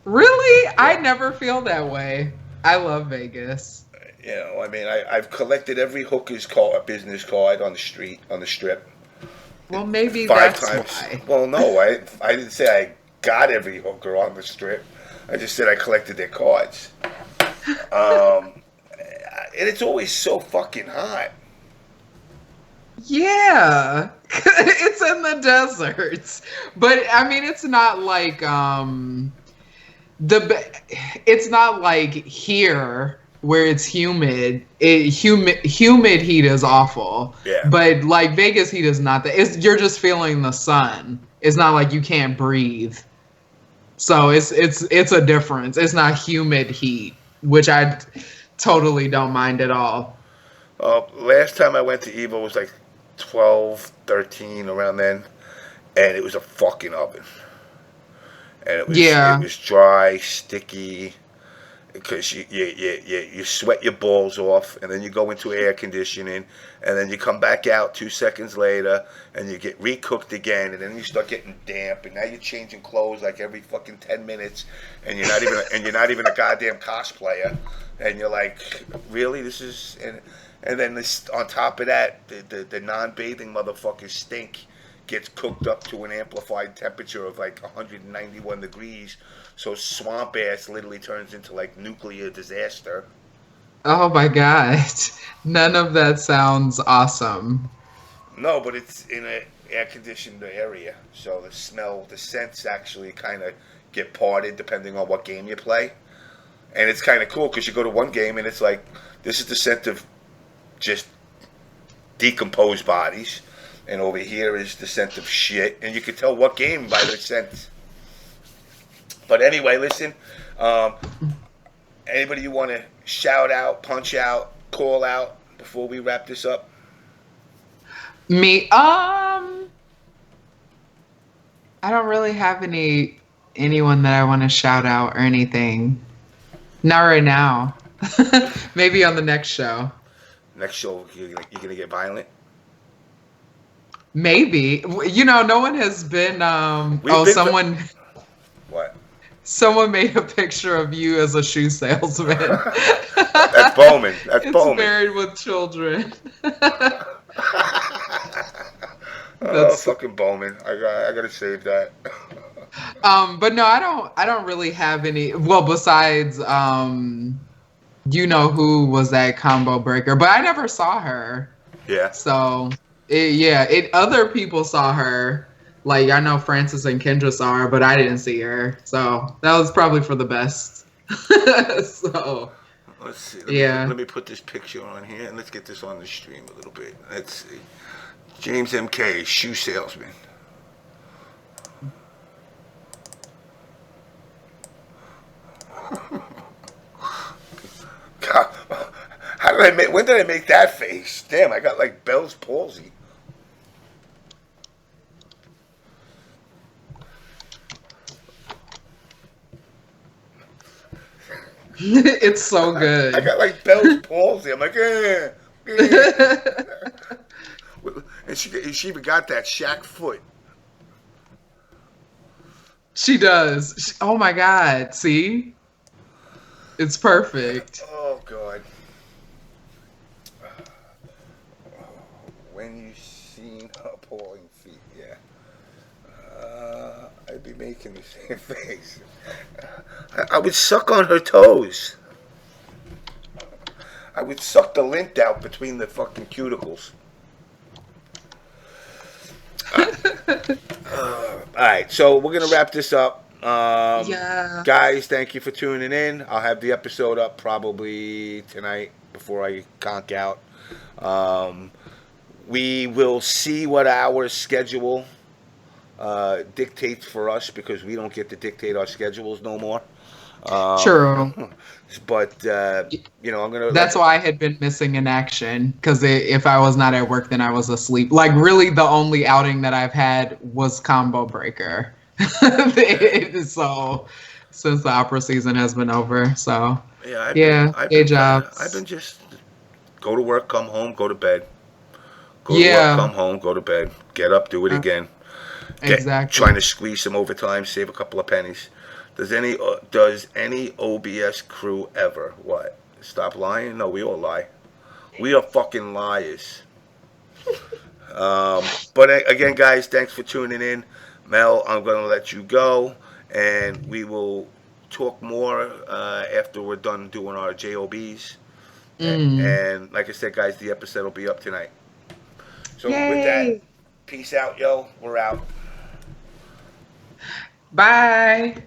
Really? I Yeah. never feel that way. I love Vegas. You know, I mean, I've collected every hooker's card, business card on the street, on the strip, Well, maybe five that's times. why. Well, no, I didn't say I got every hooker on the strip. I just said I collected their cards. And it's always so fucking hot. Yeah. It's in the deserts. But I mean it's not like it's not like here where it's humid. Humid heat is awful. Yeah. But like Vegas heat is not that. It's you're just feeling the sun. It's not like you can't breathe. So it's a difference. It's not humid heat, which I totally don't mind at all. Last time I went to Evo was like 12, 13, around then, and it was a fucking oven. And it was dry, sticky, because you sweat your balls off, and then you go into air conditioning, and then you come back out 2 seconds later, and you get recooked again, and then you start getting damp, and now you're changing clothes like every fucking 10 minutes, and you're not even a goddamn cosplayer, and you're like, really, this is and then this on top of that, the non-bathing motherfuckers stink. Gets cooked up to an amplified temperature of like 191 degrees, so swamp ass literally turns into like nuclear disaster. Oh my god. None of that sounds awesome. No, but it's in an air conditioned area, so the scents actually kind of get parted depending on what game you play, and it's kind of cool because you go to one game and it's like this is the scent of just decomposed bodies. And over here is the scent of shit. And you can tell what game by the scent. But anyway, listen. Anybody you want to shout out, punch out, call out before we wrap this up? Me, I don't really have anyone that I want to shout out or anything. Not right now. Maybe on the next show. Next show, you're gonna get violent. Maybe. No one has been someone What? someone made a picture of you as a shoe salesman. That's Bowman. That's it's Bowman. married with children. Oh, fucking Bowman. I gotta save that. But no, I don't really have any, well, besides who was that combo breaker, but I never saw her. Yeah. So other people saw her. Like I know Francis and Kendra saw her, but I didn't see her. So that was probably for the best. So let's see. Let me put this picture on here and let's get this on the stream a little bit. Let's see. James MK, shoe salesman. God, when did I make that face? Damn, I got like Bell's palsy. It's so good. I got like Bell's palsy. I'm like, And she even got that Shaq foot. She does. Oh my God. See? It's perfect. Oh, God. When you seen her appalling feet, yeah. I'd be making the same face. I would suck on her toes. I would suck the lint out between the fucking cuticles. Alright, so we're going to wrap this up. Guys, thank you for tuning in. I'll have the episode up probably tonight before I conk out. We will see what our schedule dictates for us because we don't get to dictate our schedules no more. True. But I'm gonna That's why I had been missing in action because if I was not at work, then I was asleep. Like really, the only outing that I've had was Combo Breaker. So since the opera season has been over, so yeah, I've been yeah, I've day been kind of I've jobs. been just go to work, come home, go to bed. Go to work, Yeah, come home, go to bed, get up, do it uh, again. Trying exactly. to squeeze some overtime, save a couple of pennies. Does any OBS crew ever what? Stop lying? No, we all lie. We are fucking liars. But again, guys, thanks for tuning in. Mel, I'm going to let you go, and we will talk more after we're done doing our JOBs. Mm. And like I said, guys, the episode will be up tonight. So with that, Yay! peace out, yo. We're out. Bye.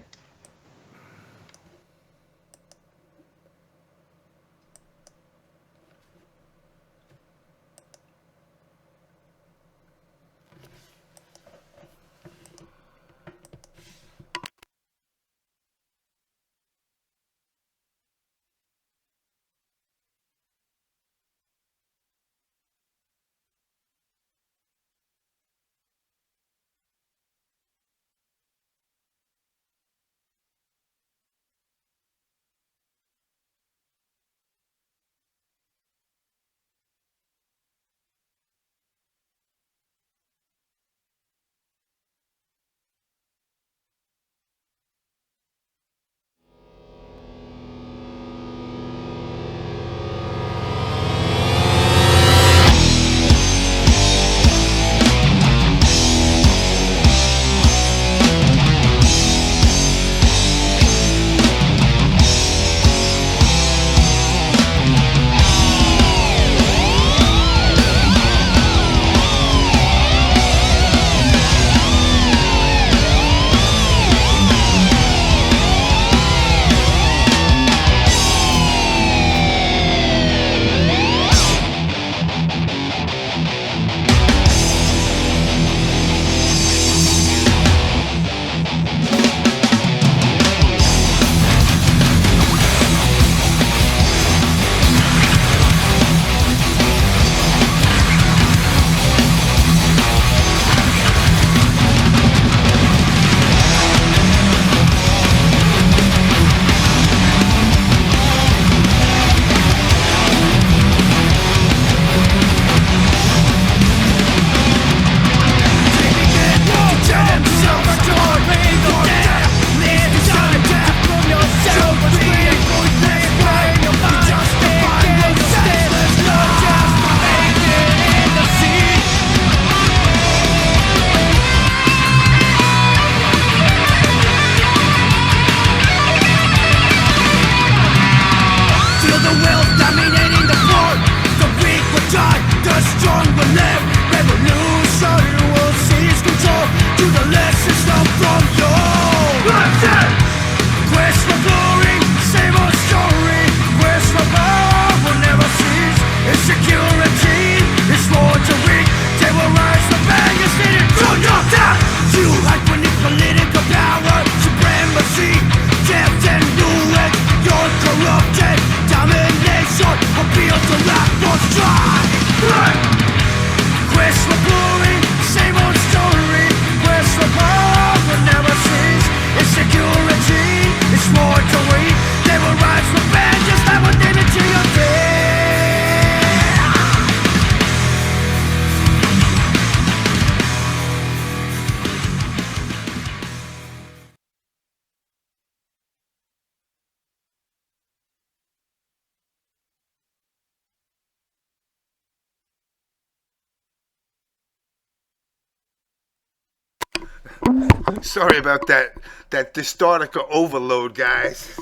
Sorry about that. That Distartica overload, guys.